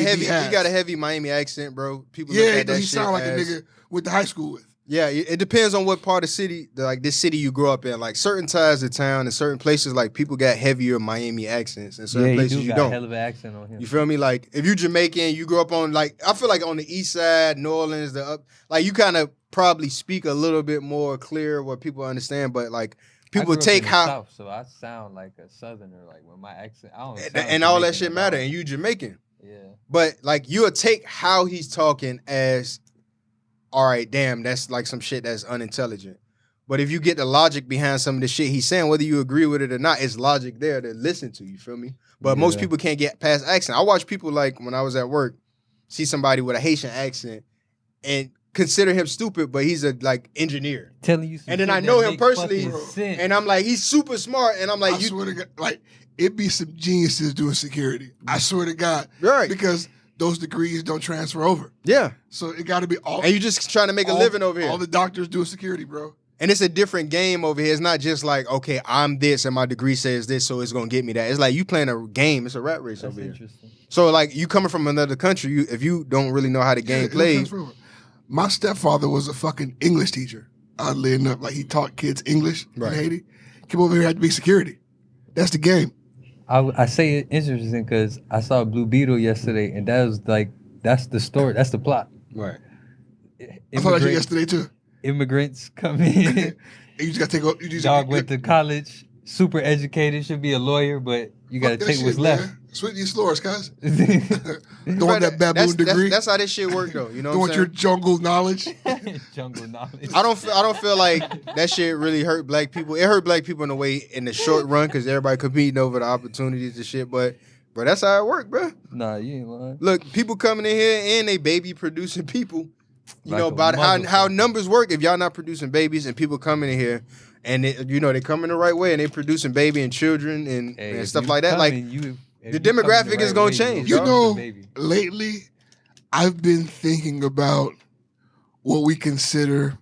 a heavy Miami accent, bro. People look at that he shit sound like a as- nigga went to high school with. Yeah, it depends on what part of city, like this city you grew up in. Like certain sides of town and certain places, like people got heavier Miami accents, and certain places you got don't. a hell of an accent on him. You feel me? Like if you Jamaican, you grew up on like I feel like on the east side, New Orleans, the up, like you kind of probably speak a little bit more clear what people understand. But like I people grew up take in the how South, so I sound like a Southerner, like with my accent. I don't. and all that shit matter, and you Jamaican. Yeah. But like you'll take how he's talking as, all right, damn, that's like some shit that's unintelligent. But if you get the logic behind some of the shit he's saying, whether you agree with it or not, it's logic there to listen to, you feel me? But most people can't get past accent. I watch people like when I was at work, see somebody with a Haitian accent and consider him stupid, but he's a like engineer. Telling you some And then shit I know that him make personally, fucking sense. and I'm like, he's super smart, and I'm like, I swear to God, like it be some geniuses doing security. I swear to God, Right. Because those degrees don't transfer over. yeah. So it got to be all. And you just trying to make a living over here. All the doctors doing security, bro. And it's a different game over here. It's not just like, okay, I'm this and my degree says this, so it's gonna get me that. It's like you playing a game. It's a rat race That's over here. interesting. So like you coming from another country, if you don't really know how the game Yeah, it don't plays, transfer over. My stepfather was a fucking English teacher. Oddly enough, like he taught kids English Right. in Haiti. Came over here had to be security. That's the game. I say it interesting because I saw Blue Beetle yesterday, and that was like that's the story. That's the plot. right? I saw that shit yesterday too. Immigrants come in. You just got to take. You just Dog went to college, super educated, should be a lawyer, but you got to take what's left. Sweet these floors, guys. Don't Right, want that baboon degree. That's how this shit work though. You know Don't what want I'm your saying? jungle knowledge. Jungle knowledge. I don't feel like that shit really hurt black people. It hurt black people in a way in the short run because everybody competing over the opportunities and shit. But that's how it work, bro. Nah, you ain't lying. Look, people coming in here and they baby producing people. You Like know a about how motherfucker. numbers work. If y'all not producing babies and people coming in here and they coming the right way and they producing baby and children and Hey, if stuff you like that, like coming, if the you coming demographic is gonna way, change, You dog. know, baby. lately, I've been thinking about what we consider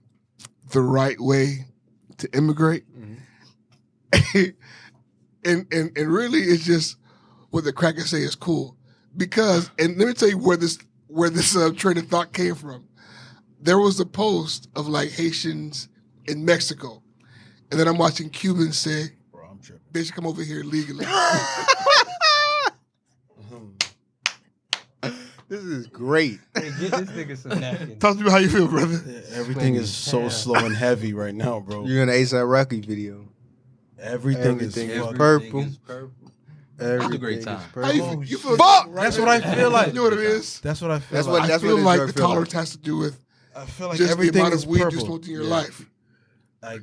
the right way to immigrate, and really, it's just what the crackers say is cool. Because, and let me tell you where this train of thought came from. There was a post of like Haitians in Mexico, and then I'm watching Cubans say, Bro, I'm tripping. "Bitch, come over here legally." This is great. Hey, get this nigga some napkins. Talk to me how you feel, brother. Everything is so Damn. slow and heavy right now, bro. You're in an ASAP Rocky video. Everything is purple. Everything is purple. Everything a great is time. How you, purple. you feel? Fuck! That's what I feel like. You know what it is? That's what I feel That's like. what- I feel this like drug the feel like. tolerance has to do with I feel like just the everything amount is of weed you purple. smoked in your Yeah. life. Like,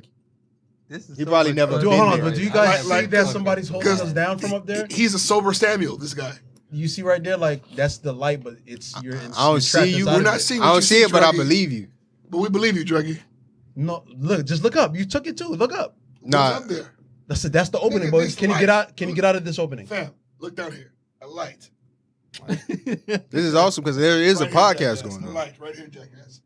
This is He so probably much never fun. been hold on, there. but do you guys Like- see that somebody's holding 'cause us down from up there? He's a sober Samuel, this guy. You see right there, like that's the light, but it's you're. I don't see you. We're not seeing I what don't you see it, but I Druggy. believe you. But we believe you, Druggy. No, look, just look up. You took it too. Look up. Nah, What's up there? That's the opening, Nigga, boy. this Can you light. get out? Can you get out of this opening? Fam, look down here. A light. this is awesome because there is a Right here, podcast jackass. going A on. light right here, jackass.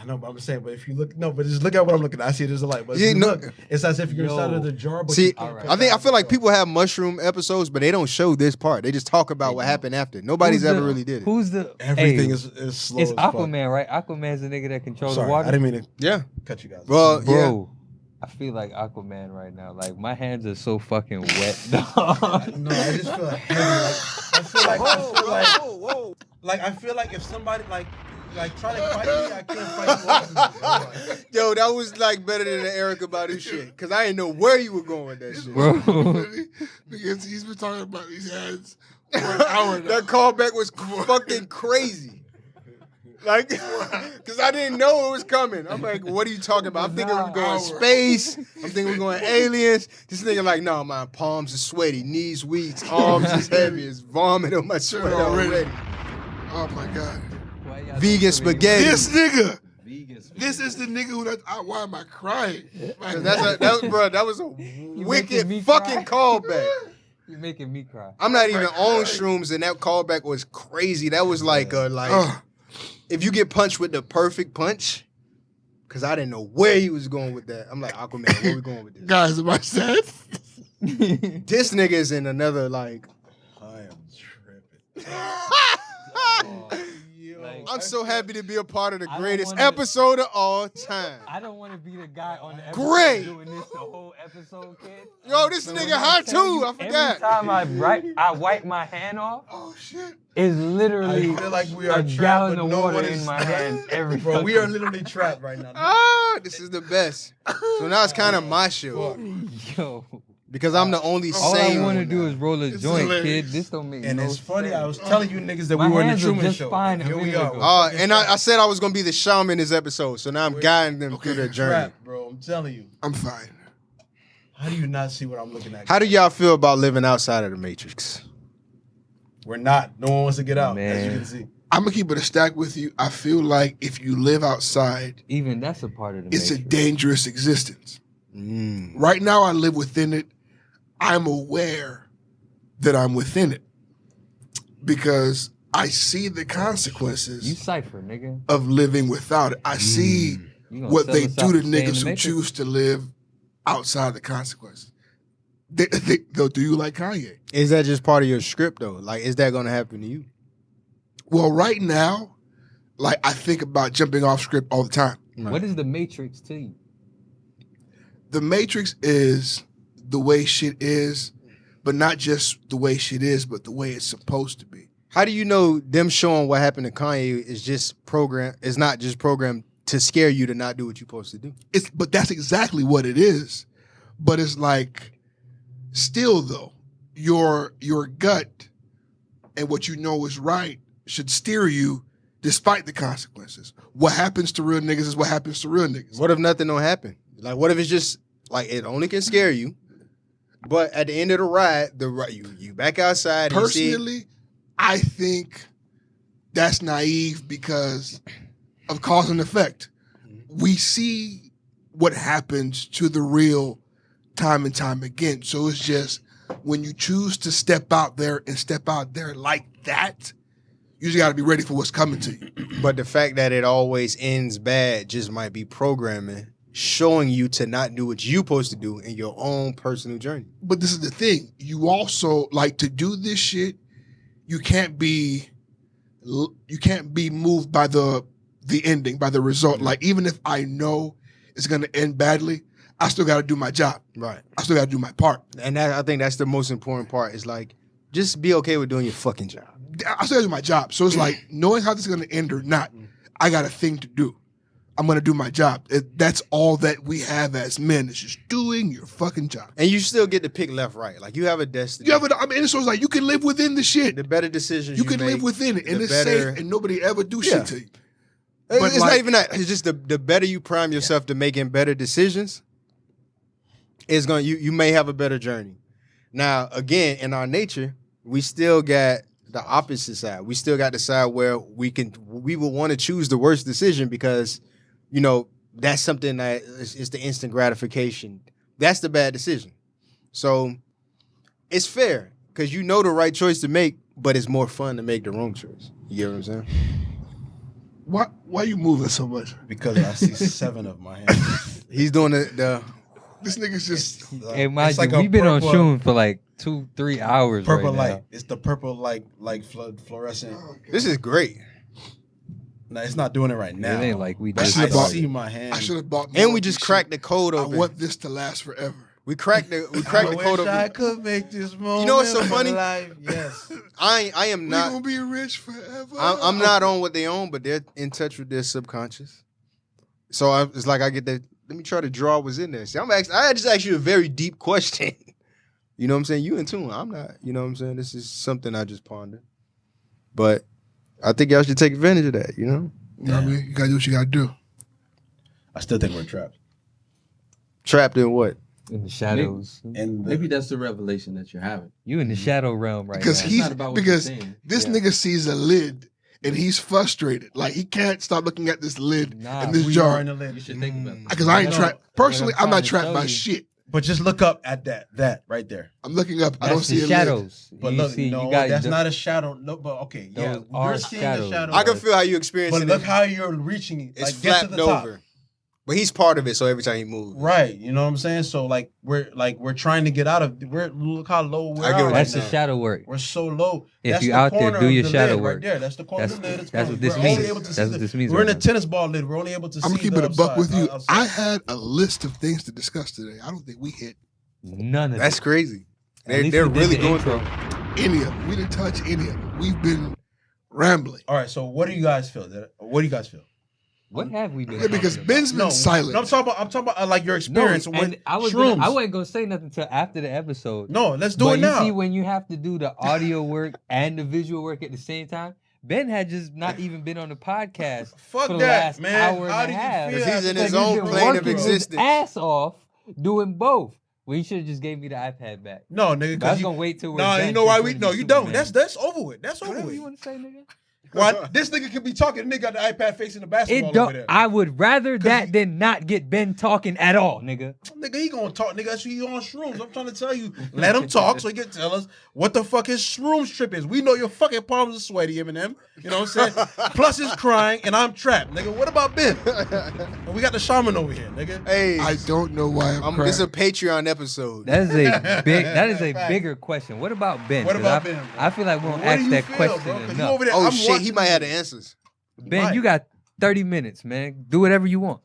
I know, but I'm saying, but if you look, but just look at what I'm looking at. I see there's a light, but Yeah, look, it's as if you're inside of the jar. But see, All right. I feel like people have mushroom episodes, but they don't show this part. They just talk about what happened after. Nobody's ever really did it. Who's the everything hey, is slow. It's as fuck. Aquaman, right? Aquaman's the nigga that controls Sorry, the water. I didn't mean to Yeah. cut you guys. Well, Bro, I feel like Aquaman right now. Like my hands are so fucking wet. dog. No, I just feel heavy. I feel like if somebody like try to fight me, I can't fight you. Yo, that was like better than the Eric about his shit. Cause I didn't know where you were going with that shit. Bro. Because he's been talking about these hands for an hour now. That callback was fucking crazy. Like, cause I didn't know it was coming. I'm like, what are you talking about? I'm thinking we're going space. I'm thinking we're going aliens. This nigga like, no, my palms are sweaty, knees weak, arms is heavy, it's vomit on my sweat already. Oh my God. Vegan spaghetti. This nigga. This is the nigga who why am I crying? That was a wicked me fucking cry. callback. You're making me cry. I'm not even on shrooms, and that callback was crazy. That was like if you get punched with the perfect punch, because I didn't know where he was going with that. I'm like, Aquaman, where we going with this? Guys, am I sad? This nigga is in another like. I am tripping. I'm so happy to be a part of the I greatest don't wanna- episode of all time. I don't want to be the guy on the episode Great. doing this the whole episode, kid. Yo, this nigga hot too. I forgot. Every time I wipe my hand off, Oh shit. it's literally I feel like we are a trapped, gallon but of no water one in is my hand every Bro, we are literally trapped right now. Ah, this is the best. So now it's kind of my show Yo, because I'm the only all I sane want to one do now. is roll a It's joint, hilarious. kid. This don't make And no it's funny, sense. I was telling you niggas that My we were in the hands are Truman just Show. fine a Here we minute are. ago. And I said I was gonna be the shaman this episode, so now I'm guiding them through their journey. Trapped, bro. I'm telling you. I'm fine. How do you not see what I'm looking at? How do y'all feel about living outside of the Matrix? We're not. No one wants to get out, as you Man. can see. I'm gonna keep it a stack with you. I feel like if you live outside, Even that's a part of the it's a Matrix. dangerous existence. Right now, I live within it. I'm aware that I'm within it because I see the You consequences cipher, nigga. of living without it. I see You gonna what sell they us do out to to stay in niggas the who Matrix? choose to live outside the consequences. They'll do you like Kanye. Is that just part of your script though? Like, is that gonna happen to you? Well, right now, like I think about jumping off script all the time. What is the Matrix to you? The Matrix is the way shit is, but not just the way shit is, but the way it's supposed to be. How do you know them showing what happened to Kanye is just programmed? It's not just programmed to scare you to not do what you're supposed to do. But that's exactly what it is. But it's like, still though, your gut and what you know is right should steer you despite the consequences. What happens to real niggas is what happens to real niggas. What if nothing don't happen? Like, what if it's just like it only can scare you, but at the end of the ride, you back outside. And Personally, I think that's naive because of cause and effect. We see what happens to the real time and time again. So it's just when you choose to step out there like that, you just got to be ready for what's coming to you. But the fact that it always ends bad just might be programming, showing you to not do what you're supposed to do in your own personal journey. But this is the thing. You also, like, to do this shit, you can't be moved by the ending, by the result. Like, even if I know it's going to end badly, I still got to do my job. Right. I still got to do my part. And I think that's the most important part is like, just be okay with doing your fucking job. I still got to do my job. So it's like, knowing how this is going to end or not, I got a thing to do. I'm going to do my job. That's all that we have as men, is just doing your fucking job. And you still get to pick left, right. Like, you have a destiny. So it's like, you can live within the shit. The better decisions You can make, live within it, and the it's better- safe, and nobody ever do Yeah. shit to you. It's But not like- even that. It's just the better you prime yourself to making better decisions, it's going you may have a better journey. Now, again, in our nature, we still got the opposite side. We still got the side where we will want to choose the worst decision because, you know, that's something that is the instant gratification. That's the bad decision. So it's fair because you know the right choice to make, but it's more fun to make the wrong choice. You get what I'm saying? Why you moving so much? Because I see 7 of my hands. He's doing the This nigga's just Hey, mind like you, a we've been on purple- shrooms for like 2-3 hours Purple right light. now. It's the purple like fluorescent. This is great. No, it's not doing it right now. It ain't like we I just should've I bought- see my hand. I should have bought more And we of just this cracked shit. the code I open. want this to last forever. We cracked the code I open. could make this moment. know what's so of funny? Life. Yes. I am We not. gonna be rich forever. I'm not on what they own, but they're in touch with their subconscious. So it's like I get that. Let me try to draw what's in there. See, I just asked you a very deep question. You know what I'm saying? You in tune. I'm not. You know what I'm saying? This is something I just pondered. But I think y'all should take advantage of that, you know? You know what I mean? You gotta do what you gotta do. I still think we're trapped. Trapped in what? in the shadows. And Maybe that's the revelation that you're having. You in the shadow realm right Because now. It's he's not about what because you're saying. this Yeah. nigga sees a lid and he's frustrated. Like he can't stop looking at this lid Nah, and this we jar. are in the lid. You should think about that. Because I ain't No, trapped. Personally, what I'm I'm not trying to trapped tell by you- shit. But just look up at that right there. I'm looking up. I don't That's see the a lid. shadows. But you look, see, no, you got that's not a shadow. No, but okay, yeah, Those are you're seeing shadows. the shadow. I can feel how you experience But it. look how you're reaching. It's Like, get to flapped the top. over. But he's part of it, so every time he moves. Right, you know what I'm saying? So we're trying to get out of. Look how low we're I get at what right That's now. the shadow work. We're so low. If That's you the out there, corner do of your the shadow lid work. Right there. That's the corner That's- of the lid. It's that's closed. what this We're only means. able to see That's what the- this means We're right in a now. tennis ball lid. We're only able to I'm gonna see keep the it a buck with you. outside. I had a list of things to discuss today. I don't think we hit None of That's it. crazy. At least They're we did really the going intro. through. any of them. We didn't touch any of them. We've been rambling. All right, so what do you guys feel? What do you guys feel? What have we been? Yeah, because talking Ben's about? been silent. No, I'm talking about like your experience No, with and I shrooms. wasn't gonna say nothing until after the episode. No, let's do But it you now. see, when you have to do the audio work and the visual work at the same time, Ben had just not even been on the podcast Fuck for the that, last man. hour and How a did you half. feel? 'Cause he's in Because his he's own been plane of working his existence. ass off doing both. Well, you should have just gave me the iPad back. No, nigga, But I because was you. gonna wait till we're No, done you know why since we? we're No, the you don't. Superman. That's over with. That's over Whatever with. you want to say, nigga. Why this nigga could be talking? The nigga got the iPad facing the basketball It over don't. there. I would rather that he- than not get Ben talking at all, nigga. Nigga, he gonna talk. Nigga, that's he on shrooms. I'm trying to tell you. Let him talk so he can tell us what the fuck his shrooms trip is. We know your fucking palms are sweaty, Eminem. You know what I'm saying? Plus he's crying and I'm trapped, nigga. What about Ben? And we got the shaman over here, nigga. Hey, I don't know why I'm crying. it's a Patreon episode. That is a big. That is a bigger question. What about Ben? What 'Cause about I, Ben, bro? I feel like we don't What do ask you that feel, question bro? 'Cause you enough. over there, Oh I'm shit, he watching might have the this. answers. Ben, Right. you got 30 minutes, man. Do whatever you want.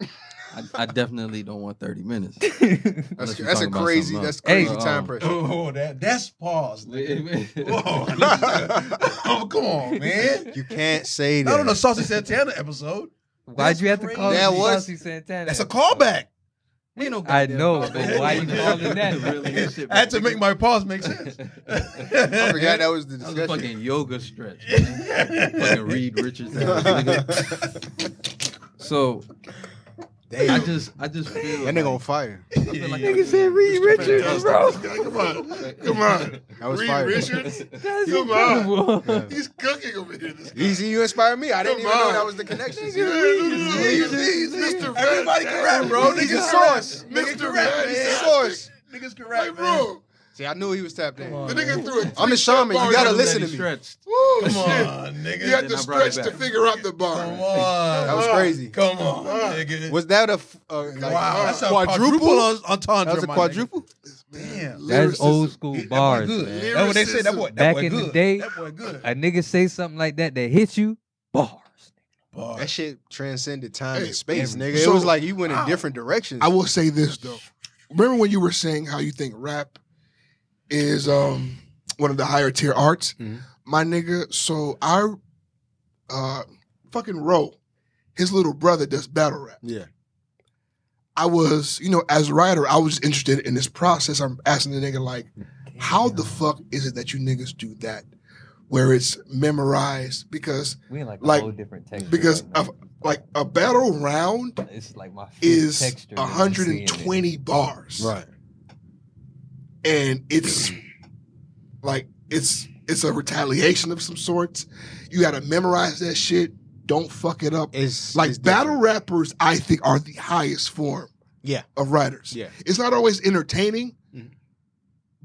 I definitely don't want 30 minutes. That's Unless you're that's a talking about crazy. something That's else. crazy Hey, time pressure. Oh, that's pause. Nigga. Whoa, oh, come on, man. You can't say that. Not on the Saucy Santana episode. Why'd you have to call That it was- Saucy Santana? That's a callback. Ain't no I goddamn know, problem. but why you calling that? Really good shit, I had to bro. make my pause make sense. I forgot that was the That was a discussion. fucking yoga stretch. Man. Fucking Reed Richards. Nigga. So Damn. I just feel That nigga on fire. I feel like Nigga said Reed Richards, bro. Come on. Come on. That was Reed fire. Richards. That's Come on. incredible. He's cooking over here. This guy. Easy, you inspired me. I didn't Come even know on. that was the connection. He's Mr. Everybody can rap, bro. He's Niggas a can rap. source. Niggas can Mr. rap, He's a man. source. Niggas can Hey, rap, man. bro. See, I knew he was tapped in. The nigga threw it. I'm the shaman. You gotta listen to me. Stretched. Woo, Come shit. on, nigga. You had Then to I brought it stretch to back. figure out the bar. Come on. That was crazy. Come on, nigga. Was that a Wow, that's a quadruple? entendre. That was a my quadruple? nigga. Damn. That's old school That boy bars, good. man. That's what they say. That boy, that Back boy in the good. day, That boy good. A nigga say something like that hit you, bars. Boy. That shit transcended time Hey, and space, nigga. so- It was like you went in different directions. I will say this though. Remember when you were saying how you think rap is one of the higher tier arts? Mhm. My nigga, so our fucking Ro, his little brother does battle rap. Yeah. I was, as a writer, I was interested in this process. I'm asking the nigga like, how the fuck is it that you niggas do that? Where it's memorized? Because We in like a Like, whole different texture. because right now. of, like a battle round It's like my is texture. 120 bars. Right. And it's like it's a retaliation of some sorts. You gotta memorize that shit. Don't fuck it up. It's Like it's battle different. rappers, I think, are the highest form Yeah. of writers. Yeah. It's not always entertaining, Mhm.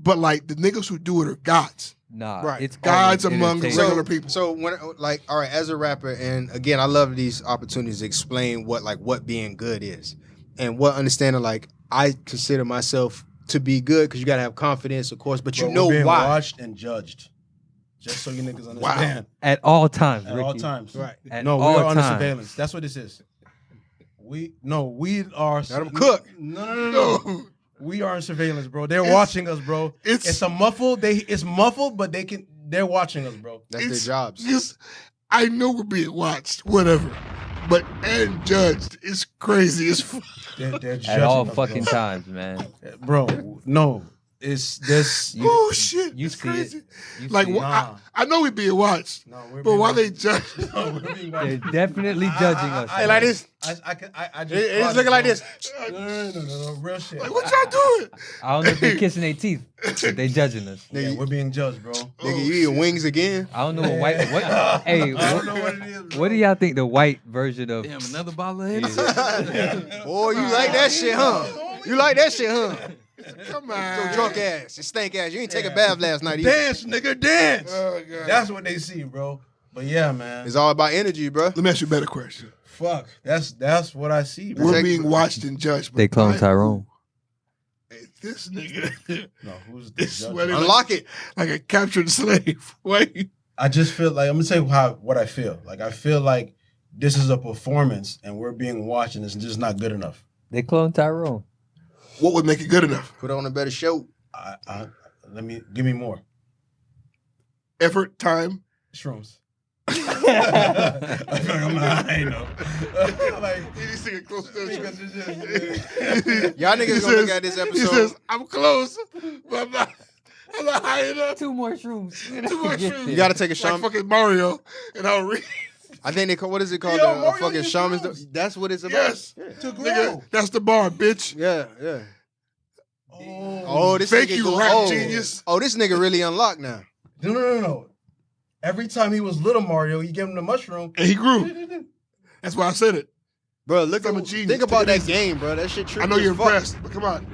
but like the niggas who do it are gods. Nah, Right. it's Gods always among entertaining. regular people. So when like, all right, as a rapper, and again, I love these opportunities to explain what being good is, and what understanding. Like, I consider myself to be good because you gotta have confidence, of course, but you Bro, know we're being why. watched and judged. Just so you niggas understand. At all times, At all Ricky. times. Right. At No, we all are under times. surveillance. That's what this is. We are. Let 'em cook. No. We are in surveillance, bro. They're watching us, bro. It's a muffled. It's muffled, but they're watching us, bro. That's their jobs. Just, I know we're being watched, whatever, but and judged is crazy as fuck. They're At judging all us, fucking bro. times, man. Bro, no. It's this. Oh shit! You it's see crazy. it. You Like see wh- it. Nah. I know we're being watched, No, we're but being why they watched. judge? No, we're being They're watched. definitely judging us. Hey, like this. I just. It's looking like this. No, real shit. Like what y'all doing? I don't know if they're kissing their teeth, but they judging us. Yeah, we're being judged, bro. Nigga, you eating wings again? I don't know what white. What? Hey, I don't know what it is, bro. what do y'all think the white version of? Damn, another bottle of Hennessy. Boy, you like that shit, huh? You like that shit, huh? Come on, Your drunk ass, your stank ass. You ain't take a bath last night either. Dance, nigga, dance. Oh, God. That's what they see, bro. But yeah, man. It's all about energy, bro. Let me ask you a better question. Fuck. That's what I see, bro. We're being watched and judged. But They clone Tyrone. Hey, this nigga No, who's the is judge? sweating Unlock it. like a captured slave. Wait. I just feel like I'm gonna tell you what I feel. Like I feel like this is a performance and we're being watched and it's just not good enough. They clone Tyrone. What would make it good enough? Put on a better show. Give me more. Effort, time. Shrooms. I feel like I'm high, know. Like, He's singing close to because it's just, Y'all niggas He gonna look says- at this He episode. says, I'm close, but I'm not high enough. Two more shrooms. Too much Get shrooms. there. You gotta take a Like shaman. fucking Mario, and I'll read. I think they call, what is it called? Yo, A Mario fucking used shaman's. shrooms. That's what it's about. Yes. to grow. Nigga, that's the bar, bitch. Yeah, yeah. Oh, Oh, this Thank nigga you, go- rap oh. genius. Oh, this nigga really unlocked now. No. Every time he was little Mario, you gave him the mushroom. And he grew. That's why I said it. Bro, look I'm at a genius. think about Take it that game, bro. That shit tricky. I know you're as fuck. impressed, but come on.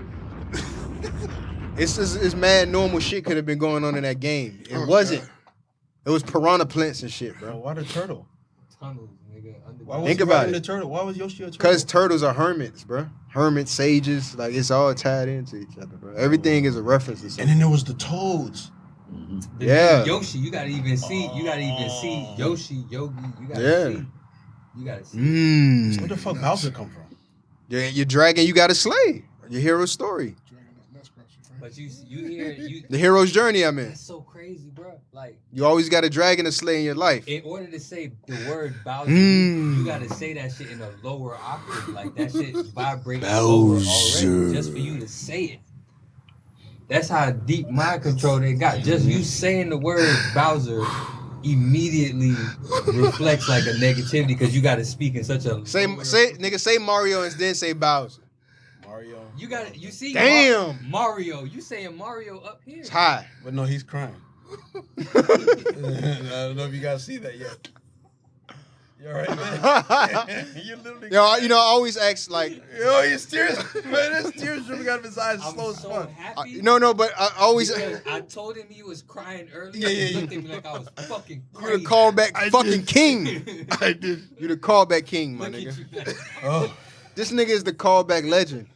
It's mad normal shit could have been going on in that game. It Oh, wasn't. God. It was piranha plants and shit, Bro, bro. why the turtle? Why was Think he about riding it. the turtle? Why was Yoshi a turtle? Because turtles are hermits, bro. Hermits, sages, like it's all tied into each other, bro. Everything is a reference to And something. then there was the toads. Yeah. Yoshi, you gotta even see. You gotta even see Yoshi, Yogi. You gotta Yeah. see. You gotta see. Where the Mm. fuck Bowser come from? Your dragon, you got to slay. Your hero's story. But you hear you. The hero's journey, I mean. That's so crazy, bro. Like You always got a dragon to slay in your life. in order to say the word Bowser, Mm. you gotta say that shit in a lower octave. Like that shit vibrates lower already just for you to say it. That's how deep mind control they got. Just you saying the word Bowser immediately reflects like a negativity because you got to speak in such a Say Mario and then say Bowser. Mario. You got to you see. Damn. Mario. You saying Mario up here? It's high. But no, he's crying. I don't know if you guys see that yet. You all right, man? You literally. Yo, you know, I always ask like, Yo, his tears, man, his tears dripping out of his eyes I'm slow as so fuck. happy. no, but I always Because I told him he was crying earlier. Yeah, He yeah, looked at me like I was fucking you crazy. the callback I fucking did. king. I did. You the callback king, my Look at nigga. you now. Oh, This nigga is the callback legend.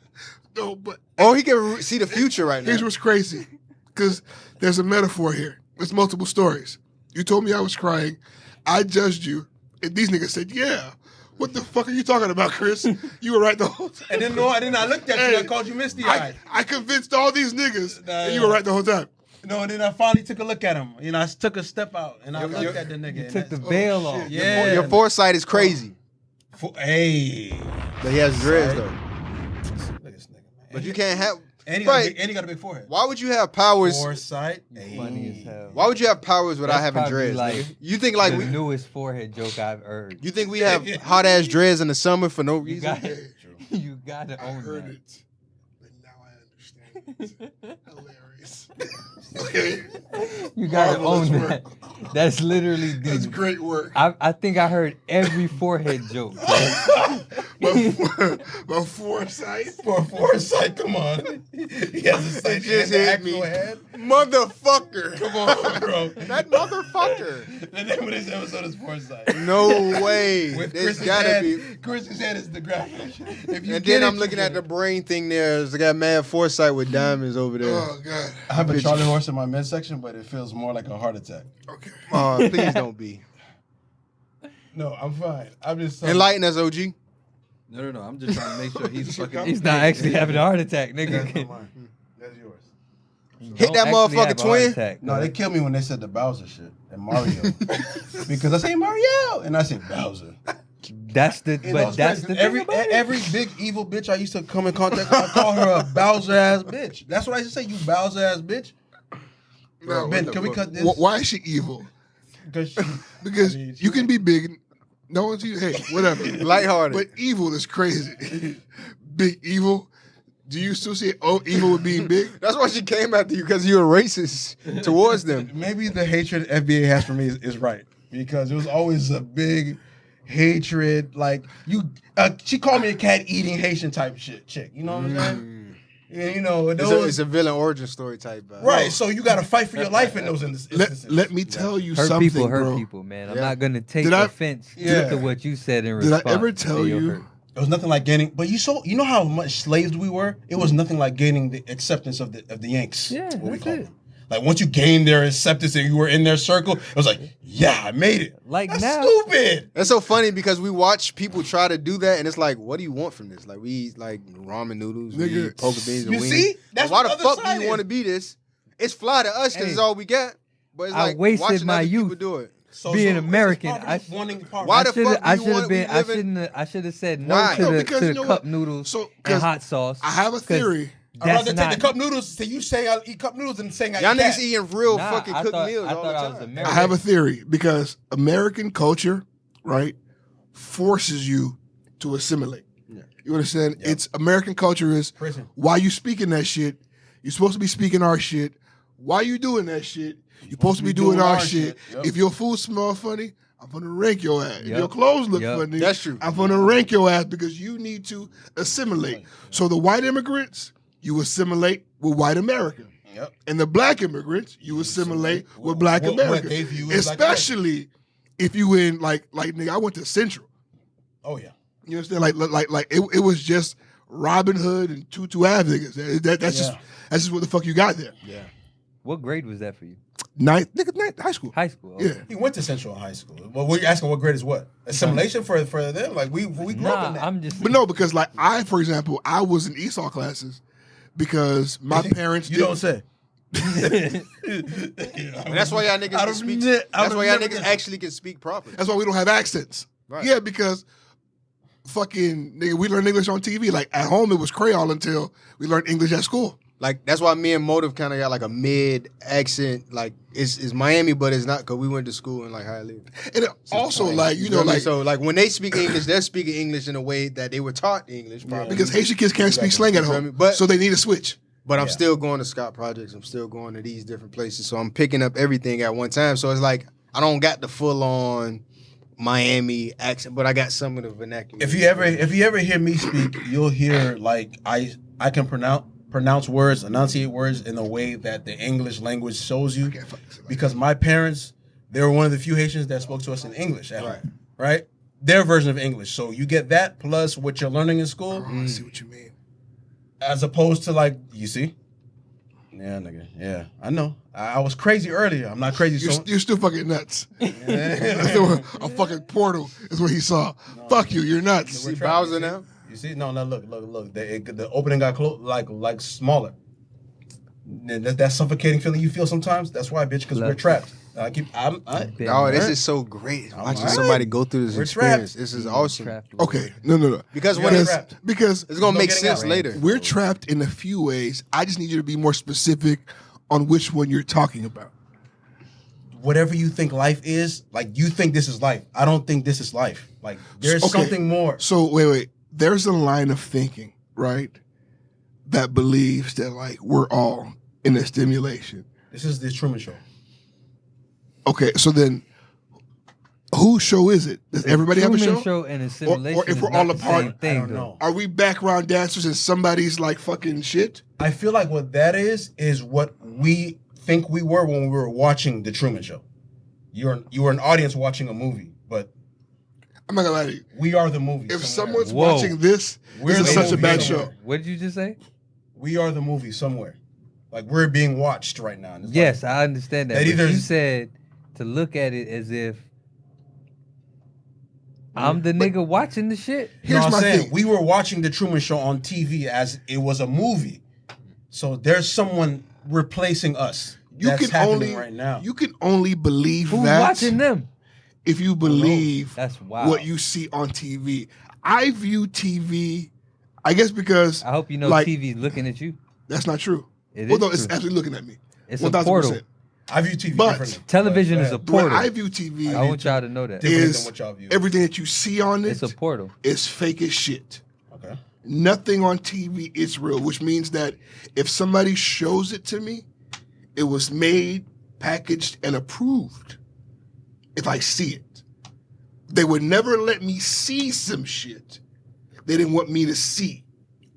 No, but Oh, he can see the future right now. here's what's crazy. Because there's a metaphor here. There's multiple stories. You told me I was crying. I judged you. And these niggas said, yeah. What the fuck are you talking about, Chris? You were right the whole time. and then I looked at you. I called you misty eyed. I convinced all these niggas, Nah, and you yeah. were right the whole time. No, and then I finally took a look at him. You know, I took a step out and I looked at the nigga. You and took the that's- veil shit. off. Yeah. Your foresight is crazy. Hey. But he has dreads though. Look at this nigga, man. But you can't have. And he, Right. got, a big forehead. Why would you have powers? Foresight. Funny as hell. Why would you have powers without That's having probably dreads? like nigga? You think like the we? newest forehead joke I've heard. You think we have hot ass dreads in the summer for no You reason? got you gotta I own heard that. it, but now I understand it. Hilarious. Okay, You gotta Marvelous own work. that. That's literally that's the. great work. I think I heard every forehead joke. bro. But foresight. For foresight, come on. He has a sight just and hit actual me. head. Motherfucker. Come on, bro. That motherfucker. The name of this episode is Foresight. No way. With There's Chris's gotta head, be. Chris's head is the graphic. If you And get then it, I'm you looking get at the it. brain thing there. It's got mad foresight with diamonds over there. Oh God. I have a Charlie horse in my midsection, but it feels more like a heart attack. Okay. Please don't be. No, I'm fine. I'm just Enlighten us, OG. No. I'm just trying to make sure he's fucking. He's not actually having a heart attack, That's nigga. not mine. That's yours. Hit that motherfucker, twin. No, they killed me when they said the Bowser shit and Mario. Because I say Mario and I say Bowser. That's the. And But that's the. every big evil bitch I used to come in contact with, I call her a Bowser ass bitch. That's what I used to say, you Bowser ass bitch. No, Ben, what can the we fuck? cut this? Why is she evil? Because Because I mean, you can be big. No one's you. Hey, whatever. Lighthearted. But evil is crazy. Big evil. Do you still see evil with being big? That's why she came after you, because you're racist towards them. maybe the hatred FBA has for me is right. Because it was always a big hatred. Like, she called me a cat eating Haitian type shit chick. You know what I'm saying? Yeah, you know, It's a villain origin story type. Right, so you got to fight for your life in those instances. Let me tell you Hurt something, people, bro. hurt people, man. I'm Yeah. not gonna take Did I- offense Yeah. to what you said in Did I response. ever tell to your you? hurt. It was nothing like gaining, but you know how much slaves we were. It was nothing like gaining the acceptance of the Yanks. Yeah, what we that's call it. them. Like once you gained their acceptance and you were in their circle, it was like, yeah, I made it. Like That's now- stupid. That's so funny because we watch people try to do that, and it's like, what do you want from this? Like, we eat like ramen noodles, we Nigga. eat poker beans and You wings. see? But That's why what the the other fuck do side you want to is. be this? It's fly to us because Hey, it's all we got. But it's I like wasted watching my other people youth. do it. So, Being this is American, poverty, I- wanting poverty. Why the fuck do I you should want have been. we live in- I should have said no Why? to No, the because to you the know cup what? noodles So, and 'cause hot sauce. I have a 'Cause theory. I'd rather That's take not. the cup noodles. So you say I eat cup noodles and saying I Y'all eat niggas that. eating real Nah, fucking I cooked thought- meals I all thought I the was time. American. I have a theory because American culture, right, forces you to assimilate. Yeah. You understand? It's American culture is Prison. why you speaking that shit. You're supposed to be speaking our shit. Why you doing that shit? You're supposed to be doing our shit. Yep. If your food smell funny, I'm gonna rank your ass. If Yep. your clothes look Yep. funny, That's true. I'm gonna rank your ass because you need to assimilate. So the white immigrants, you assimilate with white America. Yep. And the black immigrants, you assimilate with black what America. they view as black Especially if you in like nigga, I went to Central. Oh yeah. You understand? Like it was just Robin Hood and Tutu Ave niggas. That's just what the fuck you got there. Yeah. What grade was that for you? Ninth, high school. High school. Okay. Yeah. He went to Central High School. Well, we're asking what grade is what? Assimilation for them? Like we grew up in Nah, that. I'm just. But no, because like for example, I was in Esau classes because my parents You didn't- don't say. And that's why y'all niggas Out can of speak. ne- out That's of why y'all never- niggas actually can speak properly. That's why we don't have accents. Right. Yeah, because fucking nigga, we learned English on TV. Like at home, it was Creole until we learned English at school. Like that's why me and Motive kind of got like a mid accent. Like it's Miami, but it's not because we went to school in like Hialeah. And it also, like you know, feel me? like so like when they speak English, they're speaking English in a way that they were taught English. Probably. because Haitian kids can't speak slang at You feel me? home, But- so they need to switch. But I'm still going to Scott Projects. I'm still going to these different places. So I'm picking up everything at one time. So it's like I don't got the full on Miami accent, but I got some of the vernacular. If you ever hear me speak, you'll hear like I can pronounce words, enunciate words in a way that the English language shows you. Because my parents, they were one of the few Haitians that spoke to us in English at home, right? Their version of English. So you get that plus what you're learning in school, I see what you mean. as opposed to like, you see? Yeah, nigga. Yeah, I know. I was crazy earlier. I'm not crazy. You're still fucking nuts. A fucking portal is what he saw. Fuck you, you're nuts. see Bowser now. You see? No, look. The opening got close, like smaller. That suffocating feeling you feel sometimes. That's why, bitch, because we're trapped. Oh, this is so great. Watching right. somebody go through this We're experience. trapped. This is awesome. Okay, no. Because You're when it's trapped. Because it's gonna No make getting sense out. later. we're trapped in a few ways. I just need you to be more specific on which one you're talking about. Whatever you think life is, like you think this is life. I don't think this is life. Like there's Okay. something more. So wait. There's a line of thinking, right, that believes that like we're all in a stimulation. This is the Truman Show. Okay, so then Whose show is it? Does everybody have a Truman show? Show and a simulation Or if is we're not all the apart, same thing, I don't though. know. Are we background dancers and somebody's like fucking shit? I feel like what that is what we think we were when we were watching the Truman Show. You were an audience watching a movie, but I'm not gonna lie to you. we are the movie. If somewhere. someone's Whoa. watching this We're is the such a movie bad somewhere. show. What did you just say? We are the movie somewhere. Like we're being watched right now. And it's Yes, like, I understand that. that But either you is- said to look at it as if I'm the nigga watching the shit. you know Here's what my I'm saying? thing. We were watching the Truman Show on TV as it was a movie. So there's someone replacing us. You That's can happening only right now. you can only believe Who's that watching them? if you believe That's wild. what you see on TV. I view TV, I guess because I hope you know like, TV's looking at you. that's not true. It Well, is no, it's true. actually looking at me. It's a portal. I view TV But differently. Television But, is a The way portal. I view TV I want y'all to know that. Different is than what y'all view. everything that you see on it It's a portal. is fake as shit. Okay. Nothing on TV is real, which means that if somebody shows it to me, it was made, packaged, and approved. If I see it, they would never let me see some shit they didn't want me to see.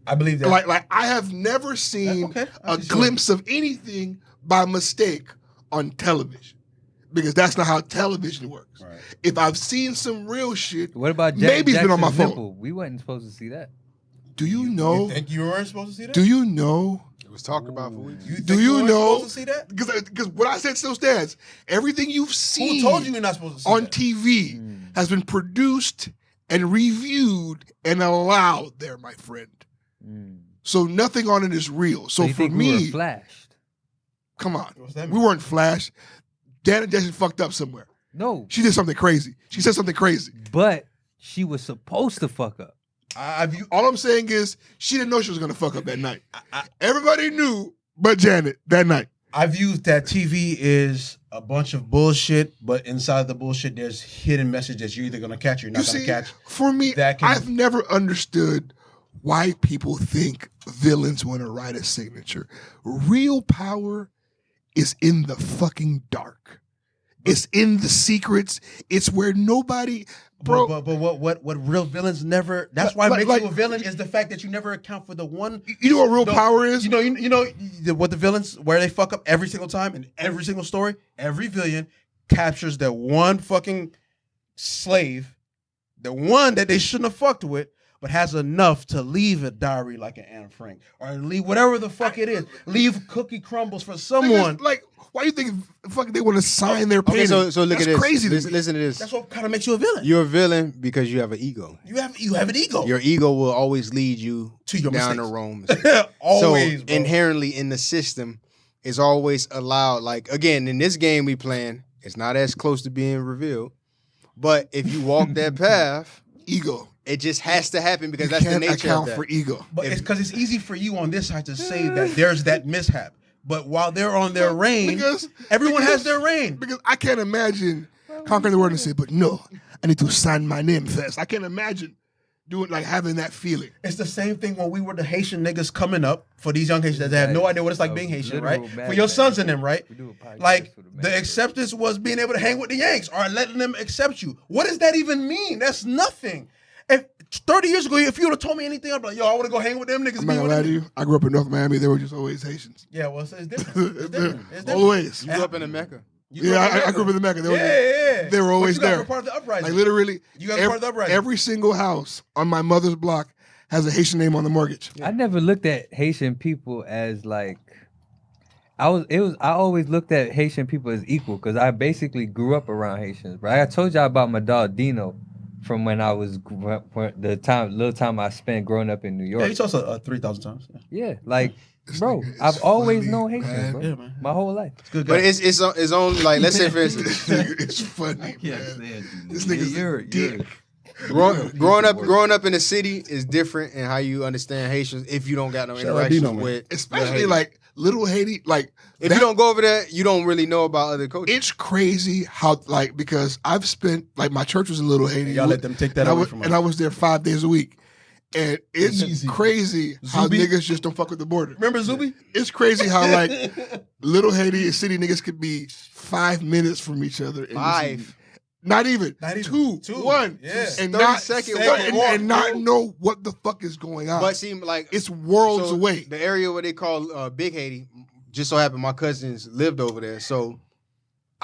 I believe that. Like I have never seen Okay, I a see glimpse of anything by mistake on television, because that's not how television works. Right. If I've seen some real shit, What about maybe it's been on my Jackson's phone. nipple? We wasn't supposed to see that. Do you know? You think you weren't supposed to see that? Do you know? It was talked about for weeks. You Do think you weren't know? supposed to see that? Because what I said still stands. Everything you've seen Who told you you're not supposed to see on that? TV has been produced and reviewed and allowed there, my friend. So nothing on it is real. So you for think we me, were flashed? come on, What's that we mean? weren't flashed. Janet Jackson fucked up somewhere. No, She did something crazy. She said something crazy. but she was supposed to fuck up. I view. All I'm saying is she didn't know she was going to fuck up that night. Everybody knew but Janet that night. I view that TV is a bunch of bullshit, but inside the bullshit, there's hidden messages you're either gonna catch or you're You not gonna see, catch. for me, that can- I've never understood why people think villains want to write a signature. Real power is in the fucking dark. It's in the secrets. It's where nobody, bro. But what real villains never? That's why Like- makes you a villain is the fact that you never account for the one. You know what real power is? You know what the villains where they fuck up every single time in every single story. Every villain captures that one fucking slave, the one that they shouldn't have fucked with, but has enough to leave a diary like an Anne Frank or leave whatever the fuck it is. Leave cookie crumbles for someone. Like, why do you think fucking they want to sign their Okay, painting? so look That's at this. crazy to Listen, me. listen to this. That's what kind of makes you a villain. You're a villain because you have an ego. You have an ego. Your ego will always lead you To your down mistakes. the wrong. Always, so bro. inherently in the system is always allowed. Like again, in this game we playing, it's not as close to being revealed. But if you walk that path, Ego. it just has to happen because You that's the can't nature account of that. for ego. But it's because it's easy for you on this side to say that there's that mishap. But while they're on their reign, everyone has their reign. Because I can't imagine conquering the world and say, but no, I need to sign my name first. I can't imagine doing like having that feeling. It's the same thing when we were the Haitian niggas coming up for these young Haitians that have no idea what it's like being Haitian, right? For your sons and them, right? Like the acceptance was being able to hang with the Yanks or letting them accept you. What does that even mean? That's nothing. If 30 years ago, if you would have told me anything, I'd be like, yo, I want to go hang with them niggas. I'm not gonna lie to you. I grew up in North Miami. They were just always Haitians. Yeah, well, it's different. It's different. It's different. Always. You grew up in Mecca. Yeah, I grew up in the Mecca. They were, They were always But you guys there. were part of the uprising. Like literally, You guys were part of the uprising. every single house on my mother's block has a Haitian name on the mortgage. I never looked at Haitian people as like I always looked at Haitian people as equal because I basically grew up around Haitians. Right? I told y'all about my dog Dino from when I was little time I spent growing up in New York. Yeah, you told us 3,000 times. Yeah, like bro, I've always known Haitians, bro. Yeah, man. My whole life. It's good guy. But it's only like let's say for instance, It's funny, man. This nigga's a dick. growing up in the city is different in how you understand Haitians if you don't got no Shout out interactions Dino, man. with Especially Haiti. like little Haiti, like if that- you don't go over there, you don't really know about other cultures. It's crazy how like because I've spent like my church was in Little Haiti. Y'all let them take that and I away was, from and us. I was there 5 days a week, and it's Easy. crazy how Zuby? niggas just don't fuck with the border. Remember Zuby? It's crazy how like Little Haiti and city niggas could be 5 minutes from each other. And just- 5. Not even. Two. One. Yeah. And 30-second and not know what the fuck is going on. But see, like it's worlds away. The area where they call Big Haiti, just so happened my cousins lived over there. So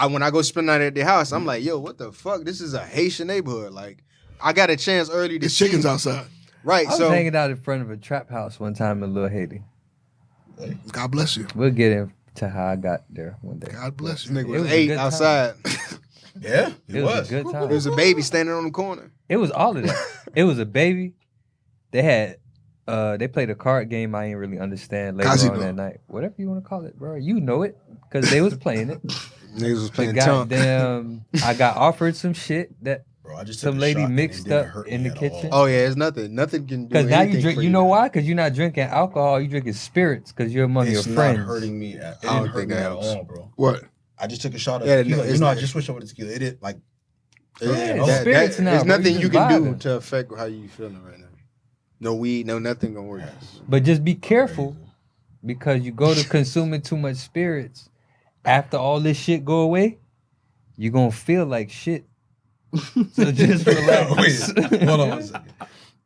when I go spend the night at their house, I'm like, yo, what the fuck? This is a Haitian neighborhood. Like, I got a chance early to It's see. chickens outside. Right. I was hanging out in front of a trap house one time in Little Haiti. God bless you. We'll get into how I got there one day. God bless you. Nigga It was was a 8 good time. outside. Yeah, It was a good time. There was a baby standing on the corner. It was all of that. It was a baby. They had they played a card game I didn't really understand later Casino. on that night. Whatever you want to call it, bro. You know it. Because they was playing it. Niggas was The playing tongue. goddamn I got offered some shit that Bro, I just some took a lady shot and it mixed didn't up hurt in me the at kitchen. all. Oh yeah, it's nothing. Nothing can do Because now you anything drink, for you know why? Because you're not drinking alcohol, you drinking spirits because you're among It's your not friends. hurting me. It I don't didn't hurt think me it at helps. all, bro. What? I just took a shot of Yeah, tequila. it's You know, I not- just switched over to tequila. It did like Yeah, spirits now, there's bro. nothing You you just can do vibing. to affect how you feeling right now. No weed, no nothing gonna work. But just be careful because you go to consuming too much spirits. After all this shit go away, you're going to feel like shit. So just relax. Wait, hold on one second.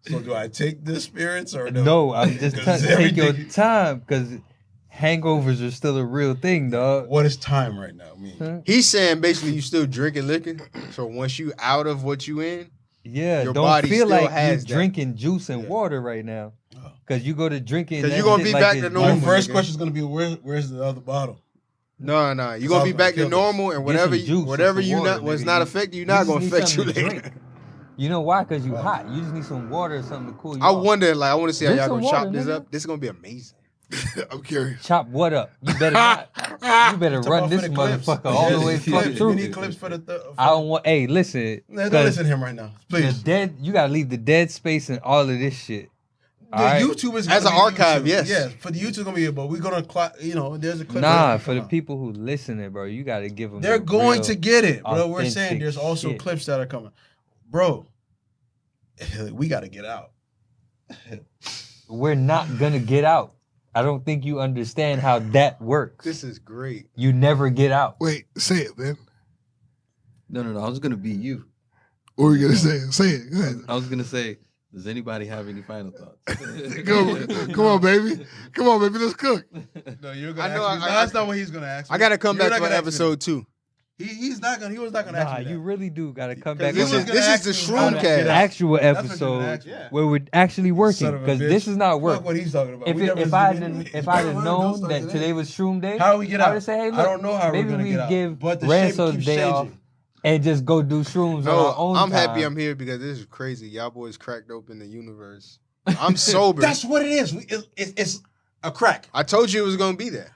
So do I take the spirits or no? No, I'm just 'Cause take your everything- time because hangovers are still a real thing, dog. What is time right now mean? He's saying basically you still drinking liquor. So once you out of what you in, Yeah, your don't body feel still like you're has that. drinking juice and Yeah. water right now. Because you go to drinking. 'Cause that you gonna shit be like back it's to My normal. normal. first nigga. question is gonna be where's the other bottle? no, you're gonna be Something back to kill this. normal, and Get whatever some juice or whatever some you water, not was nigga. not affecting you, You not just gonna need affect you something to later. drink. You know why? Because you hot. You just need some water or something to cool you I off. wonder, like, I want to see how Drink y'all some gonna chop water, this nigga. up. This is gonna be amazing. I'm curious. Chop what up? You better not. You better Talk run about this for the clips. motherfucker all the way Clips. fuck You through. need clips for the. I don't want. Hey, listen. Don't 'cause listen to him right now, The please. dead. You gotta leave the dead space and all of this shit. The All right? YouTube is As gonna an be archive, YouTube. yes. Yeah, for the YouTube gonna be, but we're gonna, there's a clip. Nah, that's for the gonna come people who listening, bro, you gotta give them. out. They're going to get it, bro. We're authentic saying there's also shit. clips that are coming, bro. We got to get out. We're not gonna get out. I don't think you understand how that works. This is great. You never get out. Wait, say it, man. No. I was gonna be you. What were you gonna say? Say it. Go ahead. I was gonna say, does anybody have any final thoughts? Come on, baby. Come on, baby. Let's cook. No, you're I gonna. know, ask me. I- No, that's not what he's gonna ask me. I gotta come You're back not for gonna ask me episode 2. that. He was not gonna Nah, ask me that. you really do gotta come 'Cause back This on is gonna this ask is the me how to shroom get the cast. actual That's what you're episode gonna ask, yeah. where we're actually working Son of a because bitch. this is not Fuck work. what he's talking about. If We never if I listened to had him. if I had Don't known start that today. today was Shroom Day, How do we get I out? would say, hey, I look, don't know how we're maybe gonna we get out. give But the shape Ranso's keeps day off changing. and just go do shrooms on our No, own I'm time. happy I'm here because this is crazy. Y'all boys cracked open the universe. I'm sober. That's what it is. It's a crack. I told you it was gonna be there.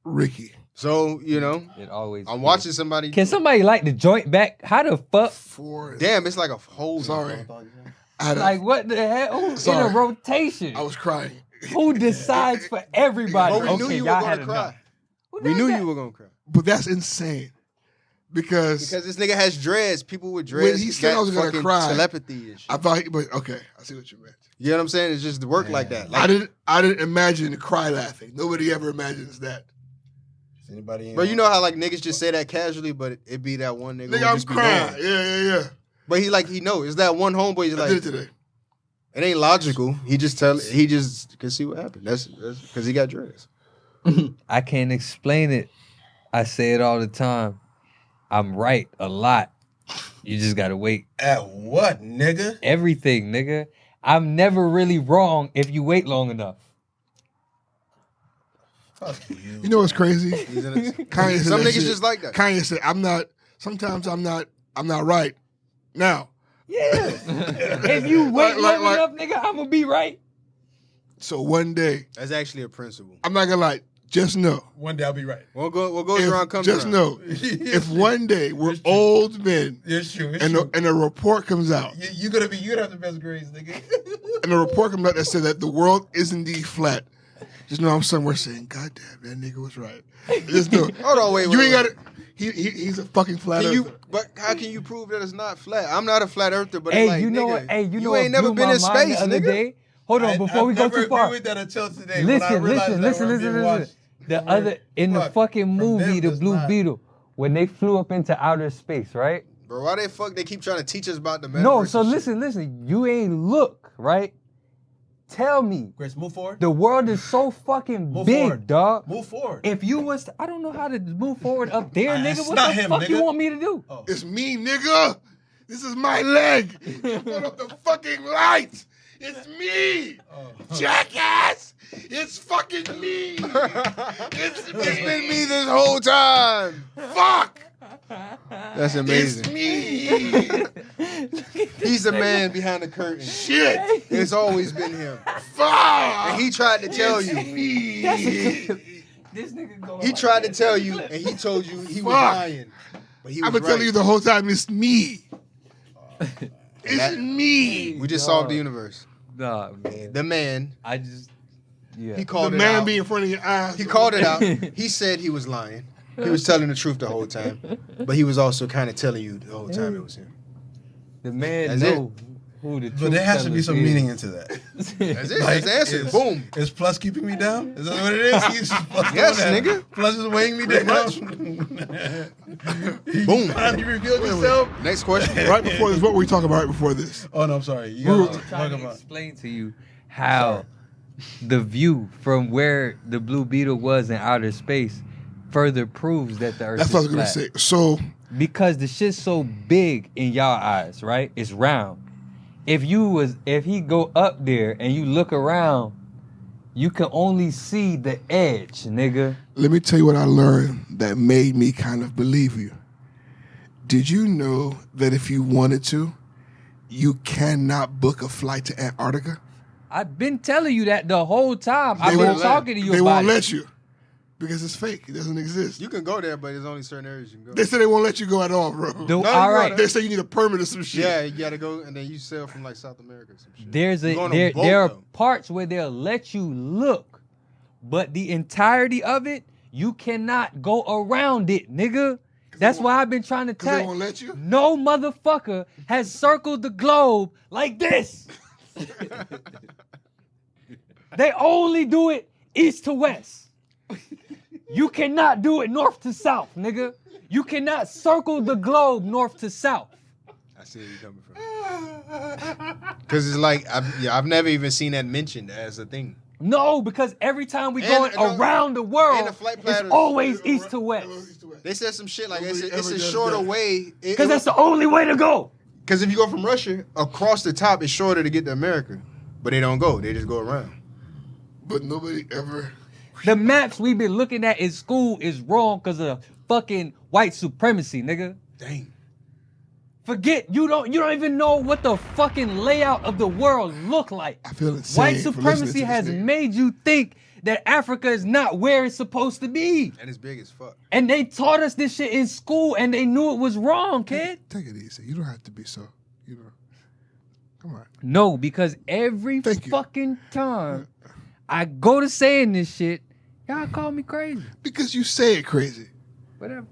Ricky. So, you know, It always. I'm is. watching somebody. Can somebody light the joint back? How the fuck? For Damn, it's like a hole. Sorry. I had a- Like what the hell? Who's in Sorry. a rotation? I was crying. Who decides for everybody? But we knew Okay, you were y'all gonna had cry. enough. Who We does knew that? you were gonna cry. But that's insane. Because Because this nigga has dreads. People with When dreads he said got I was gonna fucking cry, telepathy and shit. I thought but okay, I see what you meant. You know what I'm saying? It's just work like that. Like, I didn't imagine cry laughing. Nobody ever imagines that. Anybody? bro, you know how like niggas just say that casually, but it be that one nigga. Nigga, who I'm just be crying. knowing. Yeah. But he know it's that one homeboy. He's I like, did it today. it ain't logical. He just can see what happened. That's because he got dreads. I can't explain it. I say it all the time. I'm right a lot. You just gotta wait. At what, nigga? Everything, nigga. I'm never really wrong if you wait long enough. Fuck you. You know what's crazy? He's in a- Kanye said Some that niggas shit. just like that. Kanye said, sometimes I'm not right. Now, Yeah. If you wait Like- long enough, nigga, I'm gonna be right. so one day, That's actually a principle. I'm not gonna lie, just know. One day I'll be right. What goes around comes Just around. know, if one day we're old men It's true. It's and true. a report comes out, You're gonna have the best grades, nigga. and a report comes out that said that the world is indeed flat, just know I'm somewhere saying, God damn, that nigga was right. Just know. Hold on, wait. You ain't got it. He's a fucking flat Can earther. but how can you prove that it's not flat? I'm not a flat earther, but Hey, it's like, you know nigga, what? Hey, you know ain't what never blew been my in mind space, the other nigga. day? Hold on, before we go too far. I've never agreed with that until today. Listen. Listen. The other in the fucking movie, The does Blue not. Beetle, when they flew up into outer space, right? Bro, why the fuck they keep trying to teach us about the metaverse? No, so and shit? listen. You ain't look, right? Tell me. Chris, move forward. The world is so fucking Move big, forward. dog. Move forward. If you was I don't know how to move forward up there, It's nigga. What not the him, fuck nigga. you want me to do? Oh. It's me, nigga. This is my leg. Put up the fucking lights. It's me. Jackass. It's fucking me. It's been me this whole time. Fuck. That's amazing. It's me. He's the man behind the curtain. Shit. It's always been him. Fuck. And he tried to tell you. This nigga going He tried to tell you, and he told you he was Fuck. lying. But he was I've been right. telling you the whole time it's me. It's That- me. We just solved the universe. Nah, man. The man, I just yeah. he The called it man out. be in front of your eyes. He called it out. He said he was lying. He was telling the truth the whole time. But he was also kind of telling you the whole time it was him. The man That's know who the truth But there has to be tellers some is. meaning into that. That's it. That's the answer. Is- Boom. Is Plus keeping me down? Is that what it is? He's just Plus Yes, doing that. nigga. Plus is weighing me Pretty down. Boom. You revealed yourself. Next question. Right before this, what were we talking about right before this? Oh no, I'm sorry. You We were gotta trying talk to about. explain to you how the view from where the Blue Beetle was in outer space further proves that the Earth That's is what I was gonna flat. say. So Because the shit's so big in y'all eyes, right? It's round. If he go up there and you look around, you can only see the edge, nigga. let me tell you what I learned that made me kind of believe you. Did you know that if you wanted to, you cannot book a flight to Antarctica? I've been telling you that the whole time. I've They been won't talking to you They about won't it. let you because it's fake. It doesn't exist. You can go there, but there's only certain areas you can go. They say they won't let you go at all, bro. All right. They say you need a permit or some shit. Yeah, you gotta go, and then you sail from like South America or some shit. There's You a go on a there boat, there are though. parts where they'll let you look, but the entirety of it, you cannot go around it, nigga. That's why I've been trying to Because they tell won't you. let you? No motherfucker has circled the globe like this. They only do it east to west. You cannot do it north to south, nigga. You cannot circle the globe north to south. I see where you're coming from. Because it's like, I've never even seen that mentioned as a thing. No, because every time we And- going and the- around the and world, the flight it's platters- always east to west. They said some shit like Nobody it's ever a does shorter that. way. Because that's the only way to go. Because if you go from Russia across the top, it's shorter to get to America. But they don't go. They just go around. But nobody ever. The maps we've been looking at in school is wrong because of fucking white supremacy, nigga. Dang. Forget you don't even know what the fucking layout of the world look like. I feel insane. White for listening supremacy to has this nigga. made you think that Africa is not where it's supposed to be. And it's big as fuck. And they taught us this shit in school and they knew it was wrong, kid. Take it easy. You don't have to be so. You know. Come on. No, because every Thank you. fucking time I go to saying this shit, y'all call me crazy. Because you say it crazy. Whatever.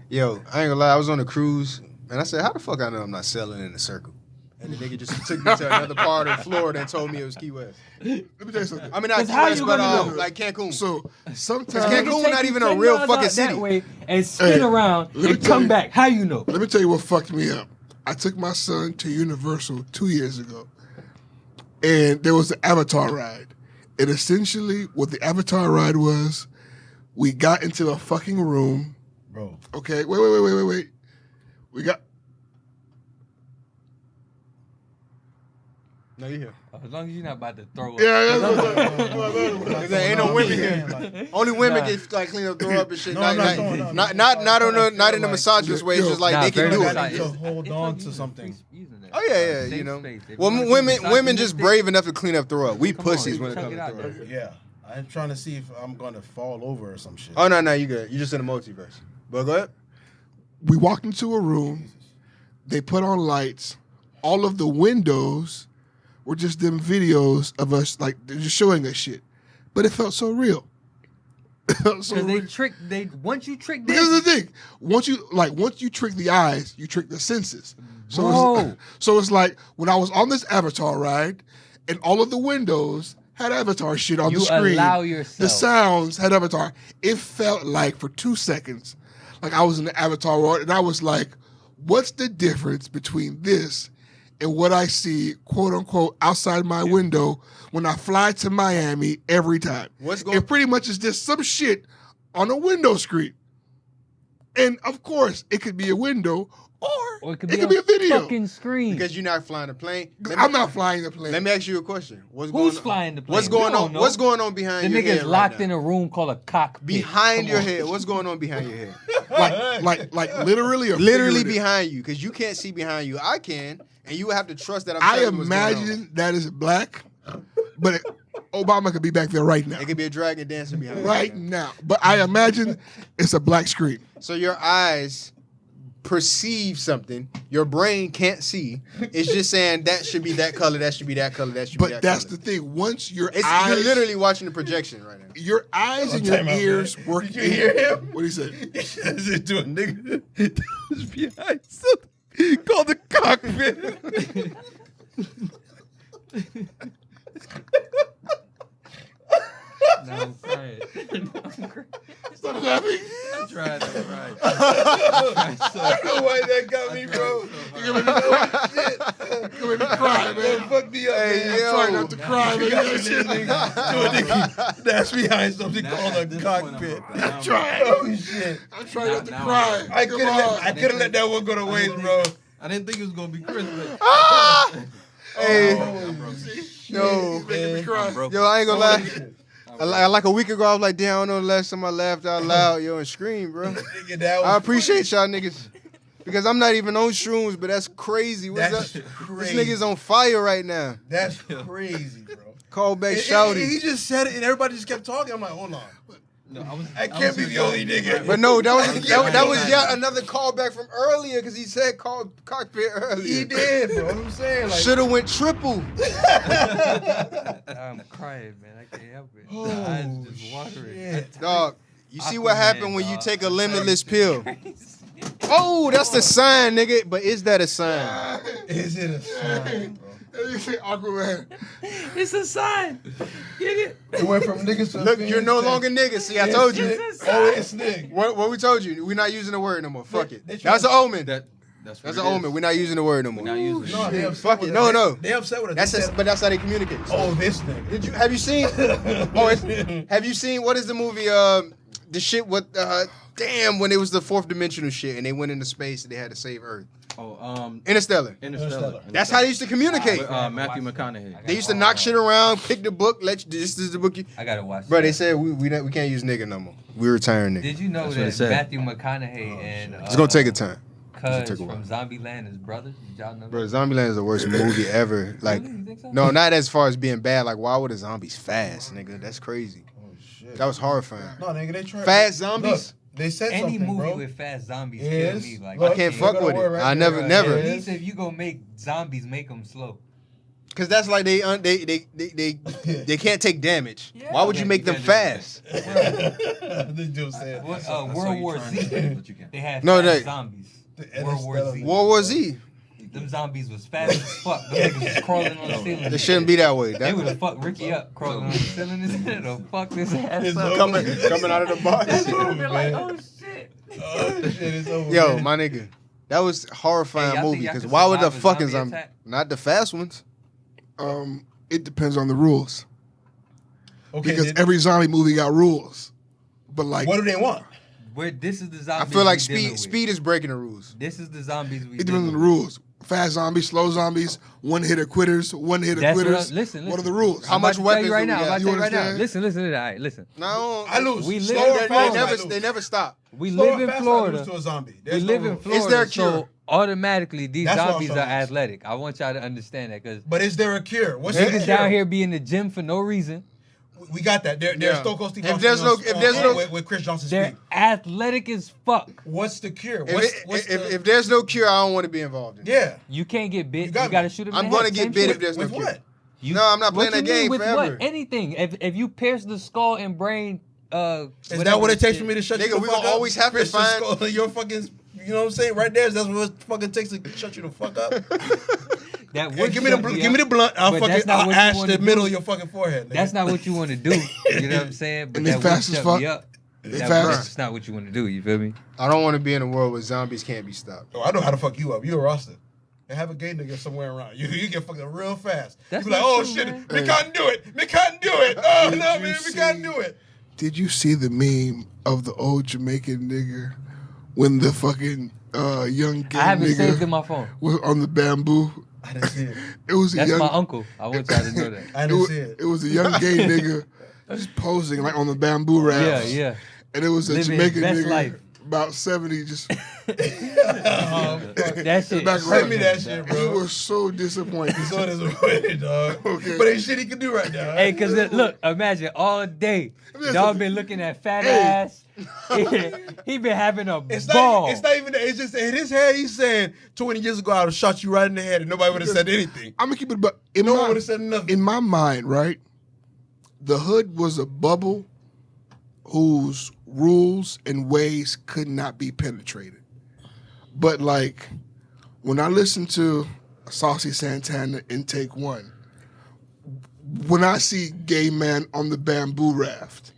Yo, I ain't gonna lie. I was on a cruise, and I said, how the fuck I know I'm not sailing in a circle? And the nigga just took me to another part of Florida and told me it was Key West. Let me tell you something. I mean, not 'Cause Key how West, you but gonna know? like Cancun. So sometimes Cancun Take not you even a 10 real miles fucking out city. that way and spin Hey, around let me and tell come you- back. How you know? let me tell you what fucked me up. I took my son to Universal 2 years ago, and there was an Avatar ride. And essentially, what the Avatar ride was, we got into a fucking room. Bro. Okay, wait. We got. No, you here. As long as you're not about to throw up. Yeah. There ain't no women here. Only women can like clean up, throw up and shit. No, Not, I'm not, not throwing up. not in the misogynist way. It's just like Nah, they can very do much it. like- to hold on to something. Oh yeah, Safe you know. space. If you Well, wanna be women just misogynistic, brave enough to clean up, throw up. We Come on, pussies you when it check comes it to out, throw up. though. Yeah. I'm trying to see if I'm gonna fall over or some shit. Oh no, you good. You just in the multiverse. But go ahead. We walked into a room. They put on lights. All of the windows were just them videos of us, like they're just showing us shit. But it felt so real. It felt so Because real. once you trick But here's this, the thing: once you trick the eyes, you trick the senses. So Bro. so it's like when I was on this Avatar ride, and all of the windows had Avatar shit on You the screen. allow The yourself. sounds had Avatar. It felt like for 2 seconds, like I was in the Avatar world, and I was like, what's the difference between this and what I see, quote unquote, outside my window when I fly to Miami every time? It pretty much is just some shit on a window screen. And of course, it could be a window or it could be a video. Fucking screen. Because you're not flying the plane. I'm not flying the plane. Let me ask you a question. Who's flying the plane? What's going on? What's going on behind your head? The nigga's locked in a room called a cockpit. Behind your head. What's going on behind your head? like literally or literally figurative? behind you, because you can't see behind you. I can, and you have to trust that I'm I telling you what's going on. imagine that is black, but Obama could be back there right now. It could be a dragon dancing behind right you. now. But I imagine it's a black screen. So your eyes perceive something your brain can't see. It's just saying that should be that color, that should be that color, that should be that color. But that's the thing. Once your You're eyes, literally watching the projection right now. your eyes and your ears work. Did you hear him? What he said? He says it to a nigga that was behind something called the cockpit. No, I'm crying. Stop laughing. I'm trying to cry. I don't know why that got me, bro. You gonna make me cry, man. Fuck me up, man. I'm trying not to cry, man. That's behind something called a cockpit. I'm trying. Oh shit! I'm trying not to cry. I couldn't let that one go to waste, bro. I didn't think it was gonna be Chris, but Hey, Yo, he's making me cry. yo, I ain't gonna lie. Like a week ago, I was like, damn, I don't know the last time I laughed out loud, yo, and screamed, bro. I appreciate y'all niggas. Because I'm not even on shrooms, but that's crazy. What's That's up? crazy. This nigga's on fire right now. That's crazy, bro. Call back And shouty. he just said it, and everybody just kept talking. I'm like, hold on. no, I can't be the only nigga. But no, that was yet another callback from earlier, because he said cockpit earlier. He did, bro. What I'm saying, like, Should have went triple. I'm crying, man. I can't help it. Oh, The eyes just watering. shit. Dog, you see what Aquaman, happened when you dog. take a limitless pill. Oh, that's the sign, nigga. But is that a sign? Is it a sign, bro? You say Aquaman. It's a sign. Get it? It went from niggas to Look, you're no longer nigga. See, I told you. Oh, it's nigga. What we told you? We're not using the word no more. Fuck it. They That's an omen. that's That's an omen. We're not using the word no more. Not using No, it. they upset Fuck with it. us. No. They upset with us. That's They said, but that's how they communicate. oh, this nigga. Have you seen? Have you seen what is the movie? The shit with damn when it was the fourth dimensional shit and they went into space and they had to save Earth. Oh, Interstellar. Interstellar. That's how they used to communicate. With, Matthew McConaughey. They used to knock shit around, pick the book. This is the book. I gotta watch. Bro, that. they said we can't use nigga no more. We retiring nigga. Did you know That's what it that said. Matthew McConaughey and It's gonna take a time. Cuz take a while. from Zombieland is brothers? Did y'all know Bro, that? Zombieland is the worst movie ever. Like, Really? You think so? no, not as far as being bad. Like, why were the zombies fast, nigga? That's crazy. Oh, shit. That was horrifying. No, nigga, they tried. Fast zombies? Look, they said Any something, movie bro. with fast zombies Yes. kill me. Like Look, I can't you fuck got a with it. word right I there, never. At least if you gonna make zombies, make them slow. Cause that's like they can't take damage. Why would you make them fast? This dude said. What, saw World you War trying to Z. say, but you can't. They had No, fast they- zombies. The World War Z. World War Z. Them zombies was fast as fuck. Them niggas was crawling on the ceiling. It shouldn't be that way. They would have That, fucked Ricky up crawling on the ceiling. It'll fuck this ass It's up. over. coming out of the box. That's what I've been man. like, oh shit. Oh, shit, it's over. Yo, man. my nigga, that was a horrifying Hey, y'all think movie. y'all Cause can why would the survive a fucking zombie zombie? attack? Not the fast ones. It depends on the rules. Okay, Because then, every zombie movie got rules. But like, what do they want? This is the I zombies. feel like we dealing speed is breaking the rules. with. This is the zombies we. it depends on the dealing rules. Fast zombies, slow zombies, one-hitter quitters, one-hitter That's what quitters. listen. What are the rules? How I'm much about to tell weapons you right do we now. I'm got? about to You tell you right now. understand? Listen. All right, listen. No, I lose. We Slow live- or they fast, I never lose. they never stop. We Slow live or in fast, I Florida. lose to a zombie. We There's live no in rules. Florida. Is there a So cure? automatically these That's what I'm zombies are trying to ask. athletic. I want y'all to understand that because But is there a cure? What's the niggas cure? down here be in the gym for no reason. We got that. There's Yeah. Stone Cold Steve If Austin there's no- on- if there's on- no- with Chris Johnson They're speak. athletic as fuck. What's the cure? If there's no cure, I don't want to be involved in it. Yeah. You can't get bit. You You, got me. gotta shoot him. I'm in the gonna head. get Same bit shit. if there's no With cure. what? You- No, I'm not what playing that you mean game with forever. What? Anything. If you pierce the skull and brain, Is that what it takes for me to shut Nigga, you the we fuck gonna up? always have to Chris find- Skull in your fucking, you know what I'm saying? Right there, that's what it fucking takes to shut you the fuck up. That Hey, would give me the shut give me the blunt. I'll But fucking that's not I'll what you ash wanna the do. middle of your fucking forehead. Nigga. That's not what you want to do. You know what I'm saying? But And they that would fast as shut fuck? me up. That's not what you want to do. You feel me? I don't want to be in a world where zombies can't be stopped. Oh, I know how to fuck you up. You a roster. And have a gay nigga somewhere around. You get fucked up real fast. That's you be like, not oh true, shit, man. we can't do it. We can't do it. Oh no, man, we can't do it. Did you see the meme of the old Jamaican nigga when the fucking young gay I haven't nigga saved in my phone. was on the bamboo? I didn't see it. It was That's a young, my uncle. I want y'all to know that. I didn't see it. It was a young gay nigga just posing like on the bamboo Yeah, rafts. yeah. And it was a Living Jamaican his best nigga life. about 70 just That shit. back Send me that shit, He bro. was so disappointed. So disappointed, dog. Okay. But ain't shit he can do right now. Hey, cause look, imagine all day, dog been looking at fat ass. He been having a ball. It's not even that. It's just in his head. He's saying 20 years ago I would have shot you right in the head and nobody would have said anything. I'm gonna keep it, but in No one my, would have said nothing. in my mind, right? The hood was a bubble whose rules and ways could not be penetrated. But like when I listen to Saucy Santana in Take One, when I see gay man on the bamboo raft,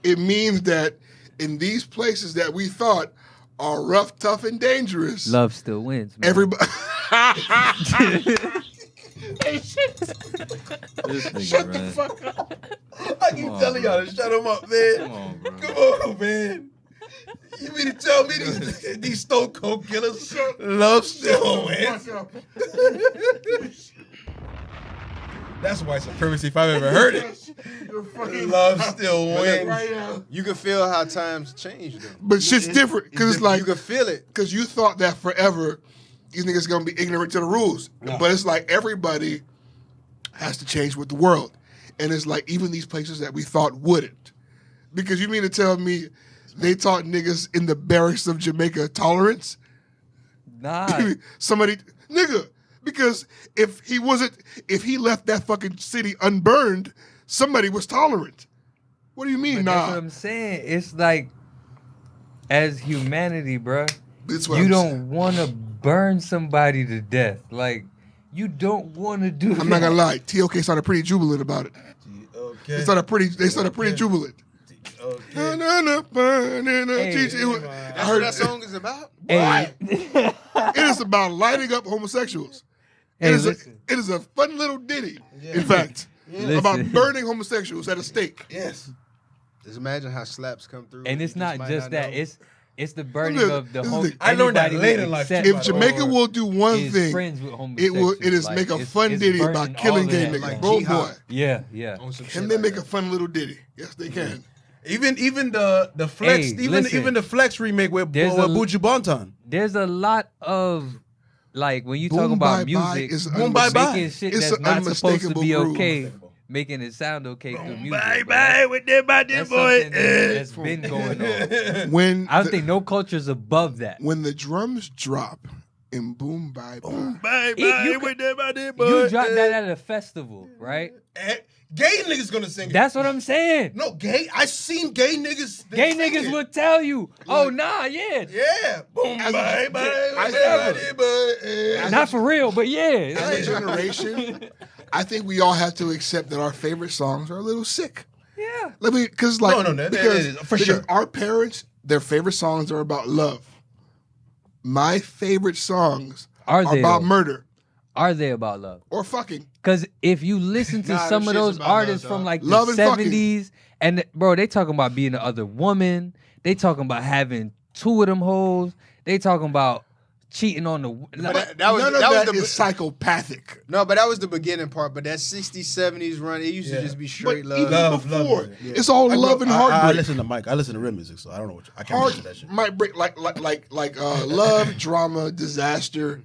it means that in these places that we thought are rough, tough, and dangerous, Love still wins, man. everybody. This nigga, man. I keep telling y'all to shut him up, man. Come on, bro. Come on, man. You mean to tell me these Stone Cold Killers love still wins? That's white supremacy if I've ever heard it. Love still wins. You can feel how times change, though. But shit's different because it's like you can feel it. because you thought that forever these niggas gonna be ignorant to the rules, but it's like everybody has to change with the world, and it's like even these places that we thought wouldn't, because you mean to tell me they taught niggas in the barracks of Jamaica tolerance? Nah. Somebody nigga, because if he left that fucking city unburned, somebody was tolerant. What do you mean, But nah? that's what I'm saying. It's like, as humanity, bruh, That's what you I'm don't saying. want to burn somebody to death. Like, you don't want to do I'm not that. gonna lie. TOK started pretty jubilant about it. Okay. They started pretty jubilant. Okay. That's what that song is about? Hey, It is about lighting up homosexuals. hey, It is listen. a fun little ditty, in fact, about Listen. burning homosexuals at a stake. Yes. Just imagine how slaps come through. And it's You not might just that. know. It's the burning Look, of the this is home. the- I learned that anybody later who in life, accepts too, If Jamaica or will do one is thing, friends with it will. It is homosexuals, make a like, fun it's ditty burning about all killing of gay that, niggas. like Bro, jihad. boy, Yeah, yeah. On some shit can they like make that. a fun little ditty? Yes, they can. Even the flex, Hey, even listen. the flex remake with There's a- Buju Banton. There's a lot of, like, when you Boom, talk bye, about bye music, is Boom, bye, bye. making shit It's that's an not supposed to be unmistakable okay, making it sound okay through music. Bye bro. bye with them, my dear That's boy. something that's been going on. When I don't think no culture's above that. when the drums drop in Boom Bye Bye, Bye You bye could- with them, my dear boy. You drop that at a festival, right? Gay niggas gonna sing it. That's what I'm saying. No, gay. I seen gay niggas. Gay sing niggas it. will tell you, oh, nah, yeah. Yeah. Boom, As a- bye, bye. as bye, Not for real, but yeah. as a generation, I think we all have to accept that our favorite songs are a little sick. Yeah. Let me, because like, No, because, for because sure. our parents, their favorite songs are about love. My favorite songs Are are they, about though? murder Are they about love? or fucking. Because if you listen to Nah, some them of shits those about love, artists dog. from like Love the and fucking. 70s, and bro, they talking about being the other woman. They talking about having two of them hoes. They talking about cheating on the. But that was None of that that was the is psychopathic. no, but that was the beginning part. But that 60s, 70s run, it used to just be straight But love. even Love, before, love, yeah. it's all love and I heartbreak. listen to Mike. I listen to rap music, so I don't know what I can't Heart listen to that shit. might break like love, drama, disaster,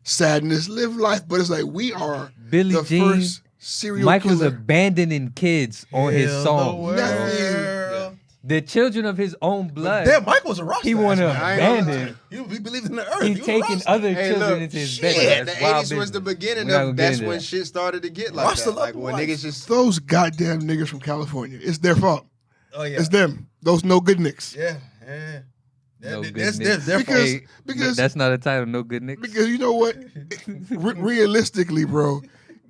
sadness, live life. But it's like we are Billie the Jean, first serial Mike was killer. abandoning kids on his Heal songs. the Nothing. world. The children of his own blood. Damn, Mike was a rockstar. He want to I ain't gonna abandon. He believed in the earth. He was a taking rockstar. other Hey, children look, into his shit, bed. the That's wild 80s was the business. beginning We're not of gonna get that's into when that. shit started to get like Rasta that. love Like when wife. niggas just Those goddamn niggas from California. It's their fault. Oh yeah. It's them. Those no good nicks. Yeah, yeah. No good That's niggas. their fault. Because- Hey, because- that's not a title. No good Nick. Because you know what? Realistically, bro,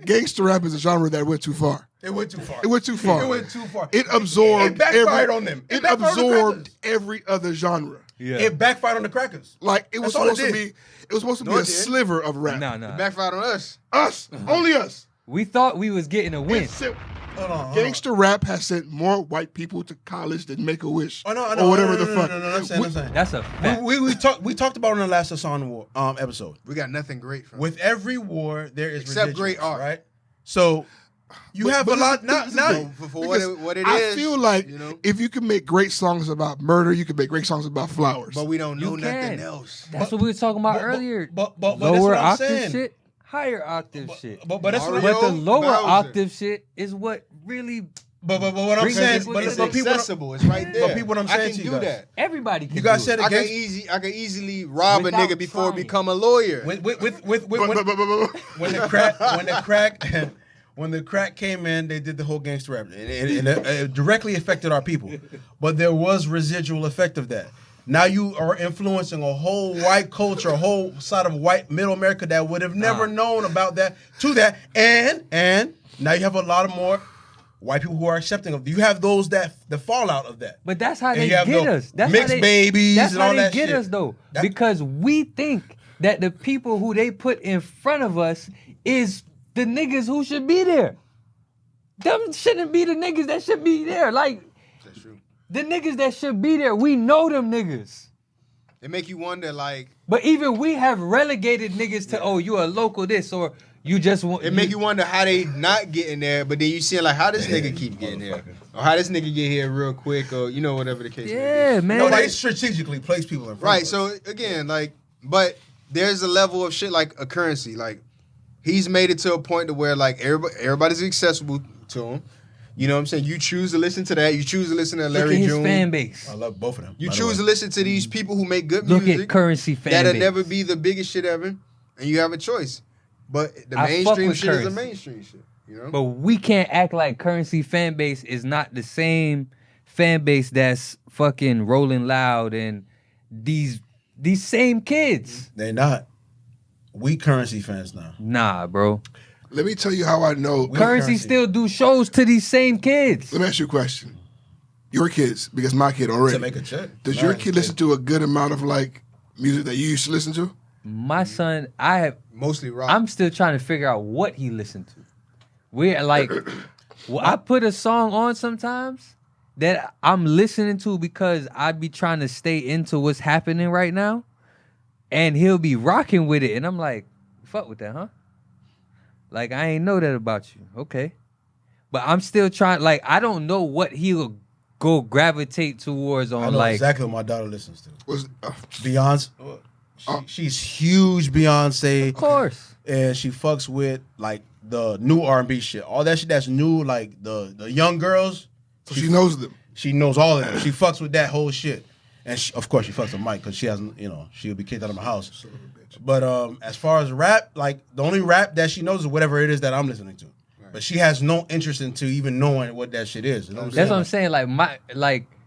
gangster rap is a genre that went too far. It went too far. It went too far. It went too far. It absorbed. It backfired on them. It backfired on the absorbed crackers. every other genre. Yeah. It backfired on the crackers. Like it was That's all it supposed to did. be. It was supposed to be No, a it did. sliver of rap. No. It backfired on us. Us, only us. We thought we was getting a win. Hold on. Gangster rap has sent more white people to college than Make-A-Wish. Oh, no, or whatever the fuck. No, I'm saying. That's a fact. We talked about it in the last Hassan War episode. We got nothing great from With every war, there is Except residuals, great art. right? So you have a lot now. for what it is. I feel like you know? if you can make great songs about murder, you can make great songs about flowers. But we don't know You nothing can. else. That's what we were talking about earlier. But that's lower what I'm octave saying. shit, higher octave shit. But that's what Mario But the lower Bowser. octave shit is what really But what I'm Bring saying, people but, to It's but people, accessible. It's right there. but people, what I'm saying I to can you do guys. that. everybody can You guys do said it. I can against easily rob a Without nigga before trying. become a lawyer. when But- when the crack came in, they did the whole gangster rap, and it directly affected our people. But there was residual effect of that. Now you are influencing a whole white culture, a whole side of white middle America that would have never known about that to that, and now you have a lot of more white people who are accepting of. You have those that the fallout of that. But that's how And they you have get the us. That's mixed how they, babies That's and how all they that get shit. us though, That- because we think that the people who they put in front of us is the niggas who should be there. Them shouldn't be the niggas that should be there. Like That's true. the niggas that should be there, we know them niggas. It make you wonder, like, But even we have relegated niggas to, oh, you a local this, or you just want. it make you wonder how they not getting there, but then you see like how this nigga keep getting there, or how this nigga get here real quick, or you know whatever the case. Yeah, may be. man. No, Like, they strategically place people in front Right. of us. So again, like, but there's a level of shit like a currency. Like, he's made it to a point to where like everybody's accessible to him. You know what I'm saying? You choose to listen to that. You choose to listen to look at Larry his June. fan base. I love both of them. You by the choose to way. listen to these people who make good Look music. at currency fan That'll base. never be the biggest shit ever, and you have a choice. But the I fuck mainstream with shit is the Currency. mainstream shit. You know? But we can't act like currency fan base is not the same fan base that's fucking Rolling Loud and these same kids. They're not. We currency fans now. Nah, bro. Let me tell you how I know. Currency still do shows to these same kids. Let me ask you a question. Your kids, because my kid already. To make a check. Does your kid listen to a good amount of like music that you used to listen to? My son, Mostly rock. I'm still trying to figure out what he listened to. We're like, well, I put a song on sometimes that I'm listening to because I be trying to stay into what's happening right now, and he'll be rocking with it, and I'm like, fuck with that, huh? Like, I ain't know that about you. Okay. But I'm still trying, like, I don't know what he'll go gravitate towards I on, know like, exactly what my daughter listens to. Was Beyonce. She's huge Beyonce. of course. And she fucks with like the new R&B shit. All that shit that's new, like the young girls. so she knows them. She knows all of them. She fucks with that whole shit. And of course she fucks with Mike because she hasn't, she'll be kicked out of my house. But as far as rap, like the only rap that she knows is whatever it is that I'm listening to. Right. But she has no interest into even knowing what that shit is. You know what I'm That's saying? what I'm saying.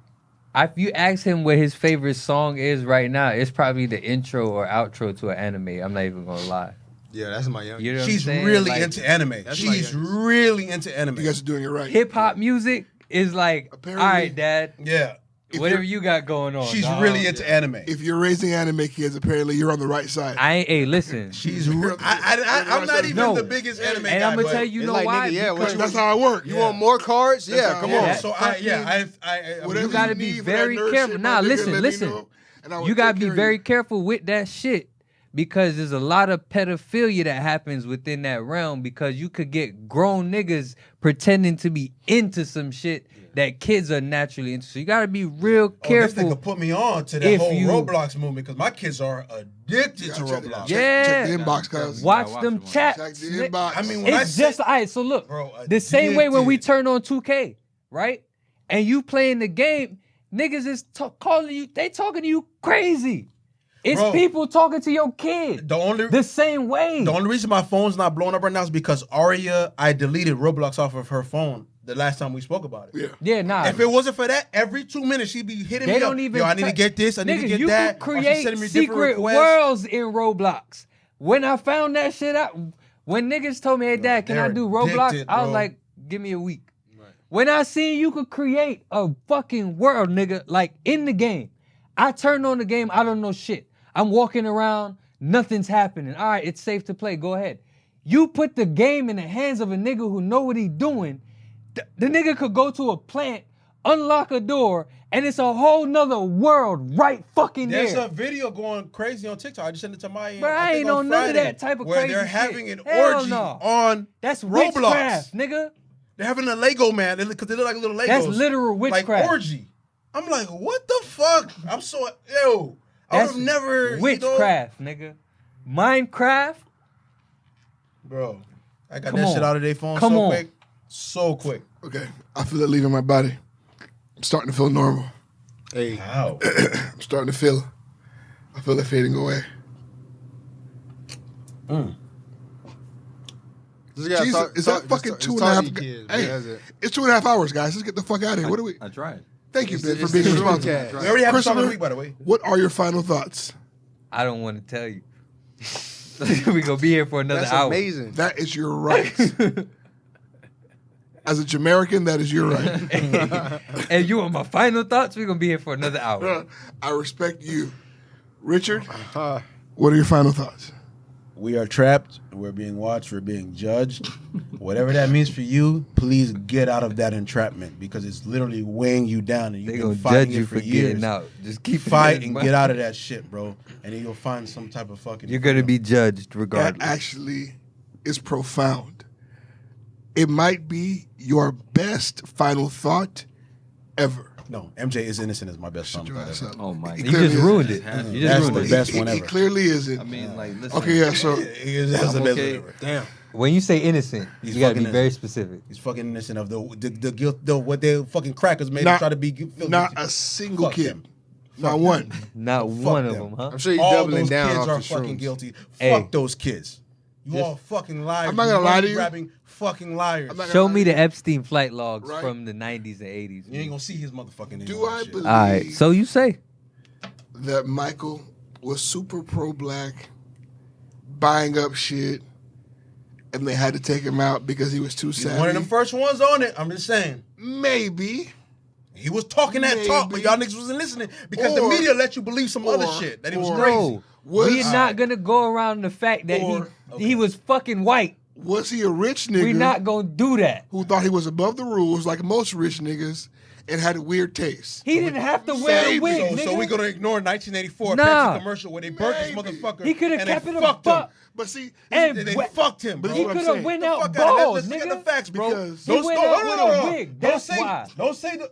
If you ask him what his favorite song is right now, it's probably the intro or outro to an anime. I'm not even gonna lie. yeah, that's my young. You know what She's I'm saying? really Like, into anime. That's She's like- really into anime. You guys are doing it right. hip hop music is like, Apparently- all right, Dad, Yeah. whatever you got going on. She's dog. really into anime. If you're raising anime kids, apparently you're on the right side. Hey, listen. She's I'm not even No. the biggest anime guy. And I'm gonna but- tell you, It's know like, why? nigga, yeah, what Because you- That's how I work. You want more cards? That's Yeah, how come I on. work. So Whatever you gotta be need for that very nerd careful. shit, Nah, my nigga, listen, let me listen. know, and I will You gotta take be care of very you. careful with that shit because there's a lot of pedophilia that happens within that realm because you could get grown niggas pretending to be into some shit that kids are naturally into. So you gotta be real This careful. nigga put me on to that if whole you- Roblox movement because my kids are addicted to Check- Roblox. Yeah. Check the inbox, cuz. Watch watch them them. chats. Check the inbox. I mean, when I It's say- just all right. So look, Bro, the same way when we addicted. turn on 2K, right? And you playing the game, niggas is calling you. They talking to you crazy. It's Bro. people talking to your kid The only the same way. the only reason my phone's not blowing up right now is because I deleted Roblox off of her phone the last time we spoke about it. Yeah. Yeah, nah. If it wasn't for that, every 2 minutes she'd be hitting They me don't up. even. Yo, I need to touch- get this. I need Niggas, to get you that. can Or she's create sending me different secret requests. worlds in Roblox. When I found that shit out, when niggas told me, "Hey, Dad, can I they're do Roblox?" addicted, I was bro. like, Give me a week. Right. When I seen you could create a fucking world, nigga, like in the game. I turned on the game, I don't know shit. I'm walking around, nothing's happening. All right, it's safe to play, go ahead. You put the game in the hands of a nigga who know what he doing, the nigga could go to a plant, unlock a door, and it's a whole nother world right fucking there. There's a video going crazy on TikTok. I just sent it to my Bro, I ain't on none of that type of where crazy they're shit. having an Hell orgy no. on That's Roblox. witchcraft, nigga. They're having a Lego man because they look like little Legos. That's literal witchcraft. Like orgy. I'm like, what the fuck? I'm so yo. I would have never witchcraft, nigga. Minecraft, bro. I got Come that on. shit out of their phone Come so on. quick, so quick. Okay, I feel it leaving my body. I'm starting to feel normal. Hey, How? I'm starting to feel. I feel it fading away. Jesus, is that fucking 2.5? Hey, it's 2.5 hours, guys. Let's get the fuck out of here. What do we? I tried. Thank you, Ben, for being responsible. We already have a song of the Christopher, week, by the way. what are your final thoughts? I don't want to tell you. We gonna be here for another That's hour. amazing. That is your right. As a Jamaican, that is your right. And you want my final thoughts? We gonna be here for another hour. I respect you. Richard, what are your final thoughts? We are trapped. We're being watched. We're being judged. Whatever that means for you, please get out of that entrapment because it's literally weighing you down, and you've They been gonna fighting judge you it for for years. getting out. Just keep Fight it in and mind. get out of that shit, bro. And then you'll find some type of fucking. You're gonna be judged That regardless. actually is profound. It might be your best final thought ever. No, MJ is innocent is my best Shut song. your ass up. Oh my He You god. clearly just isn't. ruined it. You just That's ruined the it. best one He ever. clearly isn't. I mean, like, listen. Okay, yeah, so That's the I'm best okay. one ever. Damn. When you say innocent, He's you gotta fucking be very innocent. specific. He's fucking innocent of the guilt, what they fucking crackers made him Not- try to be. feel not guilty. a single Fuck kid. them. Not one. Not Fuck one of them. them, huh? I'm sure you're All doubling those down kids off are the fucking shrooms. guilty. Hey. Fuck those kids. You Just- all fucking liars. I'm not gonna lie to you. Grabbing fucking liars. I'm not Show gonna me lie the to you. Epstein flight logs Right. from the 90s and 80s. You ain't gonna see his motherfucking name. Do on I that shit. believe All right, so you say. that Michael was super pro-black, buying up shit, and they had to take him out because he was too He's savvy? one of them first ones on it. I'm just saying. Maybe. He was talking that talk, but Maybe. y'all niggas wasn't listening because the Or- media let you believe some other or- shit that he was or- crazy. No, Was- we're not gonna go around the fact that Or- he was fucking white. Was he a rich nigga We're not gonna do that. who thought he was above the rules like most rich niggas and had a weird taste? He didn't have to wear a Maybe. wig, So nigga. we're gonna ignore 1984 Nah. Pepsi commercial where they burnt this Maybe. motherfucker. He coulda and kept they it a fucked him. buck. But see, And They wh- fucked him, bro. But he what I'm could have saying. went The out fuck outta that. bald, Let's get the nigga. facts, bro. Because- He went out with a wig. That's don't say, why. Don't say the.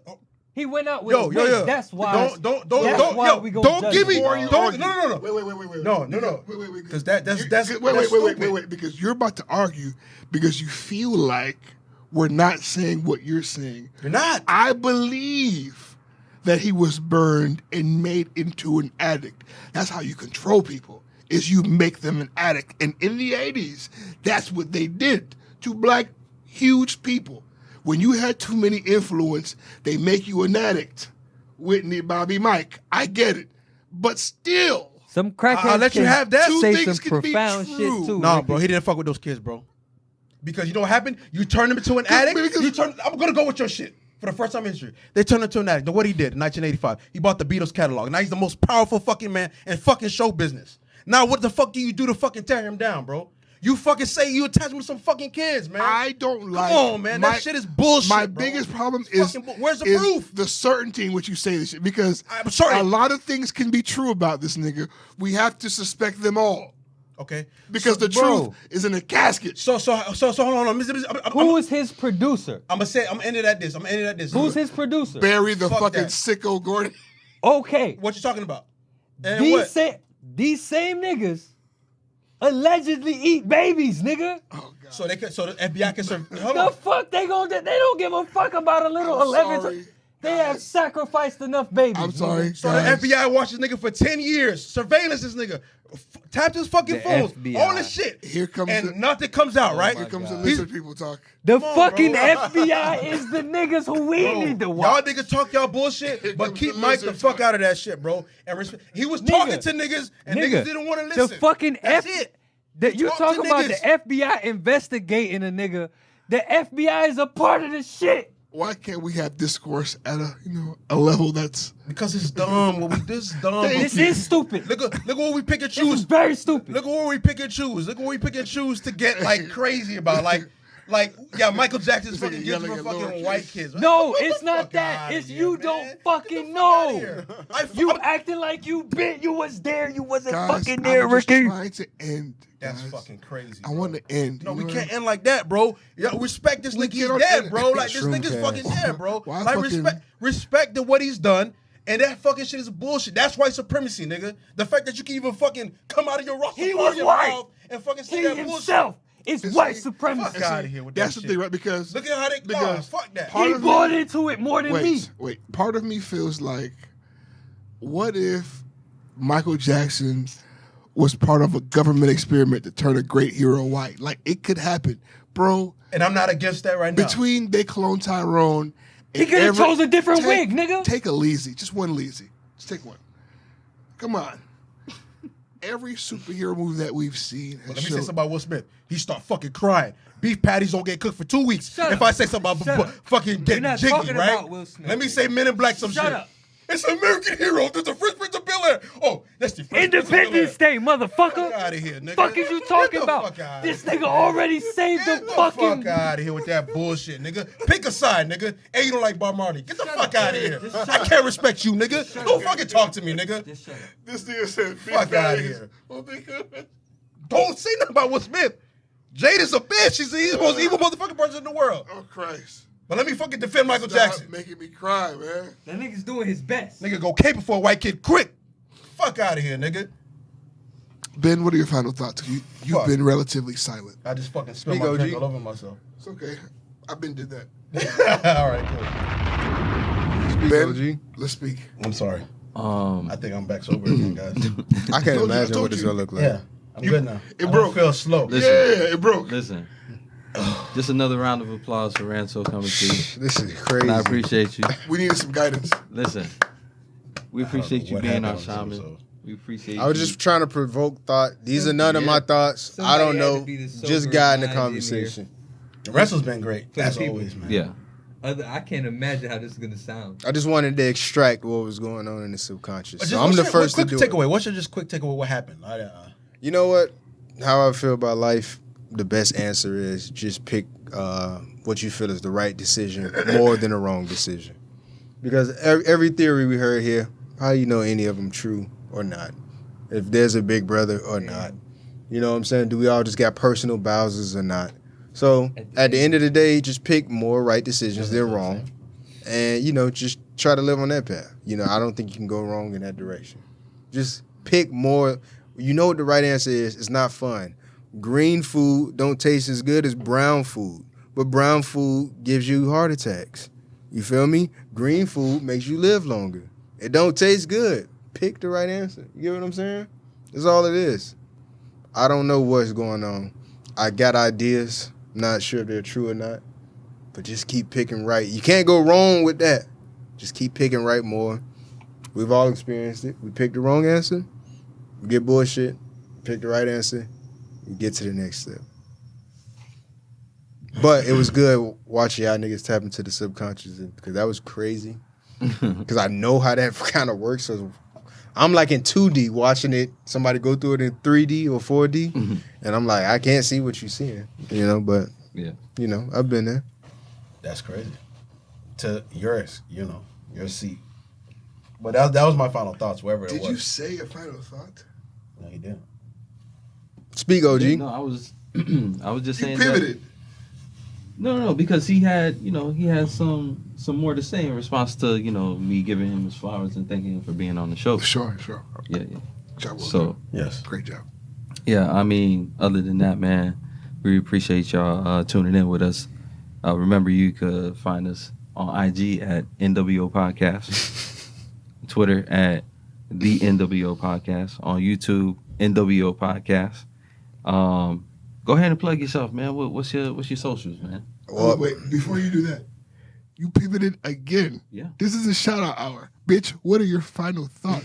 He went out with a Yo, wig. yo, yo. That's why. Don't, That's why yo, we gonna don't judge give me. him, Before dog. you Don't, argue. no. Wait. No. Wait. Because that's Wait, stupid. because you're about to argue because you feel like we're not saying what you're saying. You're not. I believe that he was burned and made into an addict. That's how you control people, is you make them an addict. And in the 80s, that's what they did to black, huge people. When you had too many influence, they make you an addict. Whitney, Bobby, Mike, I get it. But still, Some crackheads I'll let you can have that. Two say things some can be profound true. shit too. Nah, Ricky. bro, he didn't fuck with those kids, bro. Because you know what happened? You turned him into an addict. I'm gonna go with your shit. For the first time in history, they turned him into an addict. Now, what he did in 1985, he bought the Beatles catalog. Now he's the most powerful fucking man in fucking show business. Now what the fuck do you do to fucking tear him down, bro? You fucking say you attach him with some fucking kids, man. I don't like. Come on, man. That shit is bullshit. My bro. biggest problem It's is fucking where's the is proof? the certainty in which you say this shit. Because I'm sorry. a lot of things can be true about this nigga. We have to suspect them all Okay. because the bro. truth is in a casket. So hold on. Who is his producer? I'm ending at this. Who's his producer? Bury the Fuck fucking that. sicko Gordon. Okay, What you talking about? And what? these same niggas allegedly eat babies, nigga. So the FBI can serve. Hold The on. fuck they don't give a fuck about a little I'm 11. sorry, They have sacrificed enough babies. I'm nigga. sorry. So guys. the FBI watched this nigga for 10 years. Surveillance this nigga. Tapped his fucking The phones. FBI. All this shit. Here comes and the- nothing comes out, right? Here comes the God. lizard people talk. The Come on, fucking bro. FBI is the niggas who we need to Y'all watch. niggas talk y'all bullshit, but comes keep the Mike the lizard fuck talk. out of that shit, bro. And he was Nigga. talking to niggas, and Nigga. niggas didn't want to listen. The fucking That's it. That you Talk talking to about the niggas. FBI investigating a nigga The FBI is a part of the shit. Why can't we have discourse at a level that's because it's dumb. This is dumb. This is stupid. Look what we pick and choose. This is very stupid. Look at what we pick and choose. Look what we pick and choose to get like crazy about. Like Michael Jackson's fucking gifts for fucking white kids. No, it's not that. It's you don't fucking know. You acting like you was there. You wasn't fucking there, Ricky. I'm just trying to end. That's fucking crazy. I want to end. No, we can't end like that, bro. Yo, respect this nigga. He's dead, bro. Like this nigga's fucking dead, bro. Like respect to what he's done. And that fucking shit is bullshit. That's white supremacy, nigga. The fact that you can even fucking come out of your roster mouth and fucking say that bullshit. It's white supremacy. Fuck out of here with That's that the shit. thing, right? Because look at how they fuck that. He bought into it more than me. Wait, part of me feels like, what if Michael Jackson was part of a government experiment to turn a great hero white? Like, it could happen, bro. And I'm not against that right now. Between they clone Tyrone, he could have chose a different wig, nigga. Take a Leezy, just one Leezy. Just take one. Come on. Every superhero movie that we've seen has let me say something about Will Smith. He start fucking crying. Beef patties don't get cooked for 2 weeks. If I say something about fucking getting jiggy, right? Let me say Men in Black some shit. Up. It's an American hero. There's a Fresh Prince of Bel-Air. Oh, that's the Fresh Independence Day, motherfucker. Fuck out of here, nigga. Fuck is you talking about? This nigga already saved the fucking. Fuck out of here with that bullshit, nigga. Pick a side, nigga. Hey, you don't like Bob Marley. Get the fuck out of here. I can't respect you, nigga. Don't fucking talk to me, nigga. This nigga said, fuck out of here. Don't say nothing about Will Smith. Jada's a bitch. He's the most evil motherfucking person in the world. Oh, Christ. But let me fucking defend Michael Jackson. Making me cry, man. That nigga's doing his best. Nigga go cape for a white kid quick. Fuck out of here, nigga. Ben, what are your final thoughts? You've been relatively silent. I just fucking spilled my drink all over myself. It's okay. I've been did that. All right, cool. Ben, OG. Let's speak. I'm sorry. I think I'm back sober again, guys. I can't imagine what it's gonna look like. Yeah, I'm good now. It broke. I feel slow. It broke. Listen. Just another round of applause for Ranso coming to you. This is crazy. And I appreciate you. We needed some guidance. Listen, we appreciate you being our shaman. We appreciate you. I was just trying to provoke thought. These are none of my thoughts. I don't know. Just guide the conversation. Ranso's been great, as always, man. Yeah. I can't imagine how this is gonna sound. I just wanted to extract what was going on in the subconscious. So I'm the first to do it. What's your quick takeaway? What happened? You know what? How I feel about life, the best answer is just pick what you feel is the right decision more than a wrong decision. Because every theory we heard here, how do you know any of them true or not? If there's a big brother or not. You know what I'm saying? Do we all just got personal Bowsers or not? So at the end of the day, just pick more right decisions than wrong. And, just try to live on that path. I don't think you can go wrong in that direction. Just pick more. You know what the right answer is. It's not fun. Green food don't taste as good as brown food. But brown food gives you heart attacks. You feel me? Green food makes you live longer. It don't taste good. Pick the right answer. You get what I'm saying? That's all it is. I don't know what's going on. I got ideas. Not sure if they're true or not. But just keep picking right. You can't go wrong with that. Just keep picking right more. We've all experienced it. We pick the wrong answer. We get bullshit. Pick the right answer. We get to the next step. But it was good watching y'all niggas tap into the subconscious because that was crazy. Because I know how that kind of works. So I'm like in 2D watching it. Somebody go through it in 3D or 4D. And I'm like, I can't see what you're seeing. But, I've been there. That's crazy. To your seat. But that was my final thoughts, wherever it was. Did you say a final thought? No, you didn't. Speak, OG. No, I was just saying you pivoted. No, because he had some more to say in response to, me giving him his flowers and thanking him for being on the show. Sure. Yeah. Job well so, done. Yes. Great job. Yeah, I mean, other than that, man, we appreciate y'all tuning in with us. Remember, you could find us on IG at NWO Podcast, Twitter at the NWO Podcast, on YouTube, NWO Podcast. Go ahead and plug yourself, man. What's your socials, man? Well, wait, before you do that, you pivoted again. Yeah. This is a shout out hour. Bitch, what are your final thoughts?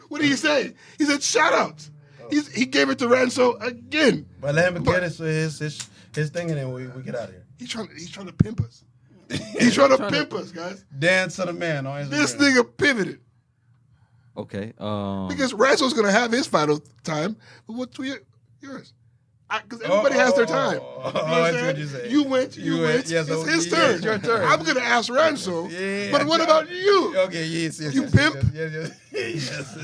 What did he say? He said shout outs. He gave it to Ranso again. But let him get his thing, and then we get out of here. He's trying to pimp us. He's trying to pimp us, guys. DanSonOfMan on Instagram. This nigga pivoted. Okay. Because Ranso's gonna have his final time, but what's yours? Because everybody has their time. You know what I'm saying? You went. Yeah, so it's his turn. It's your turn. I'm gonna ask Ranso. But what about you? Okay, yes. You pimp? Yes.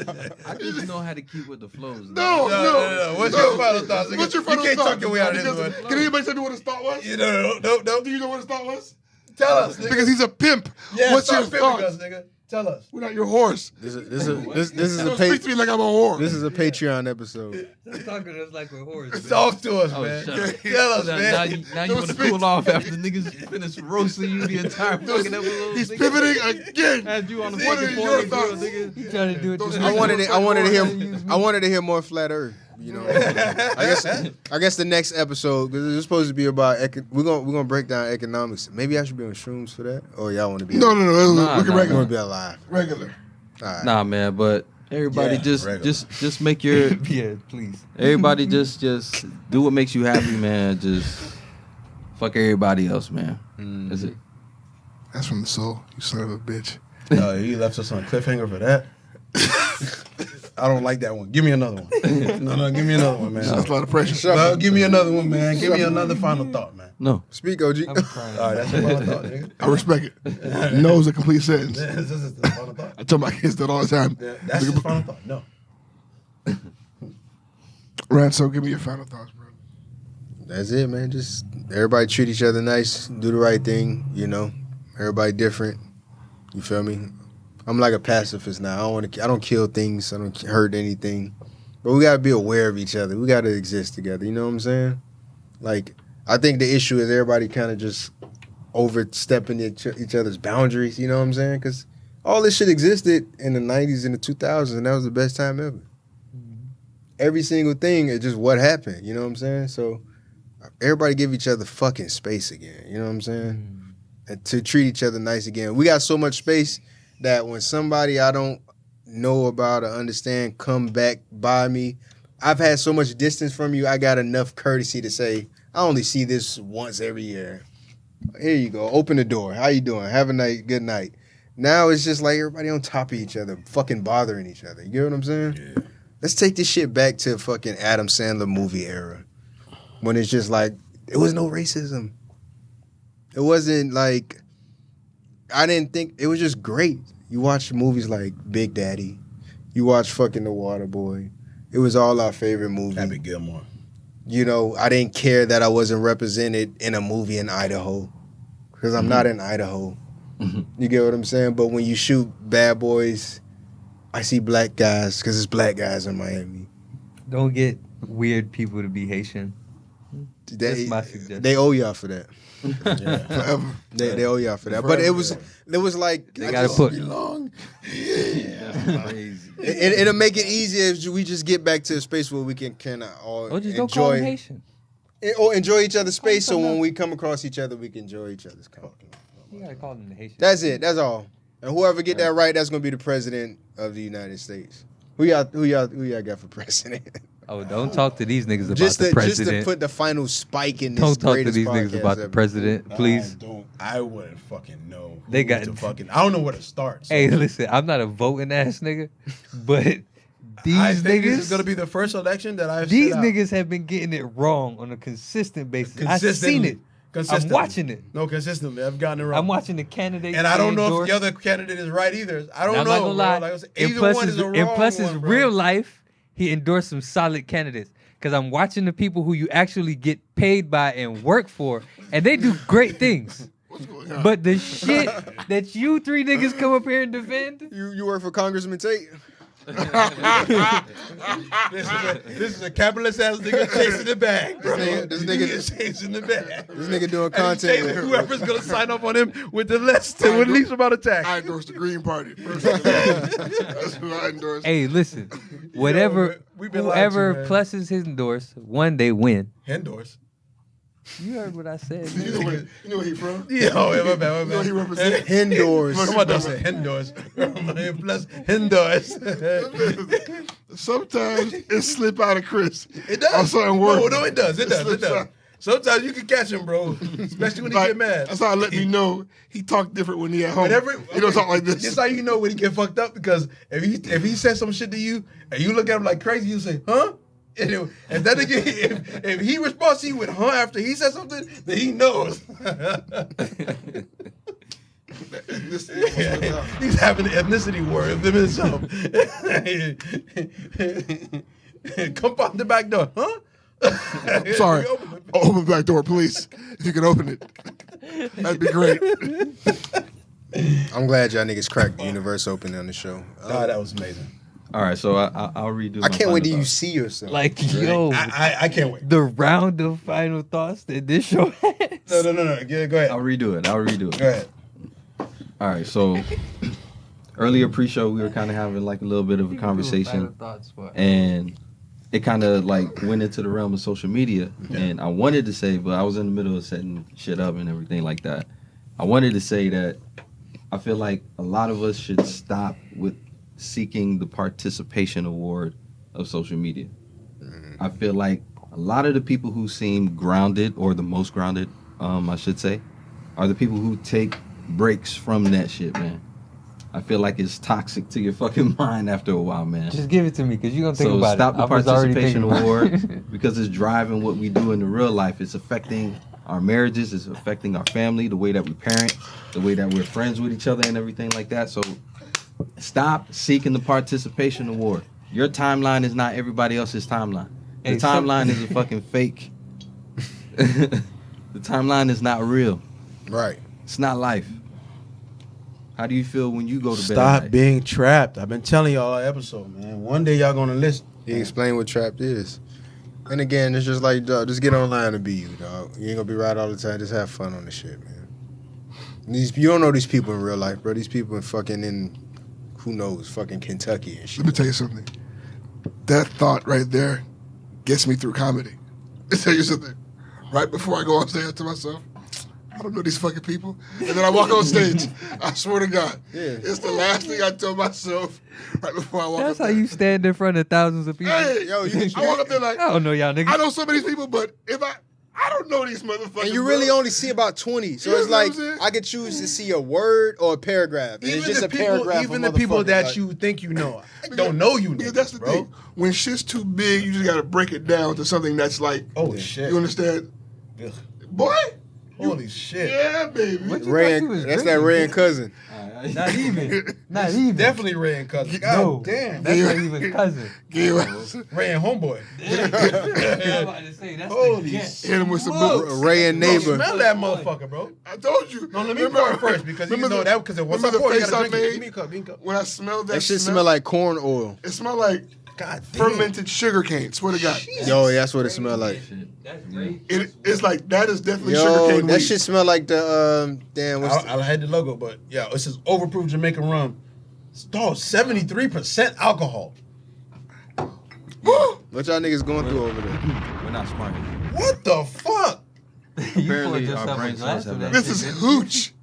I just know how to keep with the flows. No. What's your final thoughts? What's your final You can't thought? talk your way out of this one. Can anybody tell me what his thought was? No. Do you know what his thought was? Tell us, nigga. Because he's a pimp. Yeah, What's your stop thought? pimping us, nigga. Tell us. We're not your horse. This is Don't speak to me like I'm a whore. This is a Patreon episode. Stop talking to us like we're whores. Talk to us, Oh, man. shut up. Tell us, Now man. you Don't want to speak. cool off after niggas finish roasting you the entire fucking episode. He's nigga. pivoting again. Had you on the What fucking are your point of thoughts? view, nigga. You trying to do it? Those to niggas- I wanted to hear more Flat Earth. You know, I guess the next episode, because it's supposed to be about we're gonna break down economics. Maybe I should be on shrooms for that, or y'all want to be? No. Nah, Look nah, at I regular. want to be alive. Regular. All right. Nah, man, but everybody just make your Yeah, please. everybody just do what makes you happy, man. Just fuck everybody else, man. That's it. That's from the soul. You son of a bitch. No, he left us on a cliffhanger for that. I don't like that one. Give me another one. No, give me another one, man. That's a lot of pressure. No, give me another one, man. Give me another final thought, man. No. Speak, OG. All right, that's your final thought, nigga. I respect it. No is a complete sentence. This is the final thought. I tell my kids that all the time. Yeah, that's his final thought. No. Ranso, give me your final thoughts, bro. That's it, man. Just everybody treat each other nice, do the right thing. You know, everybody different. You feel me? I'm like a pacifist now. I don't kill things. I don't hurt anything. But we gotta be aware of each other. We gotta exist together. You know what I'm saying? Like, I think the issue is everybody kind of just overstepping each other's boundaries. You know what I'm saying? Because all this shit existed in the 90s and the 2000s, and that was the best time ever. Every single thing is just what happened. You know what I'm saying? So everybody give each other fucking space again. You know what I'm saying? And to treat each other nice again. We got so much space that when somebody I don't know about or understand come back by me, I've had so much distance from you, I got enough courtesy to say, I only see this once every year. Here you go. Open the door. How you doing? Have a night. Good night. Now it's just like everybody on top of each other, fucking bothering each other. You get what I'm saying? Yeah. Let's take this shit back to fucking Adam Sandler movie era. When it's just like, there was no racism. It wasn't like, I didn't think, it was just great. You watch movies like Big Daddy. You watch fucking The Waterboy. It was all our favorite movie. Happy Gilmore. You know, I didn't care that I wasn't represented in a movie in Idaho. Because I'm not in Idaho. You get what I'm saying? But when you shoot Bad Boys, I see black guys because it's black guys in Miami. Don't get weird people to be Haitian. That's my suggestion. They owe y'all for that. Yeah. Forever. They owe y'all for that. But it was like They gotta put. It'll make it easier if we just get back to a space where we can kind of all Or just don't call them Haitian. Or enjoy each other's space, so when we come across each other, we can enjoy each other's company. You gotta call them the Haitian. That's it. That's all. And whoever get that right, that's gonna be the president of the United States. Who y'all got for president? Oh, don't talk to these niggas about just the to president. put the final spike in this. Don't talk to greatest these niggas podcast about the ever. president, please. I wouldn't fucking know. They got to fucking. I don't know where to start. So. Hey, listen, I'm not a voting ass nigga, but these I think this is niggas, gonna be the first election that I've. these niggas have been getting it wrong on a consistent basis. I've seen it. I'm watching it. No, consistently, I've gotten it wrong. I'm watching the candidates, and I don't know endorse. if the other candidate is right either. I don't Now, I'm know. not gonna lie. Bro. Like I said, in either plus, one his, is a wrong in plus his one, bro. real life, he endorsed some solid candidates. Because I'm watching the people who you actually get paid by and work for, and they do great things. But the shit that you three niggas come up here and defend, You work for Congressman Tate? This is a capitalist ass nigga chasing the bag, bro. This nigga chasing the bag. This nigga doing And content. he's saying whoever's gonna sign up on him with the least amount of tax. I endorse the Green Party. That's who I endorse. hey, listen, whatever, Yo, we've been lied to, whoever man. pluses his endorse, one they win. Endorse. You heard what I said. You know where he from? Yeah, my bad. You know what he represents? Indoors. I'm about to say indoors. Plus indoors. Sometimes it slip out of Chris. It does. On certain words. No, it does. It slips does. out. Sometimes you can catch him, bro. Especially when he get mad. That's how I let me know he talk different when he at home. He don't talk like this. This how you know when he get fucked up, because if he says some shit to you and you look at him like crazy, you say, huh? And if that nigga, if he responds to you with huh after he says something, then he knows. He's having an ethnicity war of them himself. Come out the back door, huh? I'm sorry. Open the back door, please. If you can open it, that'd be great. I'm glad y'all niggas cracked the universe open on the show. Nah, that was amazing. All right, so I'll redo. I can't wait till you see yourself. Like, yo, I can't wait. the round of final thoughts that this show has. No. Yeah, go ahead. I'll redo it. Go ahead. All right, so earlier pre-show we were kind of having like a little bit of a conversation, and it kind of like went into the realm of social media. And I wanted to say, but I was in the middle of setting shit up and everything like that. I wanted to say that I feel like a lot of us should stop with seeking the participation award of social media. I feel like a lot of the people who seem grounded, or the most grounded, I should say, are the people who take breaks from that shit, man. I feel like it's toxic to your fucking mind after a while, man. Just give it to me, because you're going to think So about stop it. the I was already participation thinking about award it. because it's driving what we do in the real life. It's affecting our marriages. It's affecting our family, the way that we parent, the way that we're friends with each other and everything like that. So stop seeking the participation award. Your timeline is not everybody else's timeline. The timeline is a fucking fake. The timeline is not real. Right. It's not life. How do you feel when you go to bed? Stop being trapped. I've been telling y'all all episode, man. One day y'all gonna listen. He explained what trapped is. And again, it's just like, dog, just get online and be you, dog. You ain't gonna be right all the time. Just have fun on the shit, man. You don't know these people in real life, bro. These people in who knows, fucking Kentucky and shit. Let me tell you something. That thought right there gets me through comedy. Let me tell you something. Right before I go on stage to myself, I don't know these fucking people. And then I walk on stage. I swear to God. Yeah. It's the last thing I tell myself right before I walk That's up how there. you stand in front of thousands of people. Hey, Yo, I walk up there like, I don't know y'all niggas. I know some of these people, but if I don't know these motherfuckers. And you really bro. only see about 20. So You it's know what like, I'm saying? I could choose to see a word or a paragraph. And it's just a paragraph. Even of the people motherfuckers, that like, you think you know, I don't know you, Yeah, niggas, that's the bro. thing. When shit's too big, you just gotta break it down to something that's like, Oh shit! you understand? Ugh. Boy? Holy shit! Yeah, baby. What you Ray thought and, you was that's that drinking? Ray and cousin. Not even. Not even. Definitely Ray and cousin. God No. damn, That's not even cousin. Ray and homeboy. I'm about to say, that's Holy the shit! Hit him with some Look. boots. Ray and Bro, neighbor. smell that motherfucker, bro. I told you. No, let me pour it first, because you know that, because once I remember the pour it, you face gotta I drink it. made? Give me a cup, give me a cup. When I smelled that, That shit smell like corn oil. It smelled like God damn. fermented sugar cane. Swear to God. Yo, that's what it smell like. That's great. It's like, that is definitely sugar Yo, cane that weed. shit smell like the, damn, what's I had the logo, but yeah, it says overproof Jamaican rum. Dog, 73% alcohol. what y'all niggas going through over there? We're not smart. What the fuck? You Apparently, poured our yourself a brain glass cells of have that This is shit, hooch.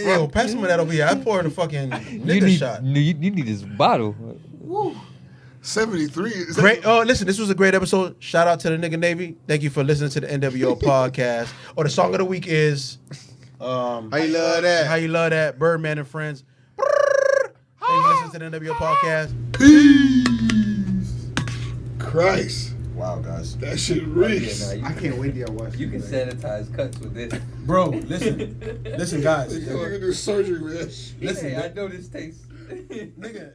Yo, pass me that over here. I poured a fucking You nigga need, shot. you need this bottle. 73. Is that- Great. Oh, listen, this was a great episode. Shout out to the nigga Navy. Thank you for listening to the NWO podcast. Or the song of the week is How you love that? How You Love That, Birdman and Friends. Thank you for listening to the NWO podcast. Peace. Christ. Wow, guys. That shit reeks. I can't wait till I watch You can sanitize cuts with this. Bro, listen, guys. You can do surgery with that shit. Listen, Hey, I know this tastes. nigga,